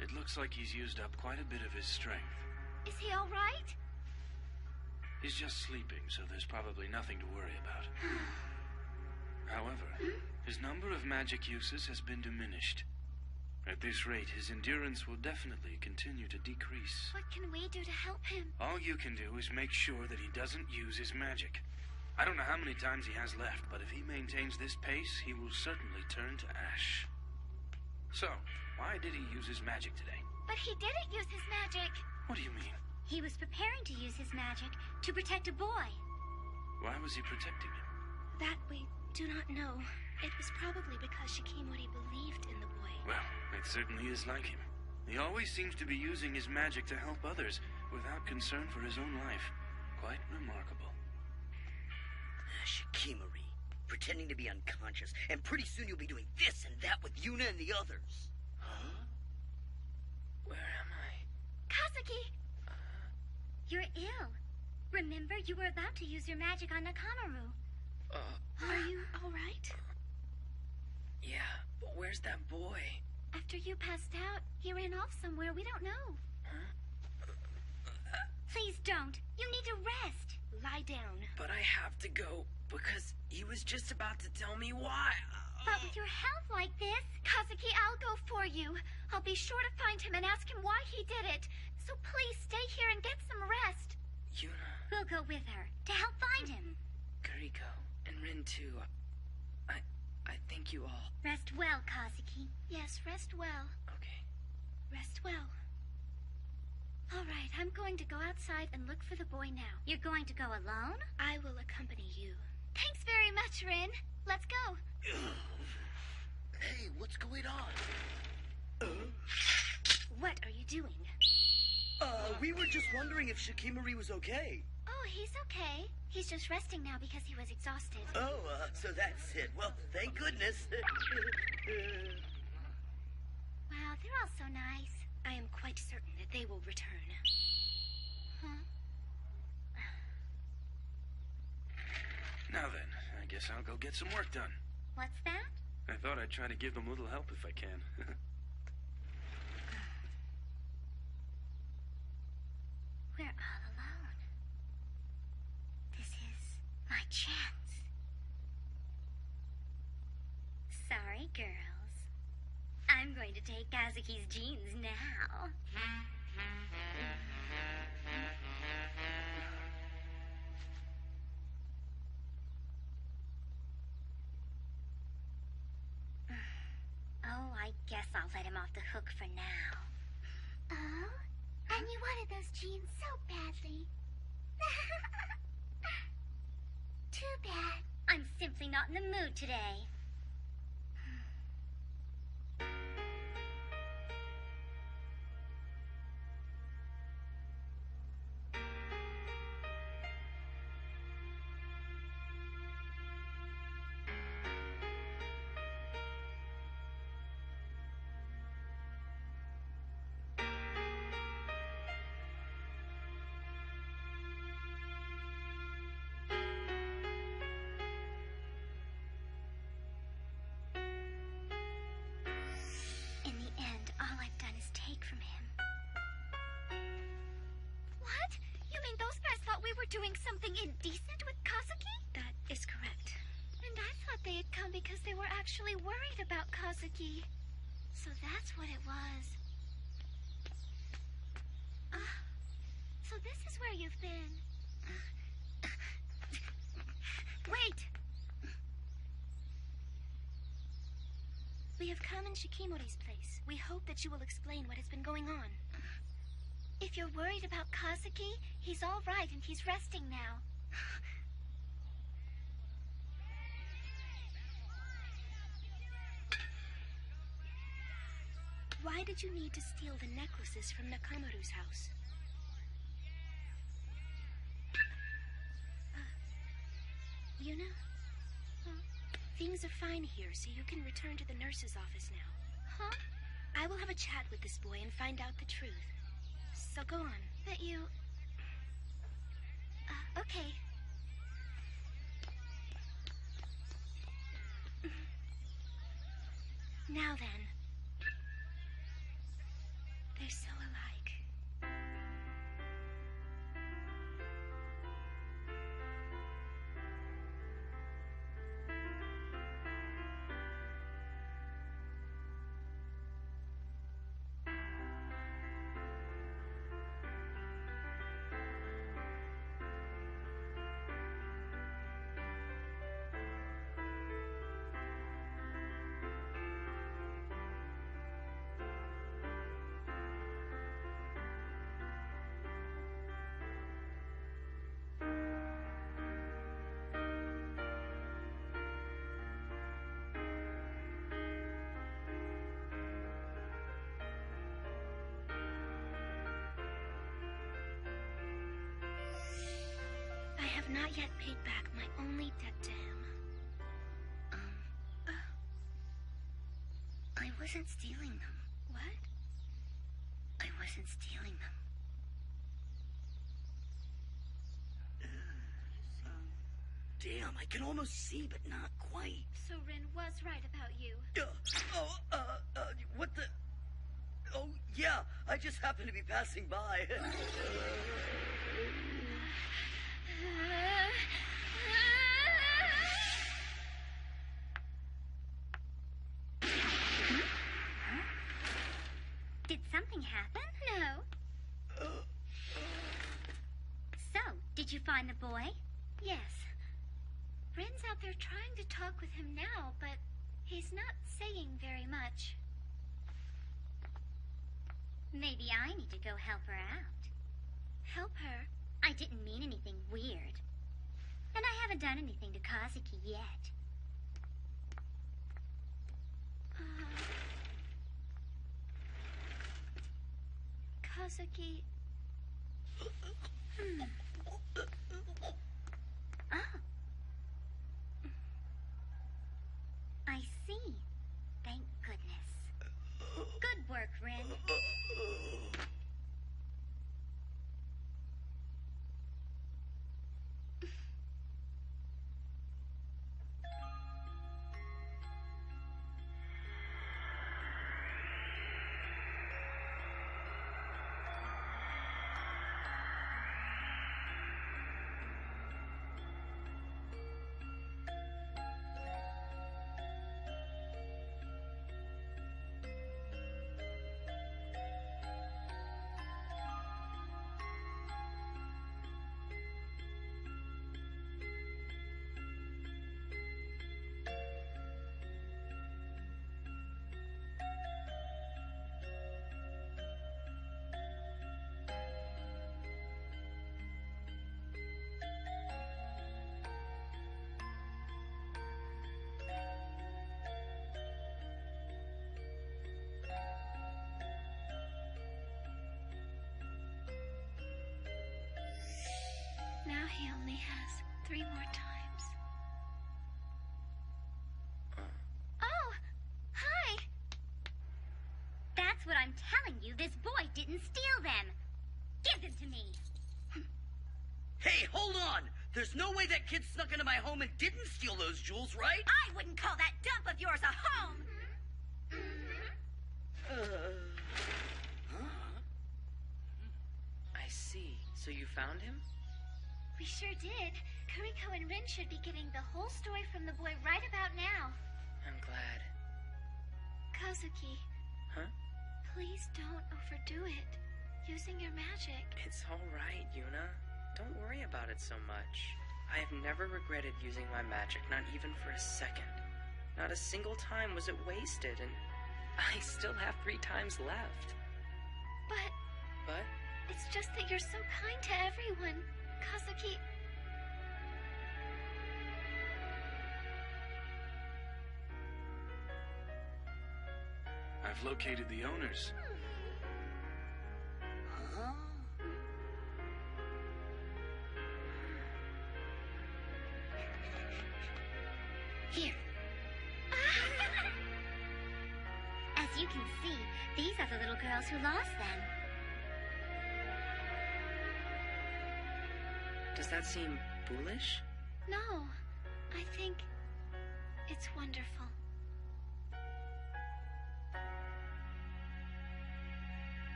It looks like he's used up quite a bit of his strength. Is he all right? He's just sleeping, so there's probably nothing to worry about. However, his number of magic uses has been diminished. At this rate, his endurance will definitely continue to decrease. What can we do to help him? All you can do is make sure that he doesn't use his magic. I don't know how many times he has left, but if he maintains this pace, he will certainly turn to ash. So, why did he use his magic today? But he didn't use his magic. What do you mean? He was preparing to use his magic to protect a boy. Why was he protecting him? That we do not know. It was probably because Shikimori believed in the boy. Well, it certainly is like him. He always seems to be using his magic to help others without concern for his own life. Quite remarkable. Shikimori, pretending to be unconscious, and pretty soon you'll be doing this and that with Yuna and the others. Huh? Where am I? Kazuki! You're ill. Remember, you were about to use your magic on Nakamaru. Are you all right? Yeah, but where's that boy? After you passed out, he ran off somewhere. We don't know. Please don't. You need to rest. Lie down. But I have to go because he was just about to tell me why. But with your health like this... Kazuki, I'll go for you. I'll be sure to find him and ask him why he did it. So please stay here and get some rest. Yuna. We'll go with her to help find him. Kuriko and Rin too. I thank you all. Rest well, Kazuki. Yes, rest well. Okay. Rest well. All right, I'm going to go outside and look for the boy now. You're going to go alone? I will accompany you. Thanks very much, Rin. Let's go. Hey, what's going on? What are you doing? We were just wondering if Shikimori was okay. Oh, he's okay. He's just resting now because he was exhausted. Oh, so that's it. Well, thank goodness. Wow, they're all so nice. I am quite certain that they will return. Huh? Now then, I guess I'll go get some work done. What's that? I thought I'd try to give them a little help if I can. We're all alone. This is my chance. Sorry, girls. I'm going to take Kazuki's jeans now. Guess I'll let him off the hook for now. Oh? And you wanted those jeans so badly. Too bad. I'm simply not in the mood today. Doing something indecent with Kazuki? That is correct. And I thought they had come because they were actually worried about Kazuki. So that's what it was. So this is where you've been. Wait! We have come in Shikimori's place. We hope that you will explain what has been going on. If you're worried about Kazuki, he's all right and he's resting now. Why did you need to steal the necklaces from Nakamaru's house? Yuna? Things are fine here, so you can return to the nurse's office now. Huh? I will have a chat with this boy and find out the truth. So go on. But you... okay. Now then. They're so alike. I have not yet paid back my only debt to him. I wasn't stealing them. What? I wasn't stealing them. Damn, I can almost see, but not quite. So Rin was right about you. What the... Oh, yeah, I just happened to be passing by. Did something happen? No. So, did you find the boy? Yes. Rin's out there trying to talk with him now, but he's not saying very much. Maybe I need to go help her out. Help her? I didn't mean anything weird. And I haven't done anything to Kazuki yet. Kazuki... Oh. I see. Thank goodness. Good work, Rin. Now he only has 3 more times. Oh, hi. That's what I'm telling you. This boy didn't steal them. Give them to me. Hey, hold on! There's no way that kid snuck into my home and didn't steal those jewels, right? I wouldn't call that dump of yours a home. I see. So you found him? We sure did. Kuriko and Rin should be getting the whole story from the boy right about now. I'm glad. Kazuki. Huh? Please don't overdo it. Using your magic. It's all right, Yuna. Don't worry about it so much. I have never regretted using my magic, not even for a second. Not a single time was it wasted, and I still have 3 times left. But But? it's just that you're so kind to everyone. Kazuki... I've located the owners. Here. As you can see, these are the little girls who lost them. Does that seem foolish? No. I think it's wonderful.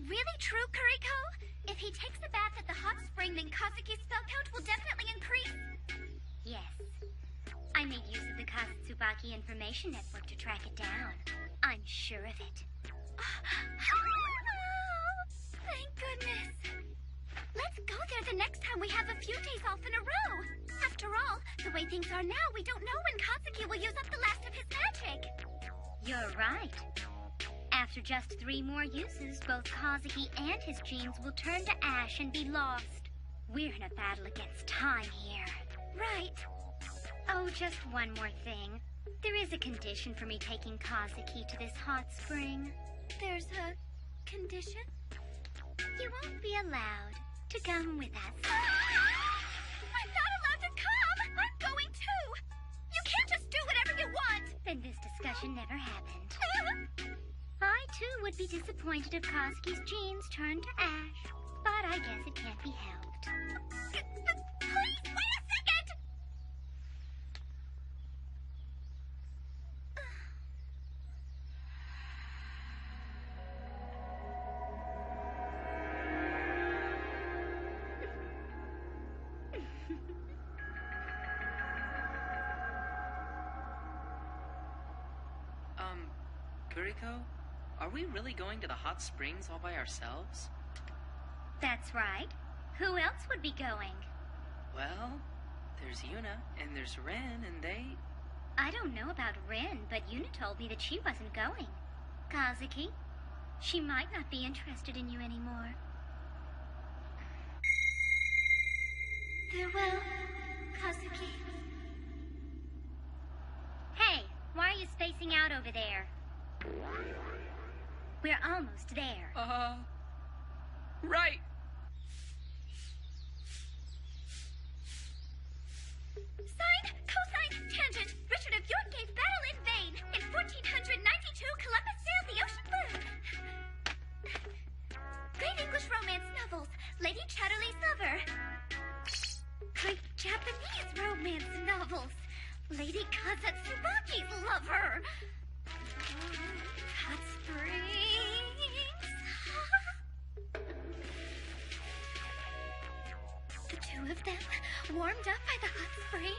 Really true, Kuriko? If he takes a bath at the hot spring, then Kazuki's spell count will definitely increase. Yes. I made use of the Kazutsubaki Information Network to track it down. I'm sure of it. Thank goodness. Let's go there the next time we have a few days off in a row. After all, the way things are now, we don't know when Kazuki will use up the last of his magic. You're right. After just 3 more uses, both Kazuki and his genes will turn to ash and be lost. We're in a battle against time here. Right. Oh, just one more thing. There is a condition for me taking Kazuki to this hot spring. There's a condition? You won't be allowed to come with us. I'm not allowed to come! I'm going too! You can't just do whatever you want! Then this discussion never happened. I, too, would be disappointed if Kazuki's genes turned to ash. But I guess it can't be helped. Please, wait a second! Kuriko? Are we really going to the hot springs all by ourselves? That's right. Who else would be going? Well, there's Yuna, and there's Ren, and they... I don't know about Ren, but Yuna told me that she wasn't going. Kazuki, she might not be interested in you anymore. Farewell, Kazuki. Hey, why are you spacing out over there? We're almost there. Right. Sine, cosine, tangent. Richard of York gave battle in vain. In 1492, Columbus sailed the ocean blue. Great English romance novels. Lady Chatterley's Lover. Great Japanese romance novels. Lady Kazatsubaki's Lover. Hot springs. The 2 of them warmed up by the hot springs.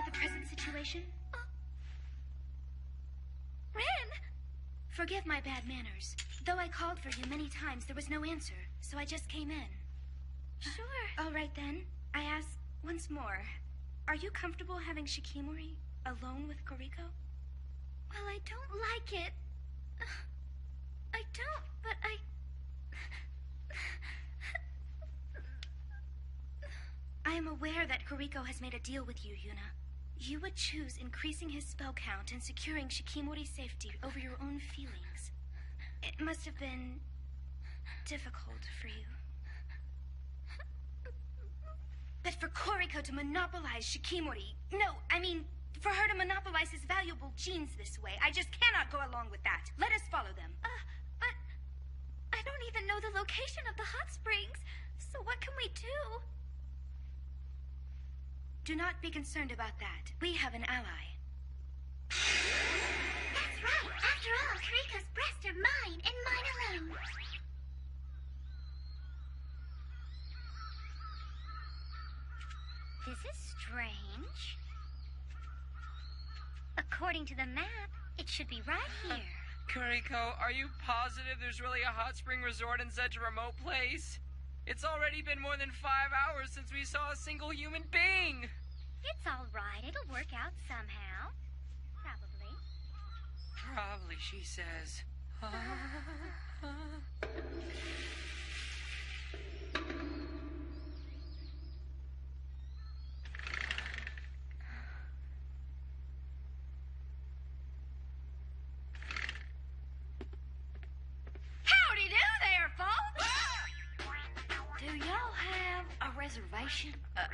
the present situation? Ren! Forgive my bad manners. Though I called for you many times, there was no answer, so I just came in. Sure. All right, then. I ask once more. Are you comfortable having Shikimori alone with Koriko? Well, I don't like it. I don't, but I am aware that Koriko has made a deal with you, Yuna. You would choose increasing his spell count and securing Shikimori's safety over your own feelings. It must have been difficult for you. But for Koriko to monopolize Shikimori... No, I mean, for her to monopolize his valuable genes this way, I just cannot go along with that. Let us follow them. but I don't even know the location of the hot springs. So what can we do? Do not be concerned about that. We have an ally. That's right. After all, Koriko's breasts are mine and mine alone. This is strange. According to the map, it should be right here. Koriko, are you positive there's really a hot spring resort in such a remote place? It's already been more than 5 hours since we saw a single human being. It's all right. It'll work out somehow. Probably. Probably, she says. Howdy do there, folks! Do y'all have a reservation? Well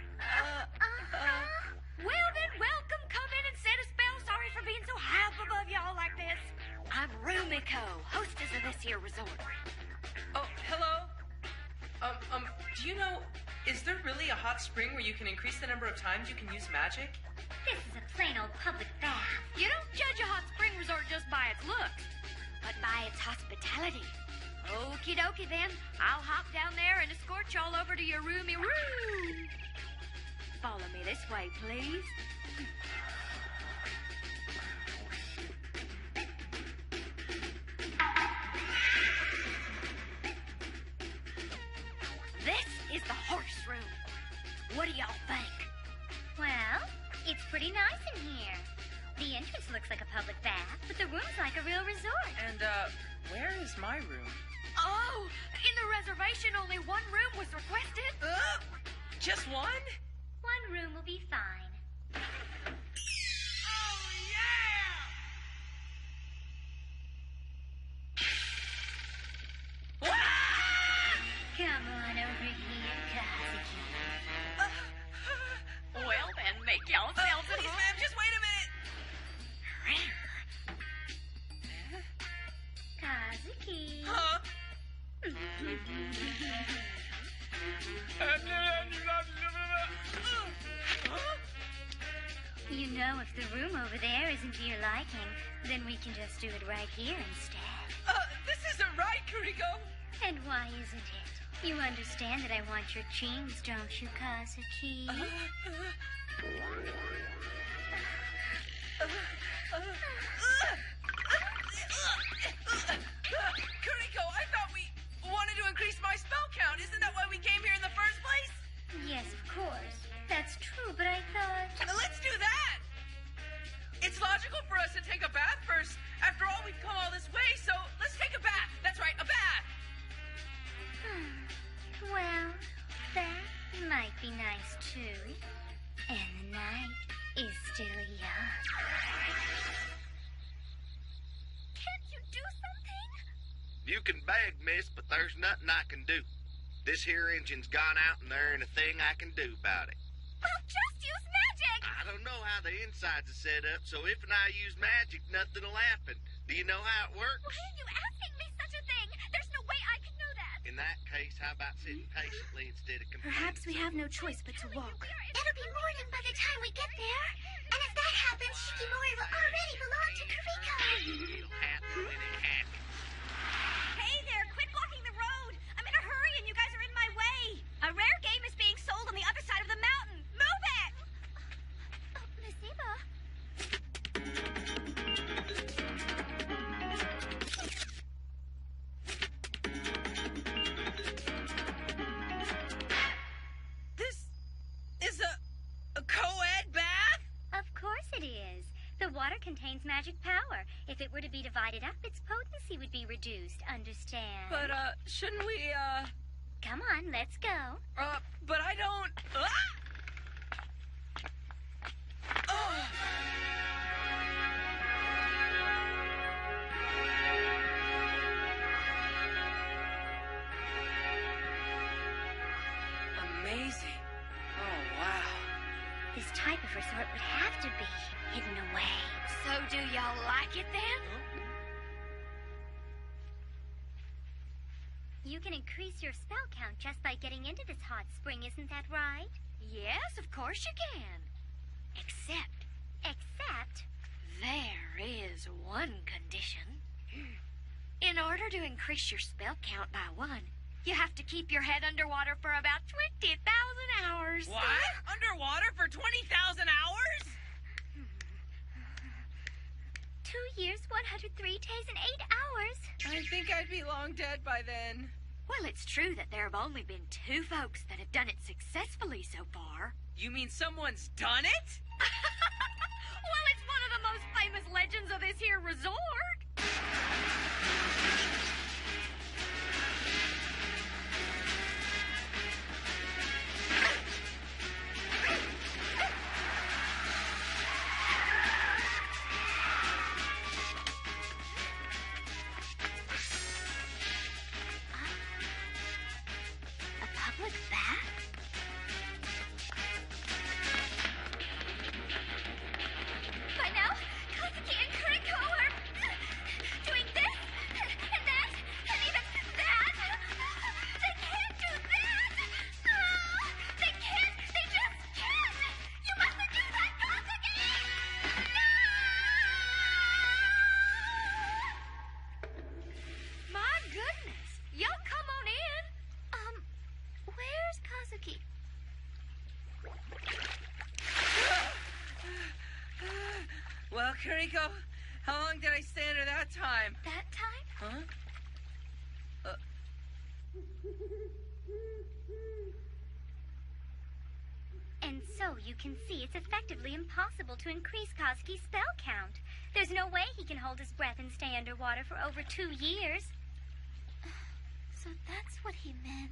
then, welcome. Come in and set a spell. Sorry for being so high up above y'all like this. I'm Rumiko, hostess of this here resort. Oh, hello? Do you know, is there really a hot spring where you can increase the number of times you can use magic? This is a plain old public bath. You don't judge a hot spring resort just by its looks, but by its hospitality. Okie dokie then. I'll hop down there and escort y'all over to your roomy room. Follow me this way, please. This is the horse room. What do y'all think? Well, it's pretty nice in here. The entrance looks like a public bath, but the room's like a real resort. And, where is my room? Oh, in the reservation, only one room was requested. Just one? One room will be fine. Oh, yeah! Come on over here, Kazuki. Well, then, make yourselves at his Ma'am, just wait a minute. Kazuki. Huh? You know, if the room over there isn't to your liking, then we can just do it right here instead. This isn't right, Koriko. And why isn't it? You understand that I want your genes, don't you, Kazuki? Koriko, I thought we wanted to increase my spell count. Isn't that why we came here in the first place? Yes, of course. That's true, but I thought... Let's do that! It's logical for us to take a bath first. After all, we've come all this way, so let's take a bath. That's right, a bath. Well, that might be nice, too. And the night is still young. Can't you do something? You can beg, miss, but there's nothing I can do. This here engine's gone out and there ain't a thing I can do about it. Well, just use magic! I don't know how the insides are set up, so if and I use magic, nothing'll happen. Do you know how it works? Why are you asking me such a thing? There's no way I can know that. In that case, how about sitting patiently instead of complaining? Perhaps we have no choice but to walk. It'll be morning by the time we get there. And if that happens, Shikimori will already belong to Koriko. It'll happen when it happens. Hey there, quit blocking the road. I'm in a hurry and you guys are in my way. A rare game is being sold on the other side of the mountain. Move it! Oh, Missy, magic power. If it were to be divided up, its potency would be reduced. Understand? But, shouldn't we, Come on, let's go. But I don't... Amazing. Oh, wow. This type of resort would have to be hidden away. So do y'all like it then? You can increase your spell count just by getting into this hot spring, isn't that right? Yes, of course you can. Except there is one condition. In order to increase your spell count by 1, you have to keep your head underwater for about 20,000 hours. What? Underwater for 20,000 hours? 2 years, 103 days, and 8 hours. I think I'd be long dead by then. Well, it's true that there have only been 2 folks that have done it successfully so far. You mean someone's done it? Well, it's one of the most famous legends of this here resort. A public bath? By now, Kazuki and Kuriko are doing this and that and even that. They can't do that. They can't. They just can't. You mustn't do that, Kazuki. My goodness. Y'all come on in. Where's Kazuki? Well, Kuriko, how long did I stay under that time? That time? Huh? And so you can see it's effectively impossible to increase Kazuki's spell count. There's no way he can hold his breath and stay underwater for over 2 years. So that's what he meant.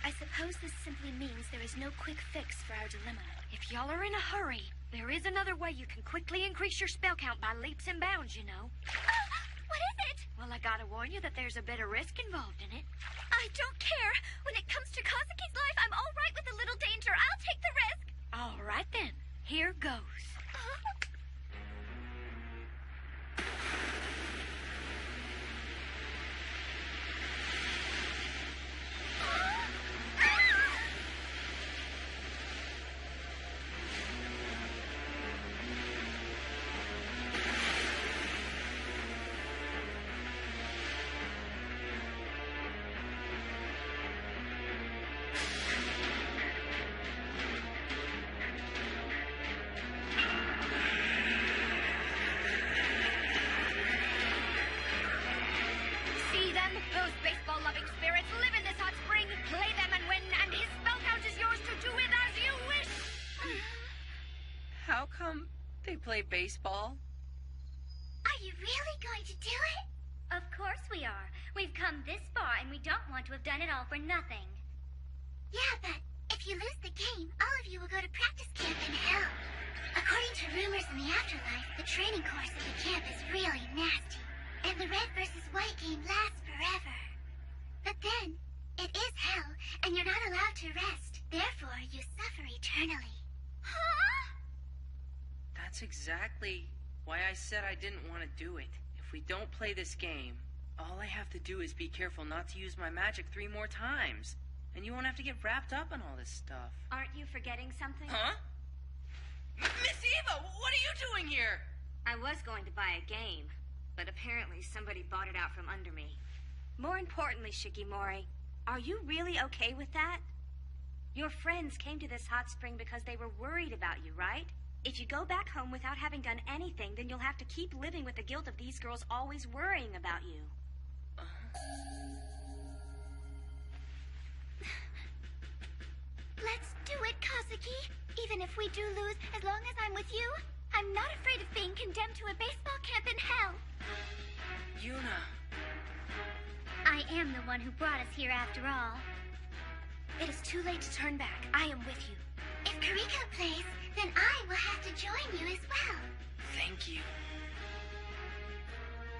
I suppose this simply means there is no quick fix for our dilemma. If y'all are in a hurry, there is another way you can quickly increase your spell count by leaps and bounds, you know. What is it? Well, I gotta warn you that there's a bit of risk involved in it. I don't care. When it comes to Kazuki's life, I'm all right with a little danger. I'll take the risk. All right then. Here goes. See them? Those baseball-loving spirits live in this hot spring. Play them and win, and his spell count is yours to do with as you wish. How come they play baseball? Are you really going to do it? Of course we are. We've come this far, and we don't want to have done it all for nothing. Yeah, but if you lose the game, all of you will go to practice camp in hell. According to rumors in the afterlife, the training course at the camp is really nasty. And the red versus white game lasts forever. But then, it is hell, and you're not allowed to rest. Therefore, you suffer eternally. Huh? That's exactly why I said I didn't want to do it. If we don't play this game, all I have to do is be careful not to use my magic 3 more times. And you won't have to get wrapped up in all this stuff. Aren't you forgetting something? Huh? Miss Eva, what are you doing here? I was going to buy a game, but apparently somebody bought it out from under me. More importantly, Shikimori, are you really okay with that? Your friends came to this hot spring because they were worried about you, right? If you go back home without having done anything, then you'll have to keep living with the guilt of these girls always worrying about you. Let's do it, Kazuki. Even if we do lose, as long as I'm with you, I'm not afraid of being condemned to a baseball camp in hell. Yuna. I am the one who brought us here after all. It is too late to turn back. I am with you. If Kariko plays, then I will have to join you as well. Thank you.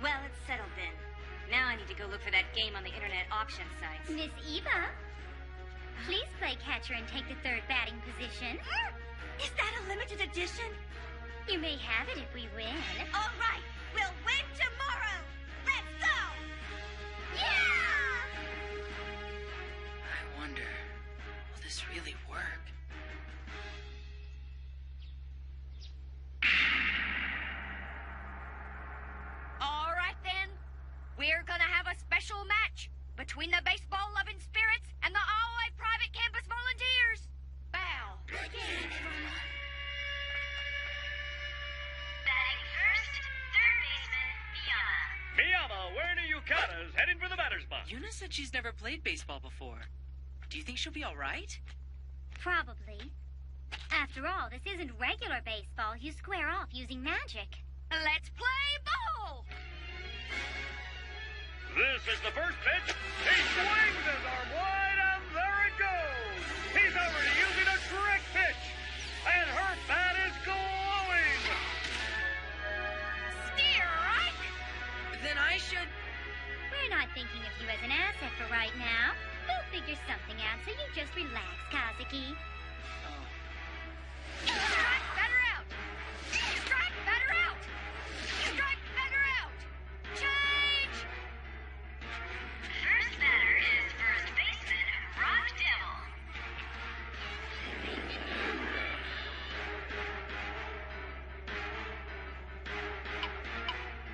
Well, it's settled then. Now I need to go look for that game on the internet auction sites. Miss Eva, please play catcher and take the third batting position. Is that a limited edition? You may have it if we win. All right, we'll win tomorrow. Let's go! Yeah! I wonder, will this really work? All right, then. We're gonna have a special match between the baseball-loving spirits and the Always Private Campus Volunteers. Bow. Batting first, third baseman, Miyama. Miyama, wearing a yukata, is heading for the batter's box. Yuna said she's never played baseball before. Do you think she'll be all right? Probably. After all, this isn't regular baseball. You square off using magic. Let's play ball. This is the first pitch. He swings his arm wide, and there it goes. He's already using a trick pitch, and her bat is glowing. Strike. Then I should... We're not thinking of you as an asset for right now. We'll figure something out, so you just relax, Kazuki. Strike better out. Strike better out. Strike better out. Change. First batter is first baseman, Rock Devil.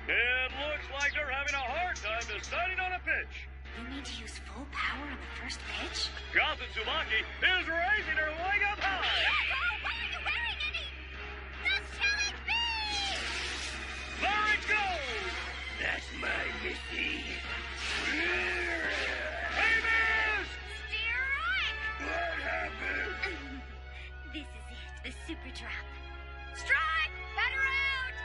It looks like they're having a hard time deciding on a pitch. You need to use full power on the first pitch? Kazuntsubaki is raising her leg up high. Why are you wearing any? That's killing me! There it goes. That's my Missy. Hey, miss! Strike. What happened? This is it, the super drop. Strike better out.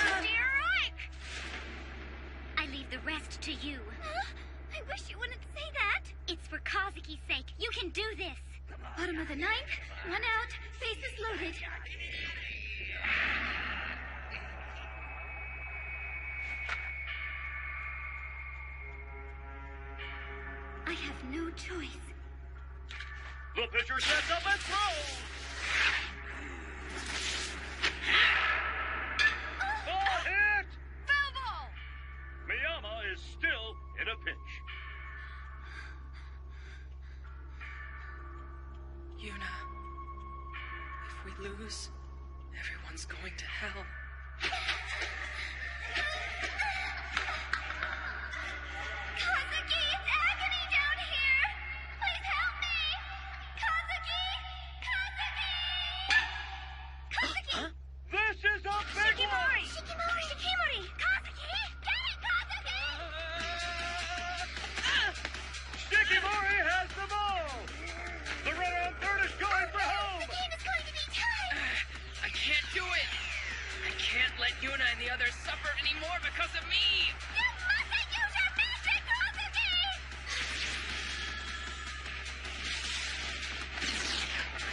Strike. I leave the rest to you. I wish you wouldn't say that. It's for Kazuki's sake. You can do this. Bottom of the ninth, one out, bases loaded. I have no choice. The pitcher sets up and throws. A hit! Foul ball. Miyama is still in a pinch. Yuna, if we lose, everyone's going to hell. Kazuki, it's agony down here! Please help me! Kazuki! Kazuki! Kazuki! This is a big one! Shikimori! Shikimori! Kazuki! Get it, Kazuki! Shikimori has the ball! The runner on third is going for home! The game is going to be tied! I can't do it! I can't let Yuna and the others suffer anymore because of me! You mustn't use your magic, Kazuki!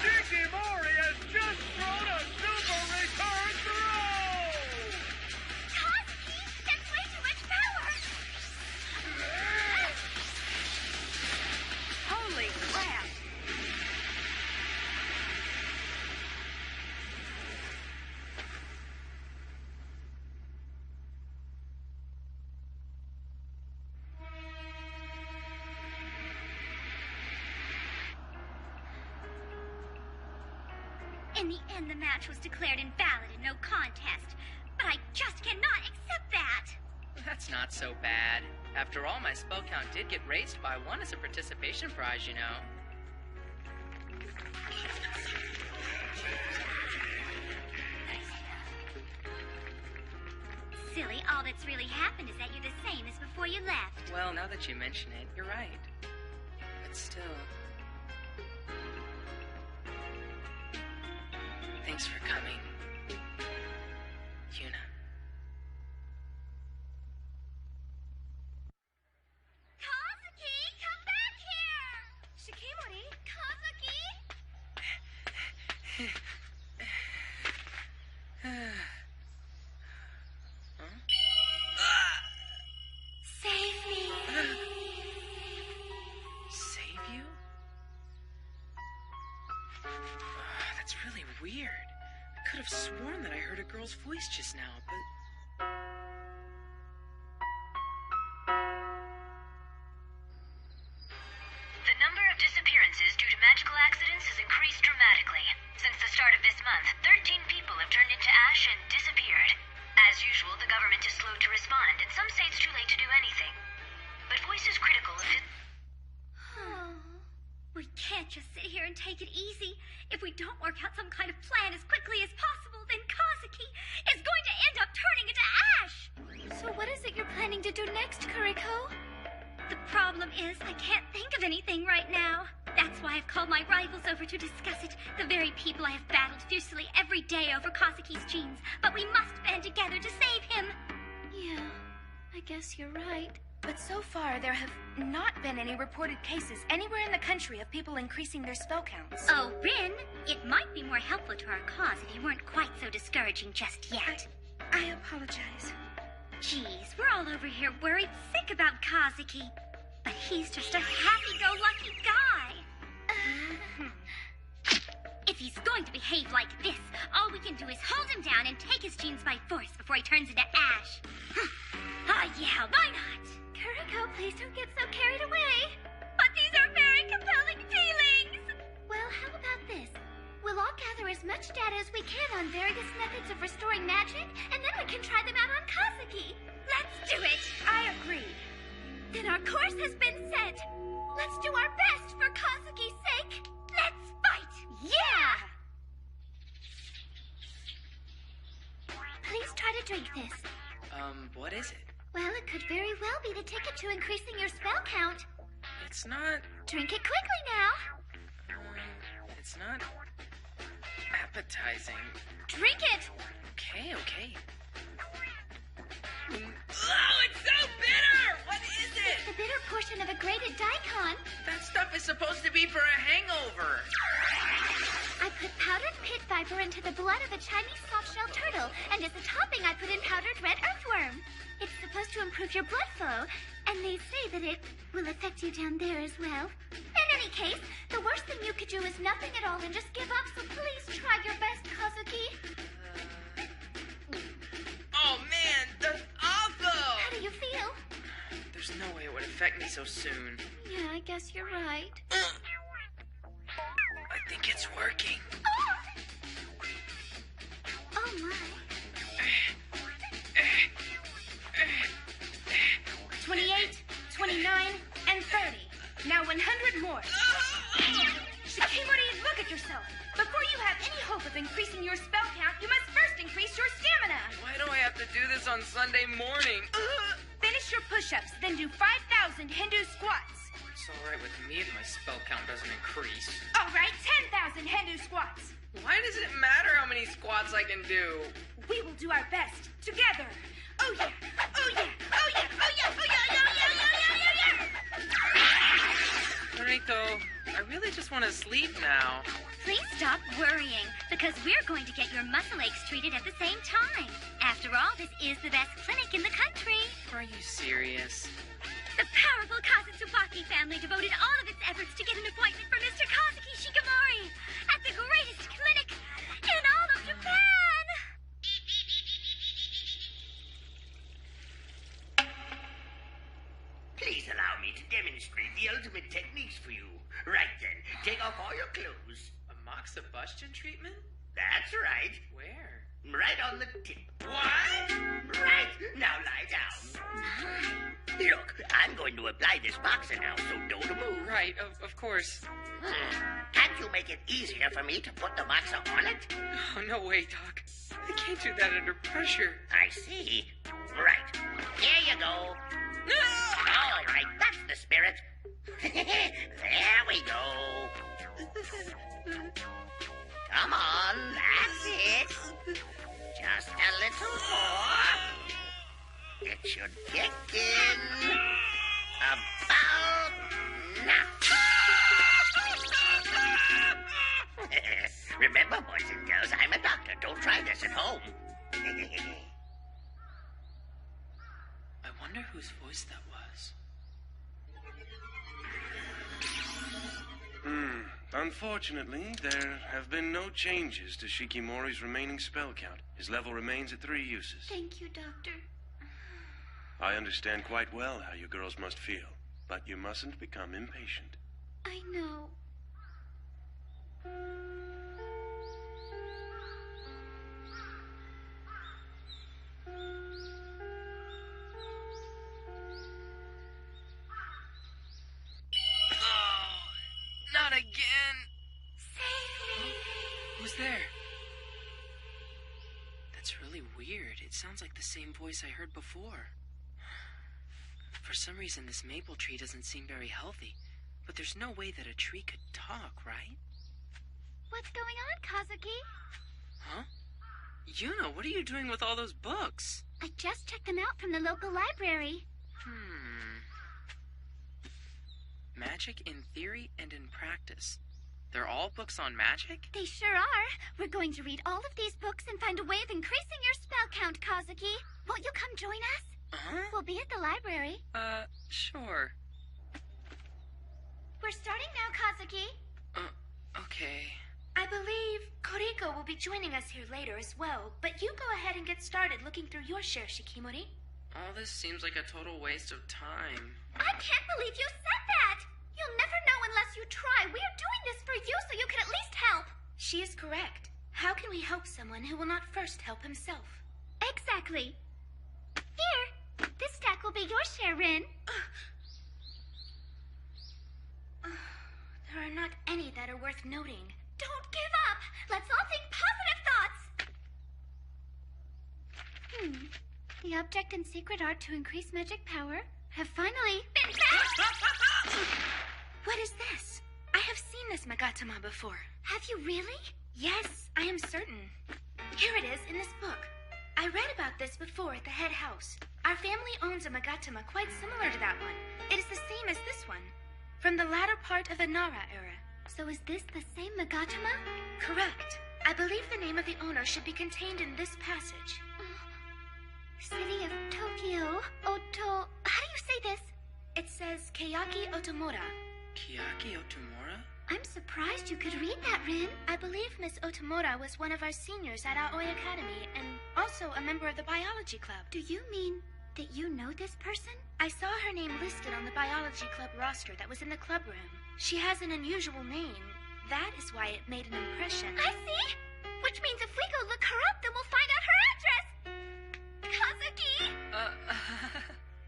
Shikimori has just thrown a super return throw! Kazuki, that's way too much power! Holy crap. In the end, the match was declared invalid and no contest. But I just cannot accept that. That's not so bad. After all, my spell count did get raised by one as a participation prize, you know. silly. All that's really happened is that you're the same as before you left. Well, now that you mention it, you're right. But still... Thanks for coming, Yuna. Kazuki, come back here! Shikimori, Kazuki! Save me! Save you? That's really weird. I could have sworn that I heard a girl's voice just now, but... The number of disappearances due to magical accidents has increased dramatically. Since the start of this month, 13 people have turned into ash and disappeared. As usual, the government is slow to respond, and some say it's too late to do anything. But Voice is critical of his... We can't just sit here and take it easy. If we don't work out some kind of plan as quickly as possible, then Kazuki is going to end up turning into ash! So what is it you're planning to do next, Kuriko? The problem is I can't think of anything right now. That's why I've called my rivals over to discuss it. The very people I have battled fiercely every day over Kazuki's genes. But we must band together to save him. Yeah, I guess you're right. But so far, there have not been any reported cases anywhere in the country of people increasing their spell counts. Oh, Rin, it might be more helpful to our cause if you weren't quite so discouraging just yet. I apologize. Geez, we're all over here worried sick about Kazuki. But he's just a happy-go-lucky guy. If he's going to behave like this, all we can do is hold him down and take his genes by force before he turns into ash. Yeah, why not? Kuriko, please don't get so carried away. But these are very compelling feelings. Well, how about this? We'll all gather as much data as we can on various methods of restoring magic, and then we can try them out on Kazuki. Let's do it. I agree. Then our course has been set. Let's do our best for Kazuki's sake. Let's fight. Yeah! Please try to drink this. What is it? Well, it could very well be the ticket to increasing your spell count. It's not... Drink it quickly now. It's not... appetizing. Drink it! Okay. Oh, it's so bitter! What is it? It's the bitter portion of a grated daikon. That stuff is supposed to be for a hangover. I put powdered pit viper into the blood of a Chinese soft-shell turtle, and as a topping I put in powdered red earthworm. It's supposed to improve your blood flow, and they say that it will affect you down there as well. In any case, the worst thing you could do is nothing at all and just give up, so please try your best, Kazuki. Oh, man, that's awful! How do you feel? There's no way it would affect me so soon. Yeah, I guess you're right. I think it's working. Oh, my. 28, 29, and 30. Now 100 more. Shikimori, look at yourself. Before you have any hope of increasing your spell count, you must first increase your stamina. Why do I have to do this on Sunday morning? Finish your push-ups, then do 5,000 Hindu squats. It's all right with me if my spell count doesn't increase. All right, 10,000 Hindu squats. Why does it matter how many squats I can do? We will do our best together. Oh yeah! Oh yeah! Oh yeah! Oh yeah! Oh yeah! Kuriko, I really just want to sleep now. Please stop worrying, because we're going to get your muscle aches treated at the same time. After all, this is the best clinic in the country. Are you serious? The powerful Kazutsubaki family devoted all of its efforts to get an appointment for Mr. Kazuki Shikamori at the greatest clinic in all of Japan. Please allow me to demonstrate the ultimate techniques for you. Right then, take off all your clothes. A moxibustion treatment? That's right. Where? Right on the tip. What? Right. Now lie down. Look, I'm going to apply this boxer now, so don't move. Right, of course. Can't you make it easier for me to put the boxer on it? Oh, no way, Doc. I can't do that under pressure. I see. Right. Here you go. All right, that's the spirit. There we go. Come on, that's it. Just a little more. It should kick in about now. Remember, boys and girls, I'm a doctor. Don't try this at home. I wonder whose voice that was. Unfortunately, there have been no changes to Shikimori's remaining spell count. His level remains at 3 uses. Thank you, Doctor. I understand quite well how you girls must feel, but you mustn't become impatient. I know. Not again. Who's there? That's really weird. It sounds like the same voice I heard before. For some reason, this maple tree doesn't seem very healthy. But there's no way that a tree could talk, right? What's going on, Kazuki? Huh? Yuna, what are you doing with all those books? I just checked them out from the local library. Magic in theory and in practice. They're all books on magic? They sure are. We're going to read all of these books and find a way of increasing your spell count, Kazuki. Won't you come join us? Uh-huh. We'll be at the library. Sure. We're starting now, Kazuki. Okay. I believe Koriko will be joining us here later as well, but you go ahead and get started looking through your share, Shikimori. All this seems like a total waste of time. I can't believe you said that! You'll never know unless you try. We're doing this for you so you can at least help. She is correct. How can we help someone who will not first help himself? Exactly. Here, this stack will be your share, Rin. There are not any that are worth noting. Don't give up! Let's all think positive thoughts! The object and secret art to increase magic power have finally been found! What is this? I have seen this Magatama before. Have you really? Yes, I am certain. Here it is in this book. I read about this before at the head house. Our family owns a Magatama quite similar to that one. It is the same as this one, from the latter part of the Nara era. So is this the same Magatama? Correct. I believe the name of the owner should be contained in this passage. City of Tokyo, Oto... How do you say this? It says Kayaki Otomura. Kayaki Otomura? I'm surprised you could read that, Rin. I believe Miss Otomura was one of our seniors at Aoi Academy and also a member of the biology club. Do you mean that you know this person? I saw her name listed on the biology club roster that was in the club room. She has an unusual name. That is why it made an impression. I see! Which means if we go look her up, then we'll find out her address! Kazuki!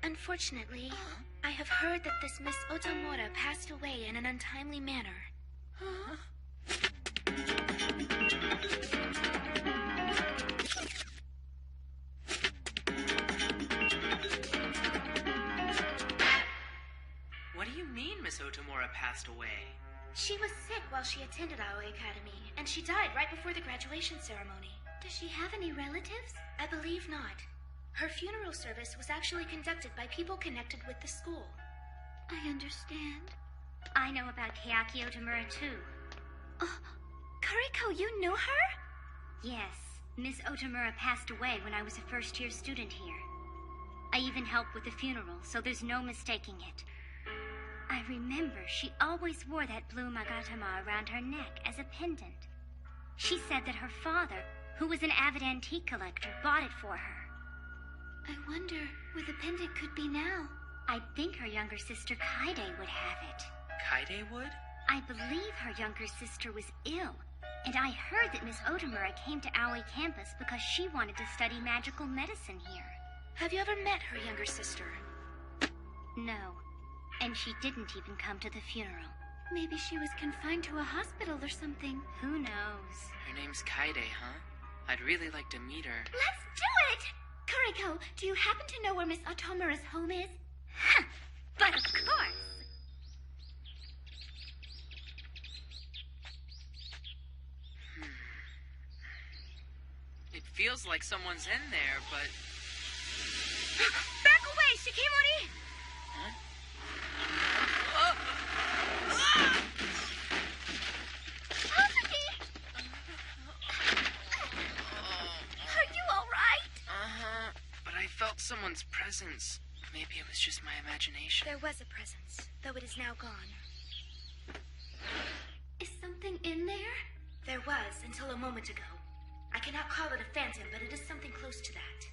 Unfortunately, I have heard that this Miss Otomura passed away in an untimely manner. Huh? What do you mean Miss Otomura passed away? She was sick while she attended Aoi Academy, and she died right before the graduation ceremony. Does she have any relatives? I believe not. Her funeral service was actually conducted by people connected with the school. I understand. I know about Kayaki Otomura, too. Oh, Koriko, you knew her? Yes. Miss Otomura passed away when I was a first-year student here. I even helped with the funeral, so there's no mistaking it. I remember she always wore that blue Magatama around her neck as a pendant. She said that her father, who was an avid antique collector, bought it for her. I wonder where the pendant could be now. I think her younger sister Kaide would have it. Kaide would? I believe her younger sister was ill, And I heard that Miss Otomura came to Aoi campus because she wanted to study magical medicine here. Have you ever met her younger sister? No. And she didn't even come to the funeral. Maybe she was confined to a hospital or something. Who knows? Her name's Kaede, huh? I'd really like to meet her. Let's do it! Kuriko, do you happen to know where Miss Otomura's home is? But of course! It feels like someone's in there, but... Back away, Shikimori! Huh? Are you all right? Uh-huh. But I felt someone's presence. Maybe it was just my imagination. There was a presence, though it is now gone. Is something in there? There was, until a moment ago. I cannot call it a phantom, but it is something close to that.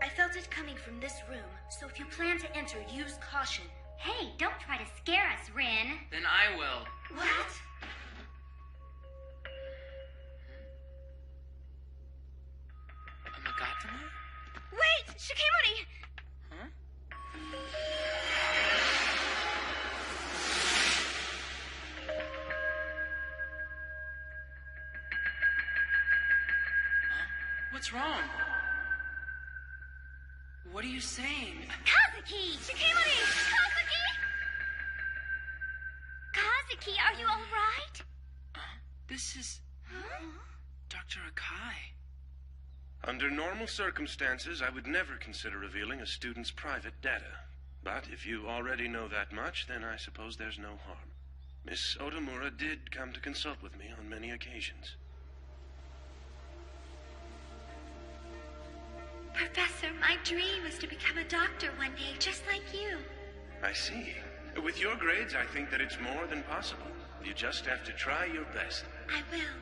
I felt it coming from this room, so if you plan to enter, use caution. Hey, don't try to scare us, Rin. Then I will. What? A Magatama? Wait! Shikimori! Huh? What's wrong? What are you saying? Kazuki! Shikimori! Kazuki! Kazuki, are you all right? This is... Dr. Akai. Under normal circumstances, I would never consider revealing a student's private data. But if you already know that much, then I suppose there's no harm. Miss Otomura did come to consult with me on many occasions. Professor, my dream is to become a doctor one day, just like you. I see. With your grades, I think that it's more than possible. You just have to try your best. I will.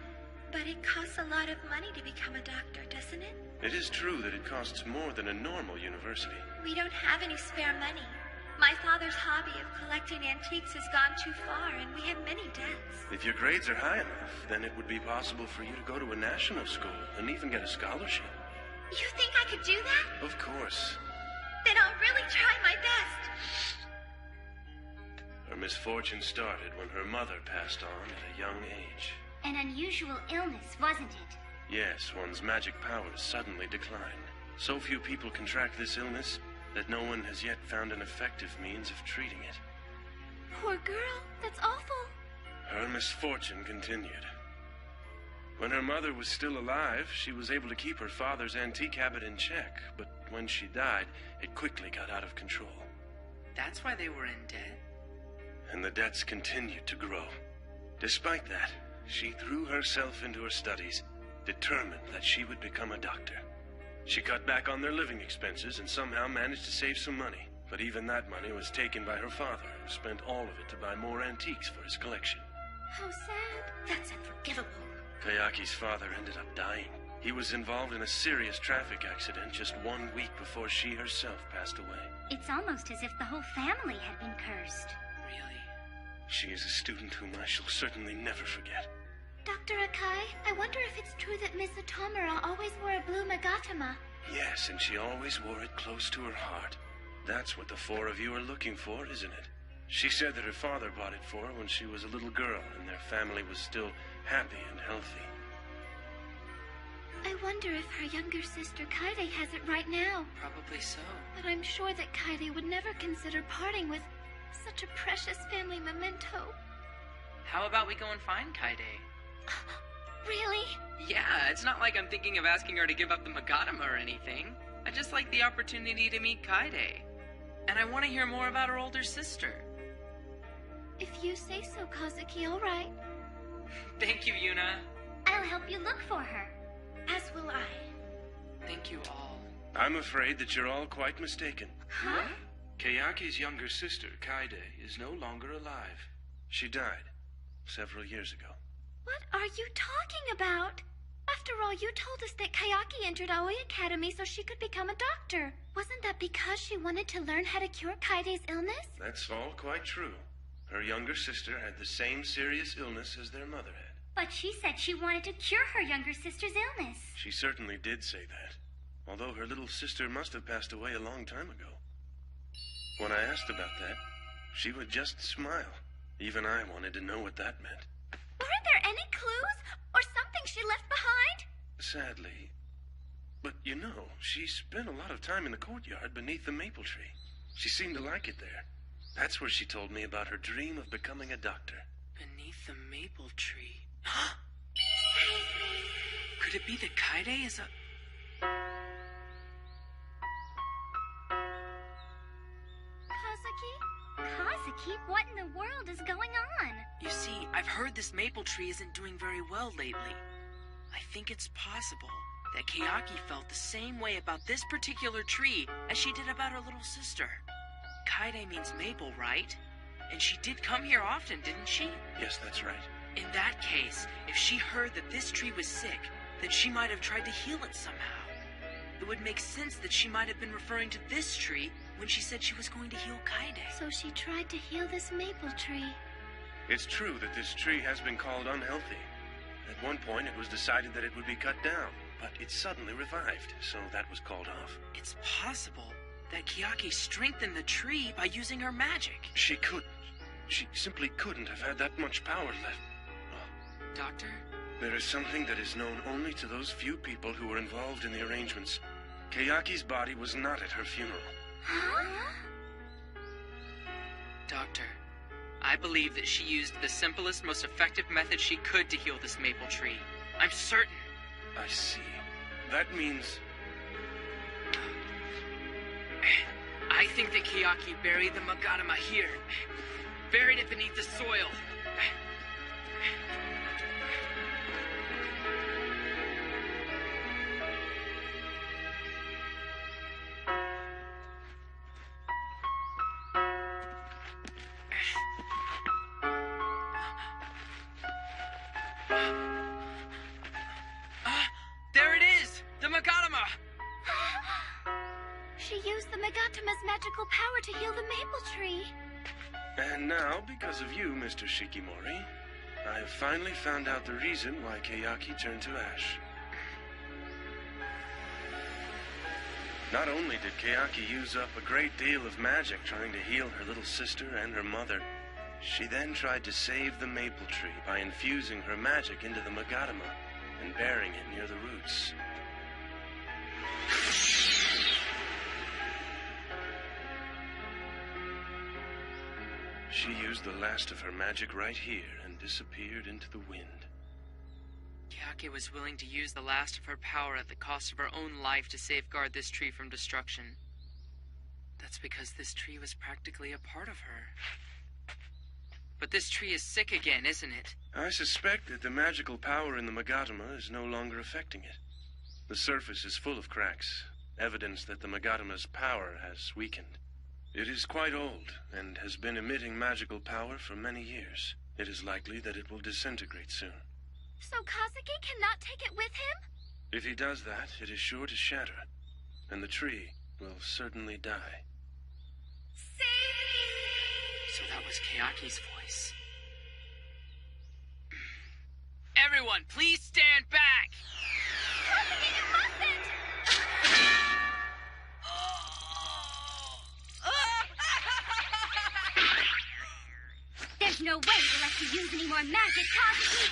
But it costs a lot of money to become a doctor, doesn't it? It is true that it costs more than a normal university. We don't have any spare money. My father's hobby of collecting antiques has gone too far, and we have many debts. If your grades are high enough, then it would be possible for you to go to a national school and even get a scholarship. You think I could do that? Of course. Then I'll really try my best. Her misfortune started when her mother passed on at a young age. An unusual illness, wasn't it? Yes, one's magic powers suddenly declined. So few people contract this illness that no one has yet found an effective means of treating it. Poor girl, that's awful. Her misfortune continued. When her mother was still alive, she was able to keep her father's antique habit in check, but when she died, it quickly got out of control. That's why they were in debt? And the debts continued to grow. Despite that, she threw herself into her studies, determined that she would become a doctor. She cut back on their living expenses and somehow managed to save some money. But even that money was taken by her father, who spent all of it to buy more antiques for his collection. How sad. That's unforgivable. Kayaki's father ended up dying. He was involved in a serious traffic accident just 1 week before she herself passed away. It's almost as if the whole family had been cursed. Really? She is a student whom I shall certainly never forget. Dr. Akai, I wonder if it's true that Miss Otomura always wore a blue Magatama. Yes, and she always wore it close to her heart. That's what the four of you are looking for, isn't it? She said that her father bought it for her when she was a little girl and their family was still happy and healthy. I wonder if her younger sister Kaede has it right now. Probably so. But I'm sure that Kaede would never consider parting with such a precious family memento. How about we go and find Kaede? Really? Yeah, it's not like I'm thinking of asking her to give up the Magatama or anything. I just like the opportunity to meet Kaede. And I want to hear more about her older sister. If you say so, Kazuki, all right. Thank you, Yuna. I'll help you look for her. As will I. Thank you all. I'm afraid that you're all quite mistaken. Huh? Kayaki's younger sister, Kaede, is no longer alive. She died several years ago. What are you talking about? After all, you told us that Kayaki entered Aoi Academy so she could become a doctor. Wasn't that because she wanted to learn how to cure Kaide's illness? That's all quite true. Her younger sister had the same serious illness as their mother had. But she said she wanted to cure her younger sister's illness. She certainly did say that, although her little sister must have passed away a long time ago. When I asked about that, she would just smile. Even I wanted to know what that meant. Weren't there any clues or something she left behind? Sadly. But you know, she spent a lot of time in the courtyard beneath the maple tree. She seemed to like it there. That's where she told me about her dream of becoming a doctor. Beneath the maple tree. Could it be that Kaide is a... Kazuki, what in the world is going on? You see, I've heard this maple tree isn't doing very well lately. I think it's possible that Kayaki felt the same way about this particular tree as she did about her little sister. Kaide means maple, right? And she did come here often, didn't she? Yes, that's right. In that case, if she heard that this tree was sick, then she might have tried to heal it somehow. It would make sense that she might have been referring to this tree when she said she was going to heal Kaide. So she tried to heal this maple tree. It's true that this tree has been called unhealthy. At one point, it was decided that it would be cut down, but it suddenly revived, so that was called off. It's possible that Kayaki strengthened the tree by using her magic. She couldn't. She simply couldn't have had that much power left. Doctor? There is something that is known only to those few people who were involved in the arrangements. Kayaki's body was not at her funeral. Huh? Doctor, I believe that she used the simplest, most effective method she could to heal this maple tree. I'm certain. I see. That means... I think that Kayaki buried the Magatama here. Buried it beneath the soil. There it is! The Magatama! She used the Magatama's magical power to heal the maple tree. And now, because of you, Mr. Shikimori, I have finally found out the reason why Kayaki turned to ash. Not only did Kayaki use up a great deal of magic trying to heal her little sister and her mother, she then tried to save the maple tree by infusing her magic into the Magatama and burying it near the roots. She used the last of her magic right here and disappeared into the wind. Kayaki was willing to use the last of her power at the cost of her own life to safeguard this tree from destruction. That's because this tree was practically a part of her. But this tree is sick again, isn't it? I suspect that the magical power in the Magatama is no longer affecting it. The surface is full of cracks, evidence that the Magatama's power has weakened. It is quite old, and has been emitting magical power for many years. It is likely that it will disintegrate soon. So Kazuki cannot take it with him? If he does that, it is sure to shatter, and the tree will certainly die. So that was Kayaki's voice. Everyone, please stand back! Kazuki, you mustn't! There's no way we'll let you use any more magic, Kazuki!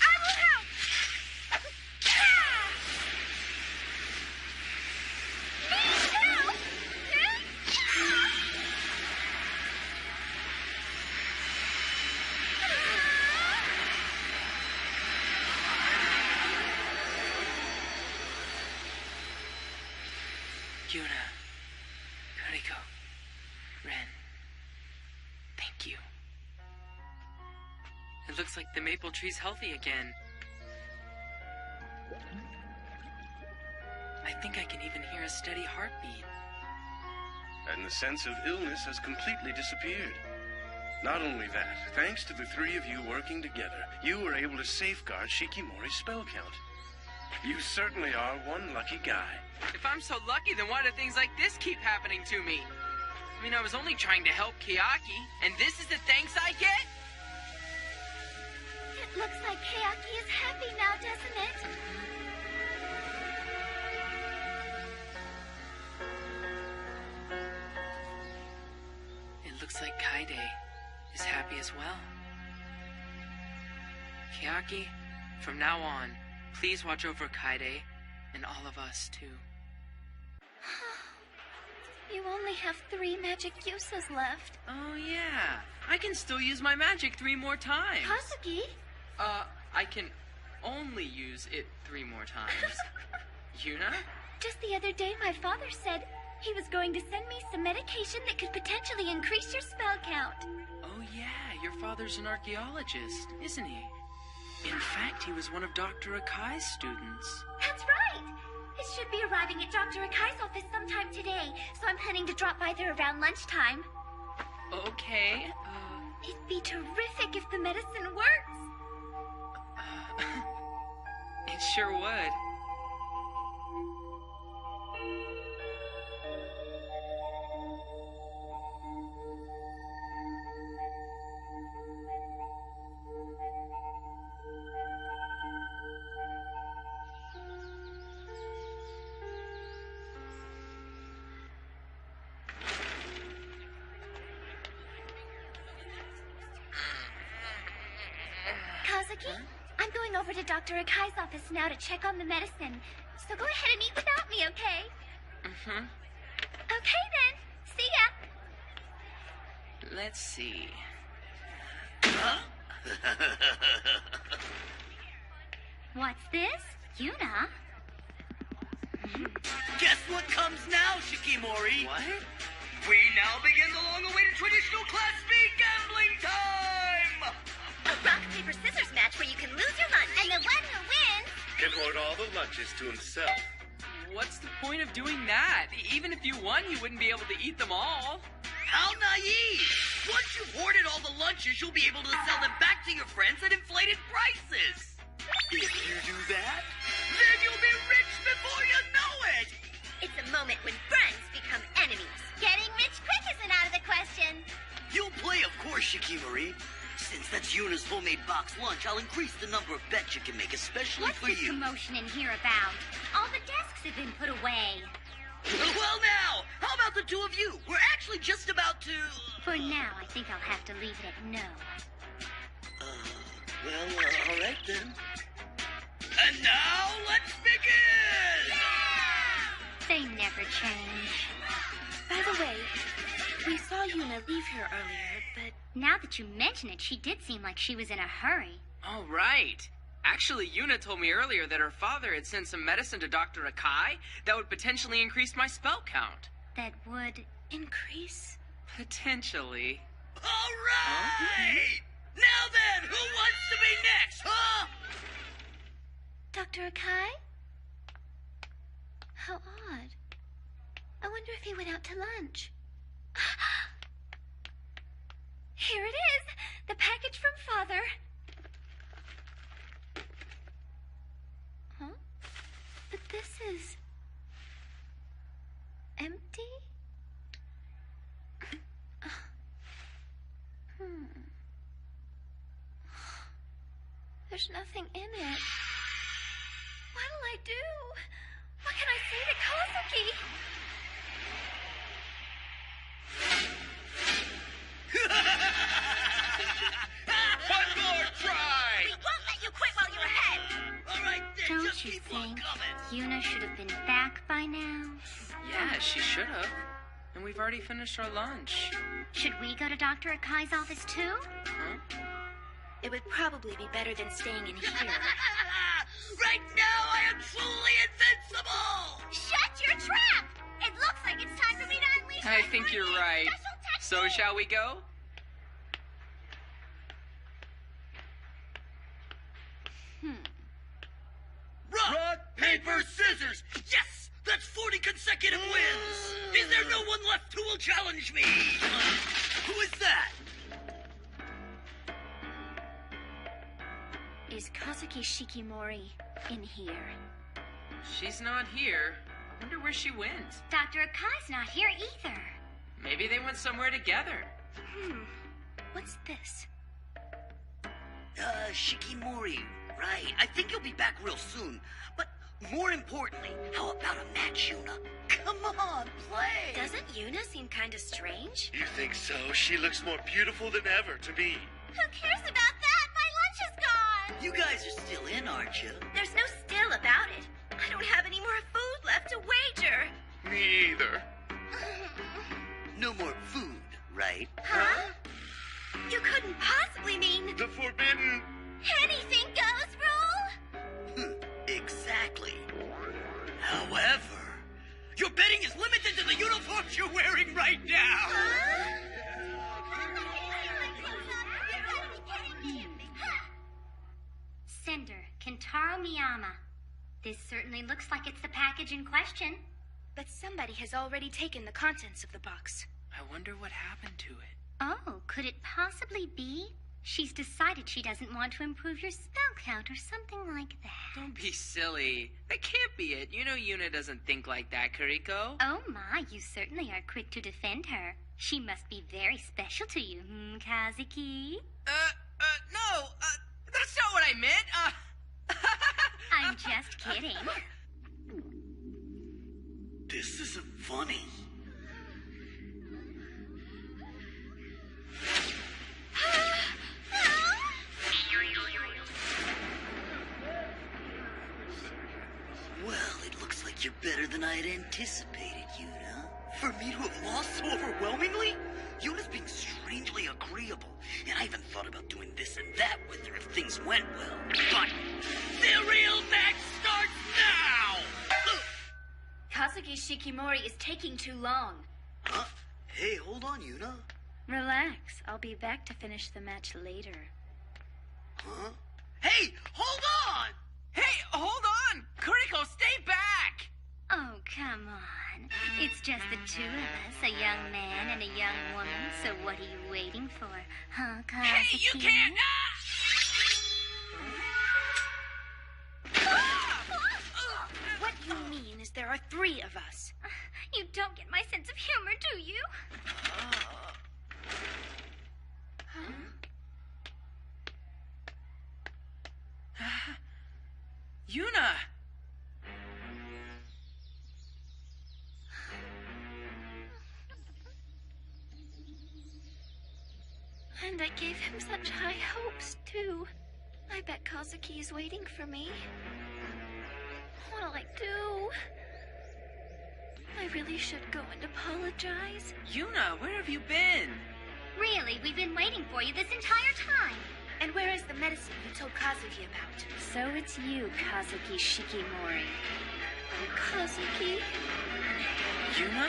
I will help! Yuna, Kuriko, Ren, thank you. It looks like the maple tree's healthy again. I think I can even hear a steady heartbeat. And the sense of illness has completely disappeared. Not only that, thanks to the three of you working together, you were able to safeguard Shikimori's spell count. You certainly are one lucky guy. If I'm so lucky, then why do things like this keep happening to me? I mean, I was only trying to help Kayaki, and this is the thanks I get? It looks like Kayaki is happy now, doesn't it? It looks like Kaide is happy as well. Kayaki, from now on, please watch over Kaide and all of us, too. You only have 3 magic uses left. Oh, yeah. I can still use my magic 3 more times. Kazuki? I can only use it 3 more times. Yuna? Just the other day, my father said he was going to send me some medication that could potentially increase your spell count. Oh, yeah. Your father's an archaeologist, isn't he? In fact, he was one of Dr. Akai's students. That's right. It should be arriving at Dr. Akai's office sometime today, so I'm planning to drop by there around lunchtime. Okay, It'd be terrific if the medicine works. It sure would. Kazuki, I'm going over to Dr. Akai's office now to check on the medicine. So go ahead and eat without me, okay? Mm-hmm. Okay then. See ya. Let's see. What's this? Yuna? Guess what comes now, Shikimori? What? We now begin the long-awaited traditional Class B gambling time! A rock, paper, scissors match where you can lose your lunch. And the one who wins Can hoard all the lunches to himself. What's the point of doing that? Even if you won, you wouldn't be able to eat them all. How naive! Once you've hoarded all the lunches, you'll be able to sell them back to your friends at inflated prices. If you do that, then you'll be rich before you know it! It's a moment when friends become enemies. getting rich quick isn't out of the question. You'll play, of course, Shikimori. Since that's Yuna's homemade box lunch, I'll increase the number of bets you can make, especially What's for this you. commotion in here about? All the desks have been put away. Well, now, how about the two of you? We're actually just about to... For now, I think I'll have to leave it at no. All right then. And now, let's begin! They never change. By the way, we saw Yuna leave here earlier, but... Now that you mention it, she did seem like she was in a hurry. Oh, right. Actually, Yuna told me earlier that her father had sent some medicine to Dr. Akai that would potentially increase my spell count. That would... Increase? Potentially. All right! Now then, who wants to be next, huh? Dr. Akai? How odd. I wonder if he went out to lunch. Here it is! The package from Father. Huh? But this is... empty? There's nothing in it. What'll I do? What can I say to Kazuki? One more try! We won't let you quit while you're ahead. All right, then, Don't just you keep on think coming. Yuna should have been back by now? Yeah, she should have. And we've already finished our lunch. Should we go to Dr. Akai's office too? Huh? It would probably be better than staying in here. Right now, I am truly invincible! Shut your trap! It looks like it's time for me to unleash I my think you're brilliant right. special technique. So shall we go? Rock, paper, scissors! Yes! That's 40 consecutive wins! Is there no one left who will challenge me? Who is that? Is Kazuki Shikimori in here? She's not here. I wonder where she went. Dr. Akai's not here either. Maybe they went somewhere together. What's this? Shikimori, right. I think you'll be back real soon. But more importantly, how about a match, Yuna? Come on, play! Doesn't Yuna seem kind of strange? You think so? She looks more beautiful than ever to me. Who cares about that? My lunch is gone! You guys are still in, aren't you? There's no still about it. I don't have any more food left to wager. Me either. No more food, right? Huh? You couldn't possibly mean... The forbidden... Anything goes rule? Exactly. However, your betting is limited to the uniforms you're wearing right now. Sender, Kentaro Miyama. This certainly looks like it's the package in question. But somebody has already taken the contents of the box. I wonder what happened to it. Oh, could it possibly be? She's decided she doesn't want to improve your spell count or something like that. Don't be silly. That can't be it. You know Yuna doesn't think like that, Kuriko. Oh my, you certainly are quick to defend her. She must be very special to you, Kazuki? No, that's not what I meant. I'm just kidding. This isn't funny. Well, it looks like you're better than I had anticipated, Yuna. For me to have lost so overwhelmingly? Yuna's being strangely agreeable, and I even thought about doing this and that with her if things went well. But the real match starts now! Kazuki Shikimori is taking too long. Huh? Hey, hold on, Yuna. Relax. I'll be back to finish the match later. Huh? Hey, hold on! Hey, hold on! Kuriko, stay back! Oh, come on. It's just the two of us, a young man and a young woman, so what are you waiting for? Huh, Kazuki? Hey, you can't! What you mean is there are three of us. You don't get my sense of humor, do you? Yuna! And I gave him such high hopes, too. I bet Kazuki is waiting for me. What'll I do? I really should go and apologize. Yuna, where have you been? Really, we've been waiting for you this entire time. And where is the medicine you told Kazuki about? So it's you, Kazuki Shikimori. Oh, Kazuki. Yuna?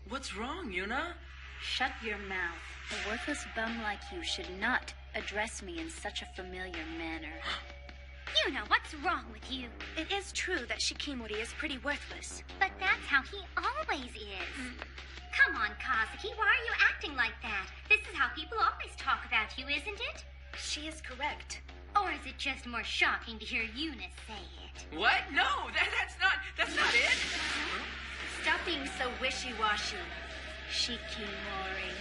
What's wrong, Yuna? Shut your mouth. A worthless bum like you should not address me in such a familiar manner. Yuna, what's wrong with you? It is true that Shikimori is pretty worthless. But that's how he always is. Come on, Kazuki, why are you acting like that? This is how people always talk about you, isn't it? She is correct. Or is it just more shocking to hear Yuna say it? What? No, that's not it. Stop being so wishy-washy, Shikimori.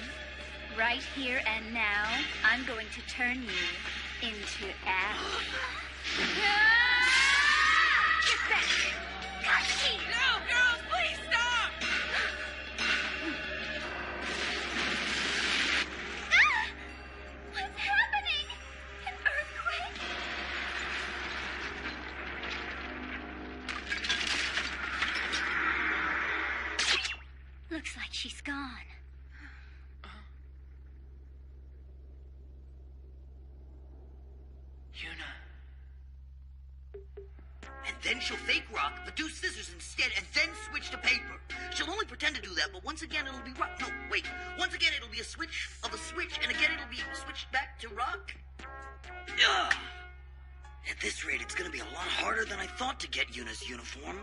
Right here and now, I'm going to turn you into ash. Get back! Kazuki! No, girls, please stop! What's happening? An earthquake? Looks like she's gone. Yuna. And then she'll fake rock, but do scissors instead, and then switch to paper. She'll only pretend to do that, but once again it'll be rock. No, wait. Once again it'll be a switch of a switch, and again it'll be switched back to rock. Ugh. And this rate, it's gonna be a lot harder than I thought to get Yuna's uniform.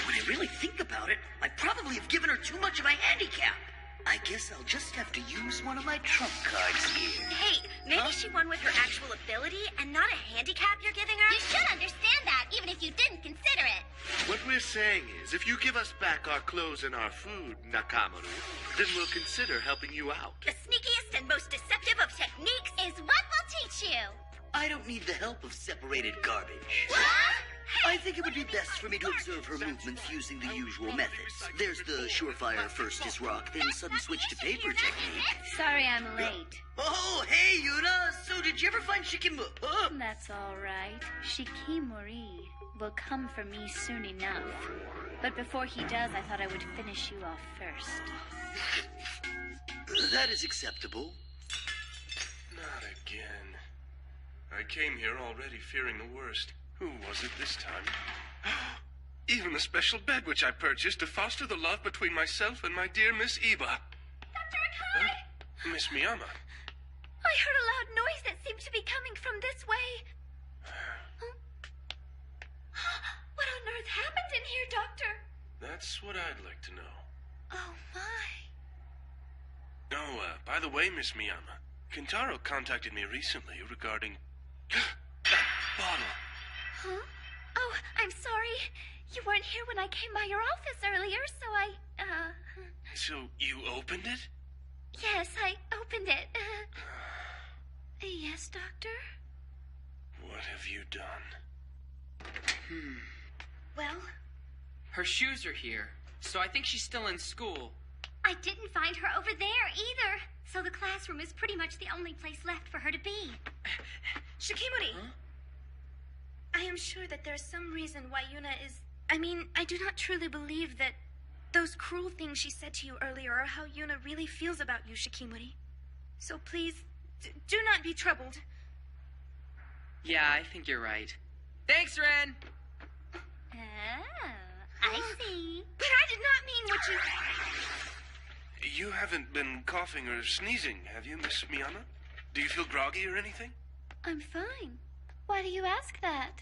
When I really think about it, I probably have given her too much of a handicap. I guess I'll just have to use one of my trump cards here. Hey, maybe she won with her actual ability and not a handicap you're giving her? You should understand that, even if you didn't consider it. What we're saying is, if you give us back our clothes and our food, Nakamaru, then we'll consider helping you out. The sneakiest and most deceptive of techniques is what we'll teach you. I don't need the help of separated garbage. What? I think it would be best for me to observe her movements using the usual methods. There's the surefire first is rock, then sudden switch to paper technique. Sorry I'm late. Oh, hey, Yuna! So did you ever find Shikimori? That's all right. Shikimori will come for me soon enough. But before he does, I thought I would finish you off first. That is acceptable. Not again. I came here already fearing the worst. Who was it this time? Even the special bed which I purchased to foster the love between myself and my dear Miss Iba. Dr. Akai! Miss Miyama. I heard a loud noise that seemed to be coming from this way. What on earth happened in here, Doctor? That's what I'd like to know. Oh, my. Oh, by the way, Miss Miyama, Kentaro contacted me recently regarding that bottle. Huh? Oh, I'm sorry. You weren't here when I came by your office earlier, so So you opened it? Yes, I opened it. Yes, Doctor? What have you done? Well? Her shoes are here, so I think she's still in school. I didn't find her over there either. So the classroom is pretty much the only place left for her to be. Shikimori! Huh? I am sure that there's some reason why Yuna is... I mean, I do not truly believe that those cruel things she said to you earlier are how Yuna really feels about you, Shikimori. So please, do not be troubled. Yeah, I think you're right. Thanks, Ren! Oh, I see. But I did not mean what you... You haven't been coughing or sneezing, have you, Miss Miyama? Do you feel groggy or anything? I'm fine. Why do you ask that?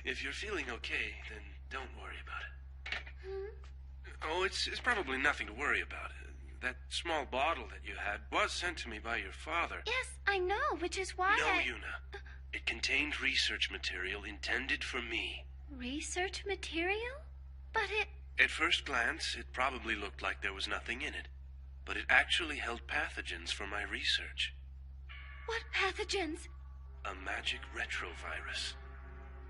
If you're feeling okay, then don't worry about it. Oh, it's probably nothing to worry about. That small bottle that you had was sent to me by your father. Yes, I know, which is why No, Yuna. It contained research material intended for me. Research material? But it... At first glance, it probably looked like there was nothing in it. But it actually held pathogens for my research. What pathogens? A magic retrovirus.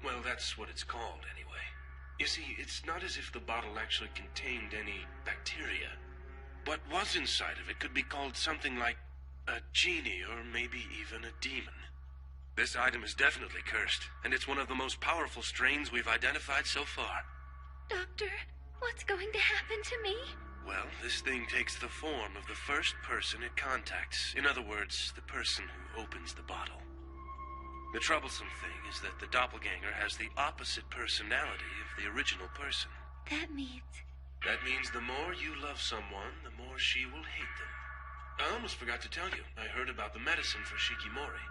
Well, that's what it's called, anyway. You see, it's not as if the bottle actually contained any bacteria. What was inside of it could be called something like a genie, or maybe even a demon. This item is definitely cursed, and it's one of the most powerful strains we've identified so far. Doctor, what's going to happen to me? Well, this thing takes the form of the first person it contacts. In other words, the person who opens the bottle. The troublesome thing is that the doppelganger has the opposite personality of the original person. That means... That means the more you love someone, the more she will hate them. I almost forgot to tell you. I heard about the medicine for Shikimori.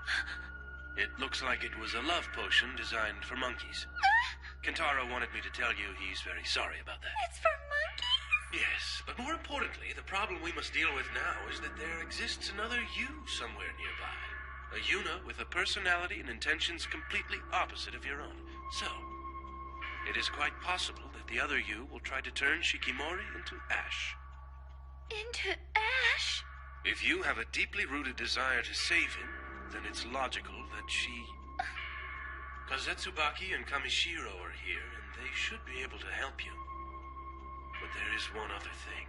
It looks like it was a love potion designed for monkeys. Kentaro wanted me to tell you he's very sorry about that. It's for monkeys? Yes, but more importantly, the problem we must deal with now is that there exists another you somewhere nearby. A Yuna with a personality and intentions completely opposite of your own. So, it is quite possible that the other you will try to turn Shikimori into ash. Into ash? If you have a deeply rooted desire to save him, then it's logical that she... Kazetsubaki and Kamishiro are here, and they should be able to help you. But there is one other thing.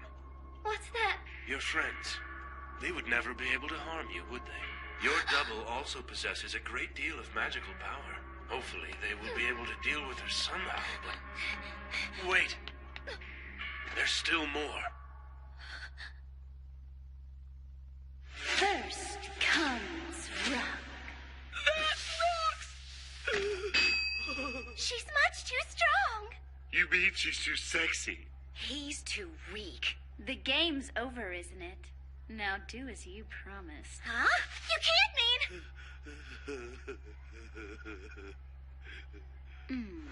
What's that? Your friends. They would never be able to harm you, would they? Your double also possesses a great deal of magical power. Hopefully, they will be able to deal with her somehow, but... Wait! There's still more. First comes Rock. She's much too strong. You mean she's too sexy? He's too weak. The game's over, isn't it? Now do as you promised. Huh? You can't mean... Yuna!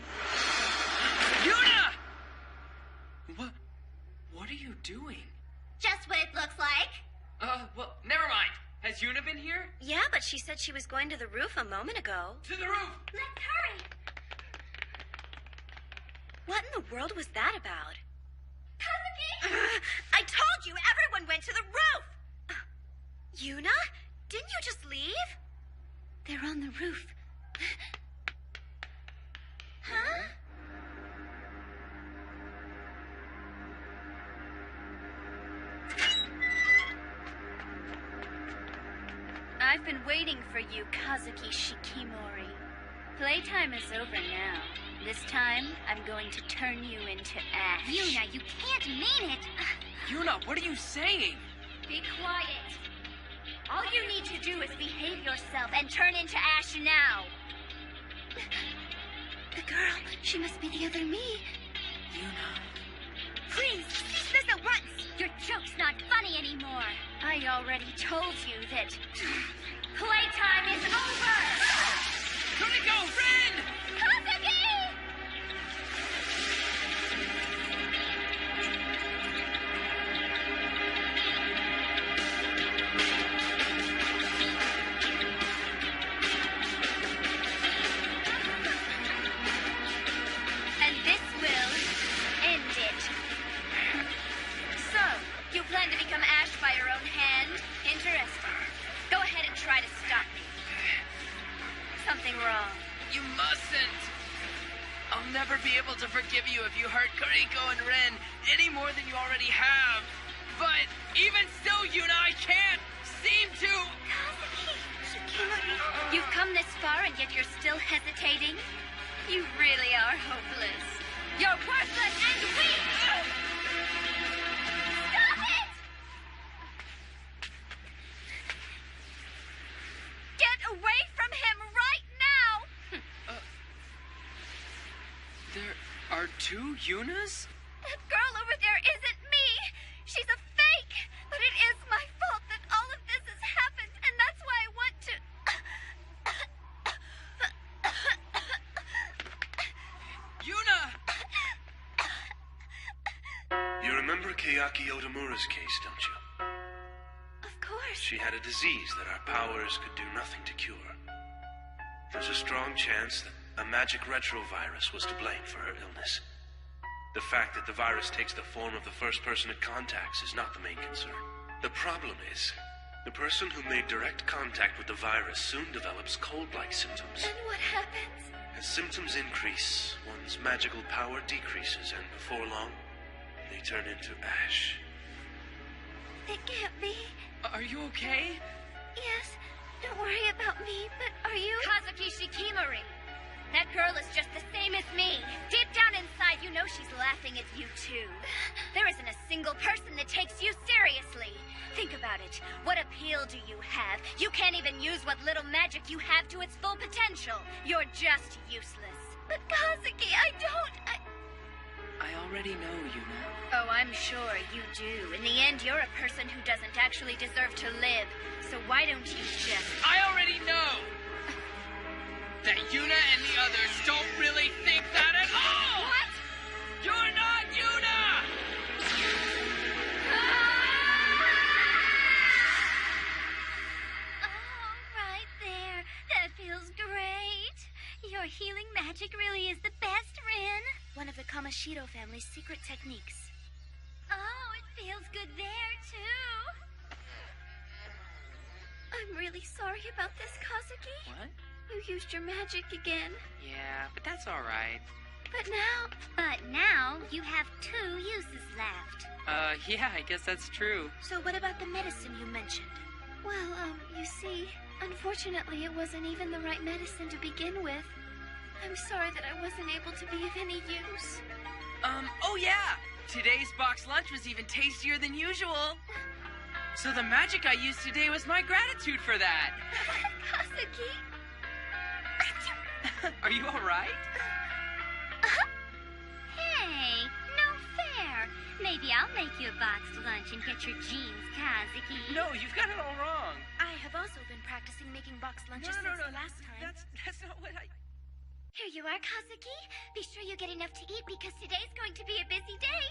What are you doing? Just what it looks like. Well, never mind. Has Yuna been here? Yeah, but she said she was going to the roof a moment ago. To the roof! Let's hurry. What in the world was that about? Kazuki! I told you everyone went to the roof! Yuna? Didn't you just leave? They're on the roof. Huh? I've been waiting for you, Kazuki Shikimori. Playtime is over now. This time, I'm going to turn you into ash. Yuna, you can't mean it. Yuna, what are you saying? Be quiet. All you need to do is behave yourself and turn into ash now. The girl, she must be the other me. Yuna. Please, cease this at once. Your joke's not funny anymore. I already told you that playtime is over. Kuriko, Ren! Kazuki! And this will end it. So, you plan to become ash by your own hand? Interesting. Go ahead and try to stop me. Something wrong. You mustn't. I'll never be able to forgive you if you hurt Kuriko and Ren any more than you already have. But even still, Yuna, I can't seem to... You've come this far and yet you're still hesitating? You really are hopeless. You're worthless and weak! Stop it! Get away from him right now! There are two Yunas? That girl over there isn't me! She's a fake! But it is my fault that all of this has happened, and that's why I want to... Yuna! You remember Kayaki Otomura's case, don't you? Of course. She had a disease that our powers could do nothing to cure. There's a strong chance that a magic retrovirus was to blame for her illness. The fact that the virus takes the form of the first person it contacts is not the main concern. The problem is, the person who made direct contact with the virus soon develops cold-like symptoms. And what happens? As symptoms increase, one's magical power decreases, and before long, they turn into ash. It can't be. Are you okay? Yes, don't worry about me, but are you... Kazuki Shikimori. That girl is just the same as me. Deep down inside, you know she's laughing at you, too. There isn't a single person that takes you seriously. Think about it. What appeal do you have? You can't even use what little magic you have to its full potential. You're just useless. But Kazuki, I already know, Yuna. Oh, I'm sure you do. In the end, you're a person who doesn't actually deserve to live. So why don't you just... I already know! That Yuna and the others don't really think that at all! What? You're not Yuna! Oh, right there. That feels great. Your healing magic really is the best, Rin. One of the Kamashiro family's secret techniques. Oh, it feels good there, too. I'm really sorry about this, Kazuki. What? You used your magic again. Yeah, but that's all right. But now you have 2 uses left. Yeah, I guess that's true. So what about the medicine you mentioned? Well, you see, unfortunately it wasn't even the right medicine to begin with. I'm sorry that I wasn't able to be of any use. Oh yeah! Today's box lunch was even tastier than usual. So the magic I used today was my gratitude for that. Kazuki? Are you all right? Hey, no fair. Maybe I'll make you a boxed lunch and get your genes, Kazuki. No, you've got it all wrong. I have also been practicing making boxed lunches since the last time. That's not what I... Here you are, Kazuki. Be sure you get enough to eat because today's going to be a busy day.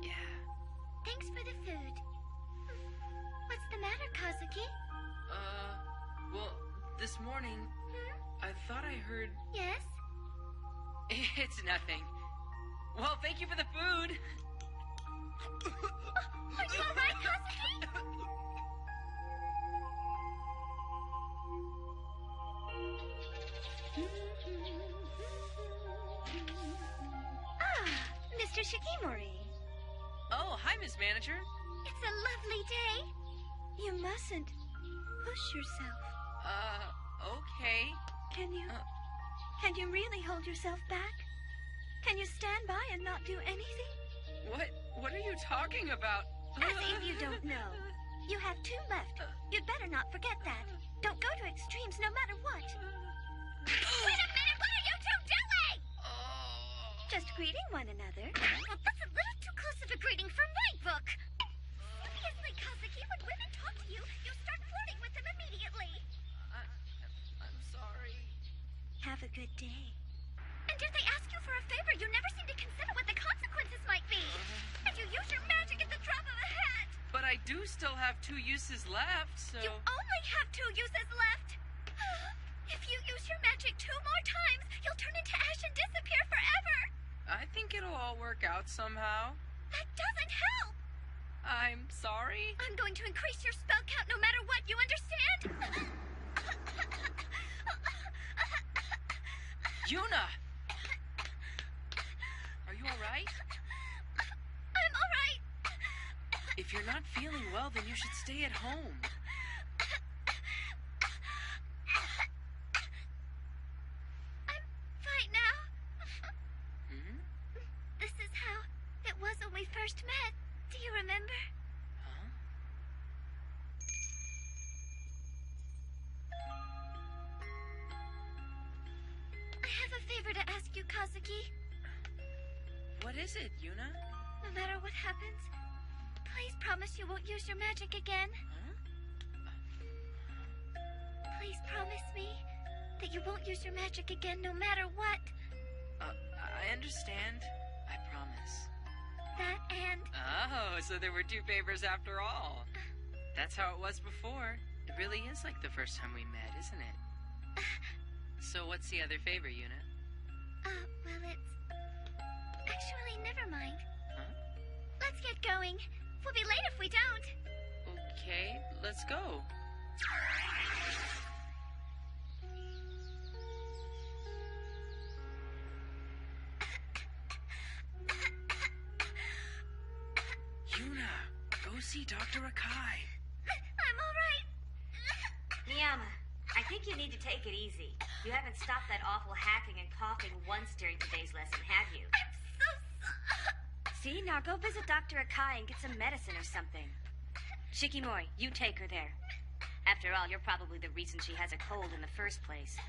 Yeah. Thanks for the food. What's the matter, Kazuki? Well, this morning, I thought I heard... Yes? It's nothing. Well, thank you for the food. Are you all right, Kazuki? Mr. Shikimori. Oh, hi, Miss Manager. It's a lovely day. You mustn't push yourself. Okay. Can you really hold yourself back? Can you stand by and not do anything? What are you talking about? As if you don't know. You have 2 left. You'd better not forget that. Don't go to extremes no matter what. Wait a minute! What are you 2 doing? Just greeting one another. Well, that's a little too close of a greeting for my book. Seriously, Kazuki, when women talk to you, you start flirting with them immediately. I'm sorry. Have a good day. And if they ask you for a favor, you never seem to consider what the consequences might be. And you use your magic at the drop of a hat. But I do still have 2 uses left, so... You only have 2 uses left. If you use your magic 2 more times, you'll turn into ash and disappear forever. I think it'll all work out somehow. That doesn't help. I'm sorry? I'm going to increase your spell count no matter what, you understand? Yuna! Are you alright? I'm alright. If you're not feeling well, then you should stay at home. I'm fine now. This is how it was when we first met. Do you remember? Huh? I have a favor to ask you, Kazuki. What is it, Yuna? No matter what happens, please promise you won't use your magic again. Please promise me that you won't use your magic again no matter what. I understand. I promise. That and... Oh, so there were 2 favors after all. That's how it was before. It really is like the first time we met, isn't it? So what's the other favor, Yuna? Well, it's... Actually, never mind. Huh? Let's get going. We'll be late if we don't. Okay, let's go. Yuna, go see Dr. Akai. I'm all right. Miyama, I think you need to take it easy. You haven't stopped that awful hacking and coughing once during today's lesson, have you? I'm so sorry. See, now go visit Dr. Akai and get some medicine or something. Shikimori, you take her there. After all, you're probably the reason she has a cold in the first place.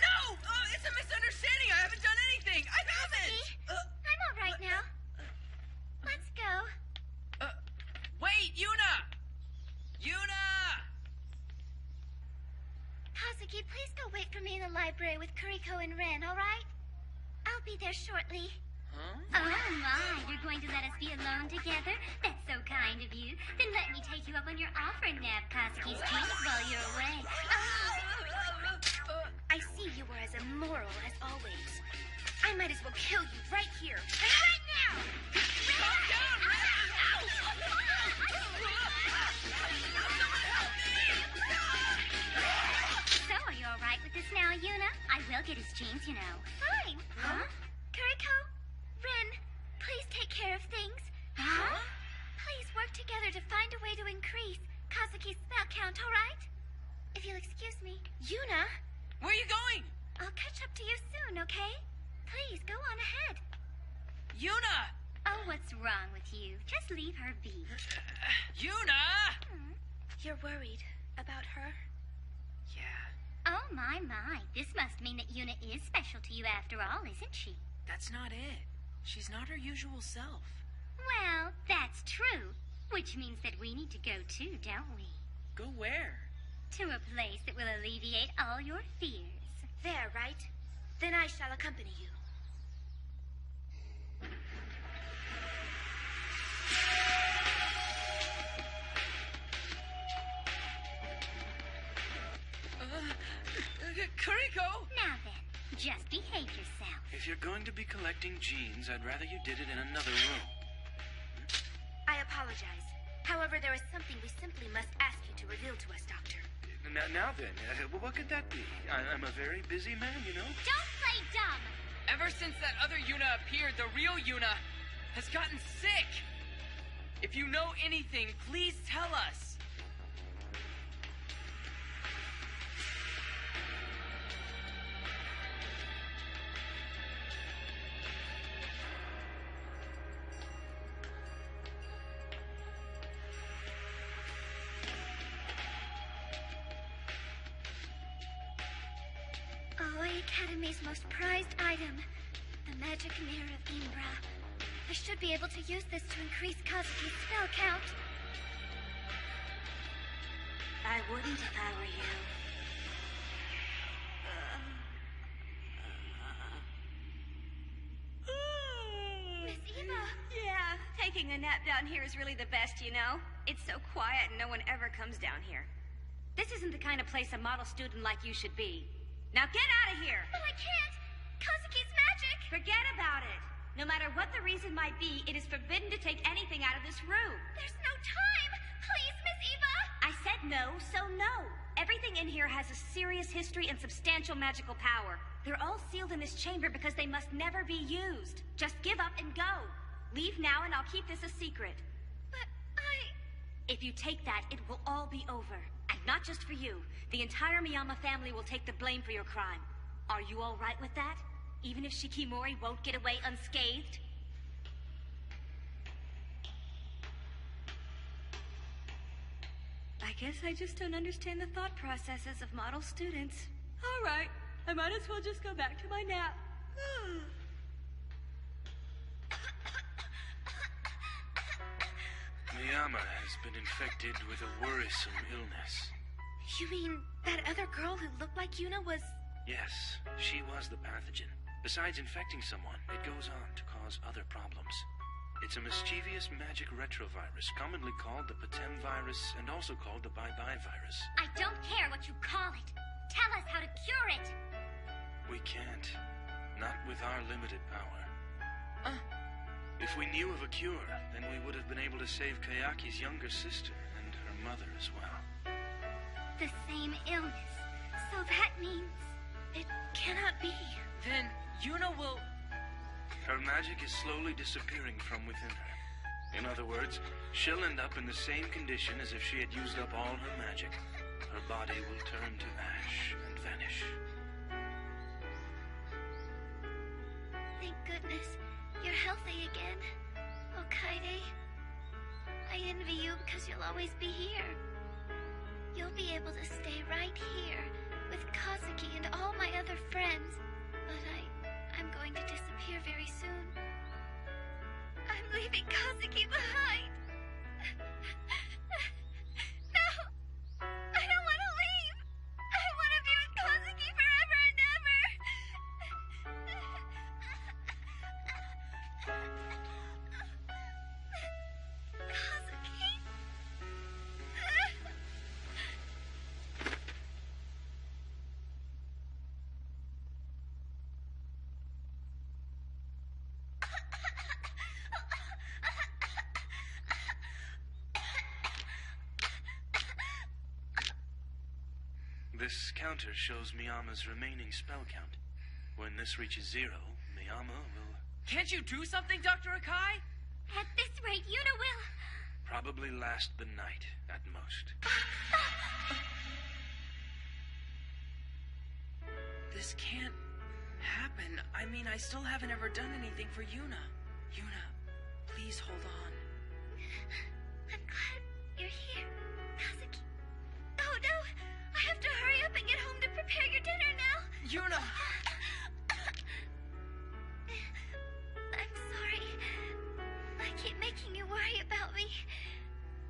No! It's a misunderstanding. I haven't done anything. I haven't. I'm all right now. Let's go. Wait, Yuna! Yuna! Kazuki, please go wait for me in the library with Kuriko and Ren, all right? I'll be there shortly. Huh? Oh, my. You're going to let us be alone together? That's so kind of you. Then let me take you up on your offer and nab Kazuki's dreams while you're away. I see you were as immoral as always. I might as well kill you right here. Right now! Calm down, Ren! So, are you all right with this now, Yuna? I will get his jeans, you know. Fine. Huh? Kuriko, Ren, please take care of things. Huh? Please work together to find a way to increase Kazuki's spell count, all right? If you'll excuse me. Yuna? Where are you going? I'll catch up to you soon, okay? Please, go on ahead. Yuna! Oh, what's wrong with you? Just leave her be. Yuna! You're worried about her? Yeah. Oh, my. This must mean that Yuna is special to you after all, isn't she? That's not it. She's not her usual self. Well, that's true. Which means that we need to go too, don't we? Go where? To a place that will alleviate all your fears. There, right? Then I shall accompany you. Kuriko! Now then, just behave yourself. If you're going to be collecting genes, I'd rather you did it in another room. I apologize. However, there is something we simply must ask you to reveal to us, Doctor. Now then, what could that be? I'm a very busy man, you know? Don't play dumb! Ever since that other Yuna appeared, the real Yuna has gotten sick. If you know anything, please tell us. Aoi Academy's most prized item, the magic mirror of Imbra. I should be able to use this to increase Kazuki's spell count. I wouldn't if I were you. Miss Eva! Yeah, taking a nap down here is really the best, you know? It's so quiet and no one ever comes down here. This isn't the kind of place a model student like you should be. Now get out of here! But I can't! Kazuki's magic! Forget about it. No matter what the reason might be, it is forbidden to take anything out of this room. There's no time! Please, Miss Eva! I said no, so no. Everything in here has a serious history and substantial magical power. They're all sealed in this chamber because they must never be used. Just give up and go. Leave now and I'll keep this a secret. But If you take that, it will all be over. And not just for you. The entire Miyama family will take the blame for your crime. Are you all right with that? Even if Shikimori won't get away unscathed? I guess I just don't understand the thought processes of model students. All right, I might as well just go back to my nap. Miyama has been infected with a worrisome illness. You mean that other girl who looked like Yuna was... Yes, she was the pathogen. Besides infecting someone, it goes on to cause other problems. It's a mischievous magic retrovirus, commonly called the Patem virus and also called the Bye-Bye virus. I don't care what you call it. Tell us how to cure it. We can't. Not with our limited power. If we knew of a cure, then we would have been able to save Kayaki's younger sister and her mother as well. The same illness. So that means... It cannot be. Then Yuna will... Her magic is slowly disappearing from within her. In other words, she'll end up in the same condition as if she had used up all her magic. Her body will turn to ash and vanish. Thank goodness. You're healthy again. Oh, Kaede. I envy you because you'll always be here. You'll be able to stay right here with Kazuki and all my other friends. But I'm going to disappear very soon. I'm leaving Kazuki behind. No! I don't want to leave! I want to be with Kazuki forever and ever! Kazuki? This counter shows Miyama's remaining spell count. When this reaches 0, Miyama will... Can't you do something, Dr. Akai? At this rate, Yuna will... probably last the night, at most. This can't happen. I mean, I still haven't ever done anything for Yuna. Yuna, please hold on. I'm glad you're here, Kazuki. Oh no! I have to hurry up and get home to prepare your dinner now! Yuna! I'm sorry. I keep making you worry about me.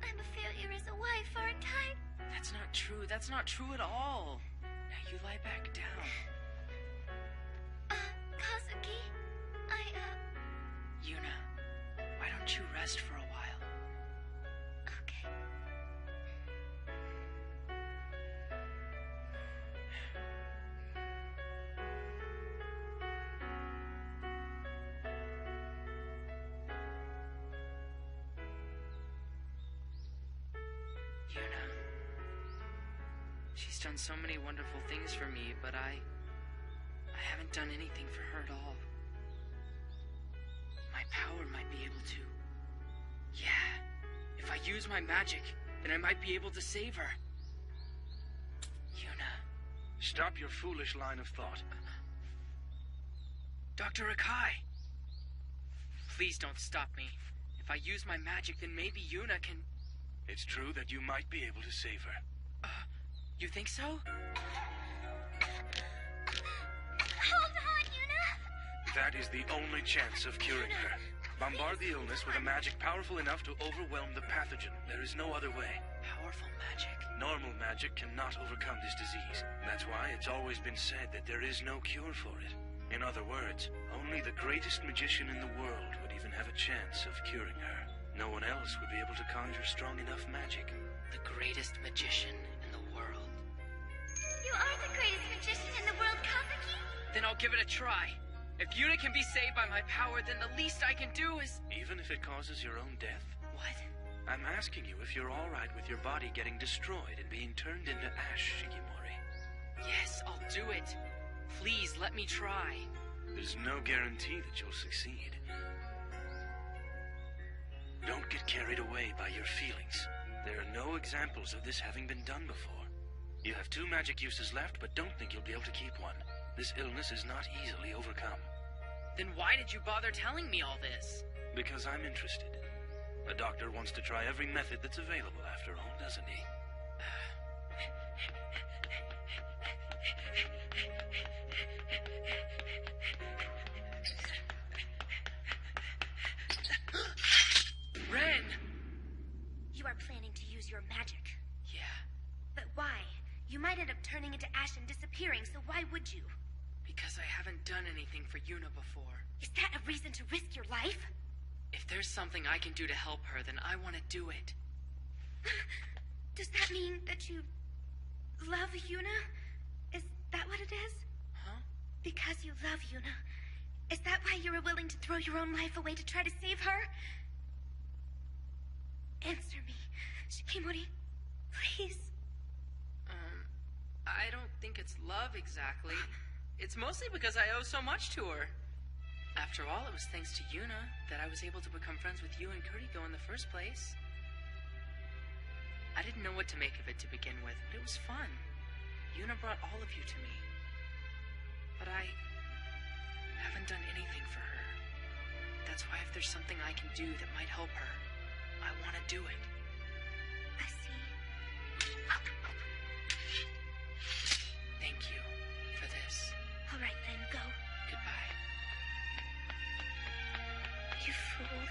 I'm a failure as a wife, aren't I? That's not true. That's not true at all. Now you lie back down. Kazuki, Yuna, why don't you rest for a while? Okay. Yuna. She's done so many wonderful things for me, but I haven't done anything for her at all. My power might be able to. Yeah, if I use my magic, then I might be able to save her. Yuna. Stop your foolish line of thought. Dr. Akai. Please don't stop me. If I use my magic, then maybe Yuna can... It's true that you might be able to save her. You think so? Hold on, Yuna! That is the only chance of curing her. Bombard the illness with a magic powerful enough to overwhelm the pathogen. There is no other way. Powerful magic? Normal magic cannot overcome this disease. That's why it's always been said that there is no cure for it. In other words, only the greatest magician in the world would even have a chance of curing her. No one else would be able to conjure strong enough magic. The greatest magician in the world. You are the greatest magician in the world, Kazuki. Then I'll give it a try. If Yuna can be saved by my power, then the least I can do is... Even if it causes your own death? What? I'm asking you if you're all right with your body getting destroyed and being turned into ash, Shikimori. Yes, I'll do it. Please, let me try. There's no guarantee that you'll succeed. Don't get carried away by your feelings. There are no examples of this having been done before. You have 2 magic uses left, but don't think you'll be able to keep one. This illness is not easily overcome. Then why did you bother telling me all this? Because I'm interested. A doctor wants to try every method that's available, after all, doesn't he? Ren! You are planning to use your magic. Yeah. But why? You might end up turning into ash and disappearing, so why would you? Because I haven't done anything for Yuna before. Is that a reason to risk your life? If there's something I can do to help her, then I want to do it. Does that mean that you love Yuna? Is that what it is? Huh? Because you love Yuna. Is that why you were willing to throw your own life away to try to save her? Answer me, Shikimori, please. I don't think it's love exactly. It's mostly because I owe so much to her. After all, it was thanks to Yuna that I was able to become friends with you and Kuriko in the first place. I didn't know what to make of it to begin with, but it was fun. Yuna brought all of you to me. But I haven't done anything for her. That's why if there's something I can do that might help her, I want to do it. I see. Thank you for this. All right, then, go. Goodbye. You fool.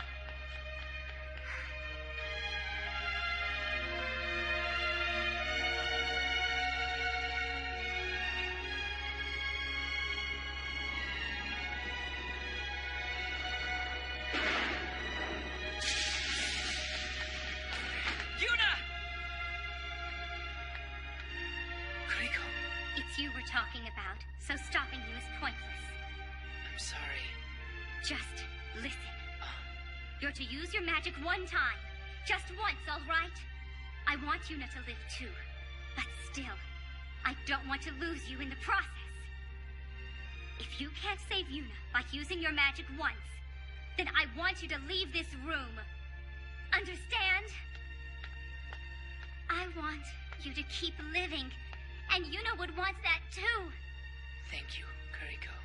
You were talking about, so stopping you is pointless. I'm sorry. Just listen. You're to use your magic one time. Just once, all right? I want Yuna to live too. But still, I don't want to lose you in the process. If you can't save Yuna by using your magic once, then I want you to leave this room. Understand? I want you to keep living. And Yuna would want that too. Thank you, Kuriko.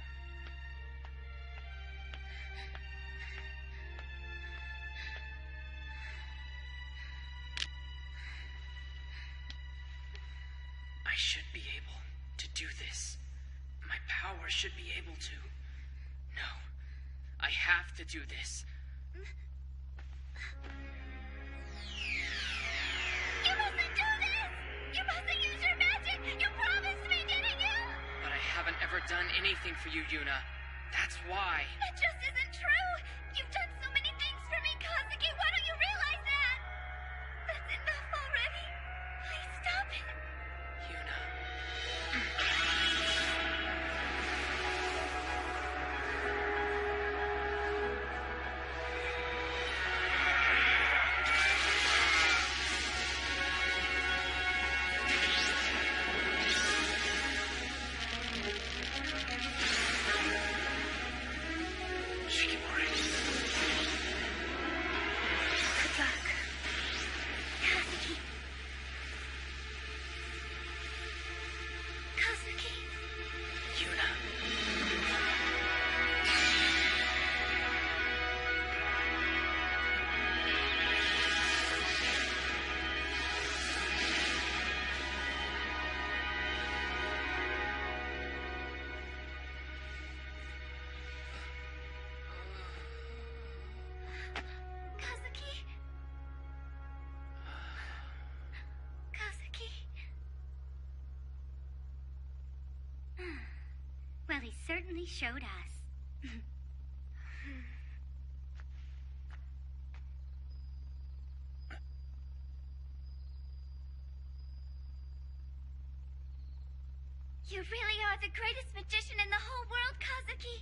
I should be able to do this. My power should be able to. No, I have to do this. You mustn't do this! You for you, Yuna. That's why. It just isn't true. You've done so many things for me, Kazuki. Why don't you realize that? That's enough already. Please stop it. Yuna. Well, he certainly showed us. You really are the greatest magician in the whole world, Kazuki.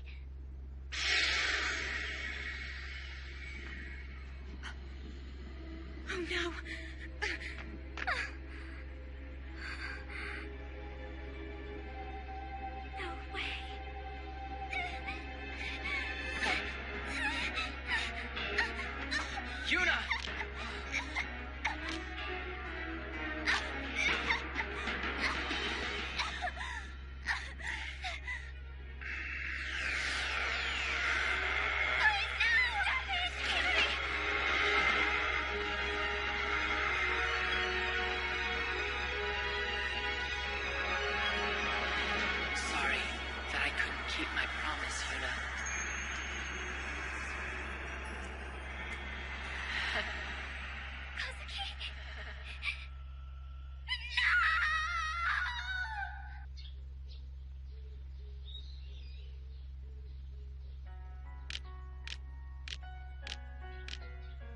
Oh, no. No way. Yuna! Sorry that I couldn't keep my promise, Yuna.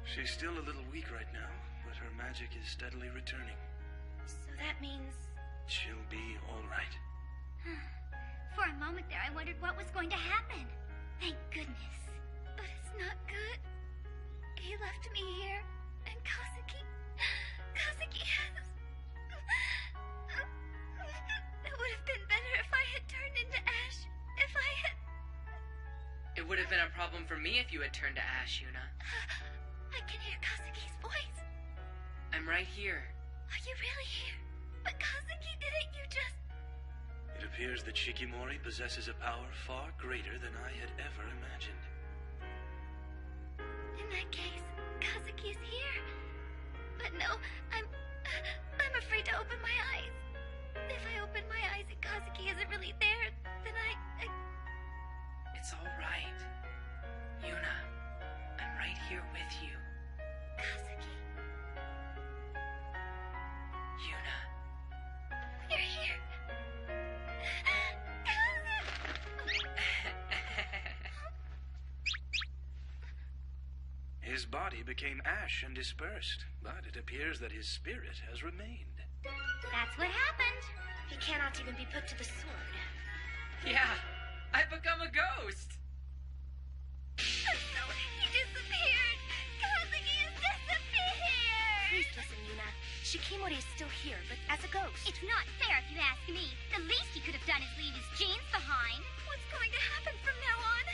She's still a little weak right now, but her magic is steadily returning. So that means... She'll be all right. For a moment there, I wondered what was going to happen. Thank goodness. But it's not good. He left me here, and Kazuki has... It would have been better if I had turned into Ash. If I had... It would have been a problem for me if you had turned to ash, Yuna. I can hear Kazuki's voice. I'm right here. Are you really here? But Kazuki, didn't you just... It appears that Shikimori possesses a power far greater than I had ever imagined. In that case, Kazuki is here. But no, I'm afraid to open my eyes. If I open my eyes and Kazuki isn't really there, then I... It's all right. Yuna, I'm right here with you. Kazuki. Yuna. You're here. His body became ash and dispersed, but it appears that his spirit has remained. That's what happened. He cannot even be put to the sword. Yeah, I've become a ghost. No, he disappeared. Kazuki has disappeared. Please listen, Yuna. Shikimori is still here, but as a ghost. It's not fair if you ask me. The least he could have done is leave his jeans behind. What's going to happen from now on?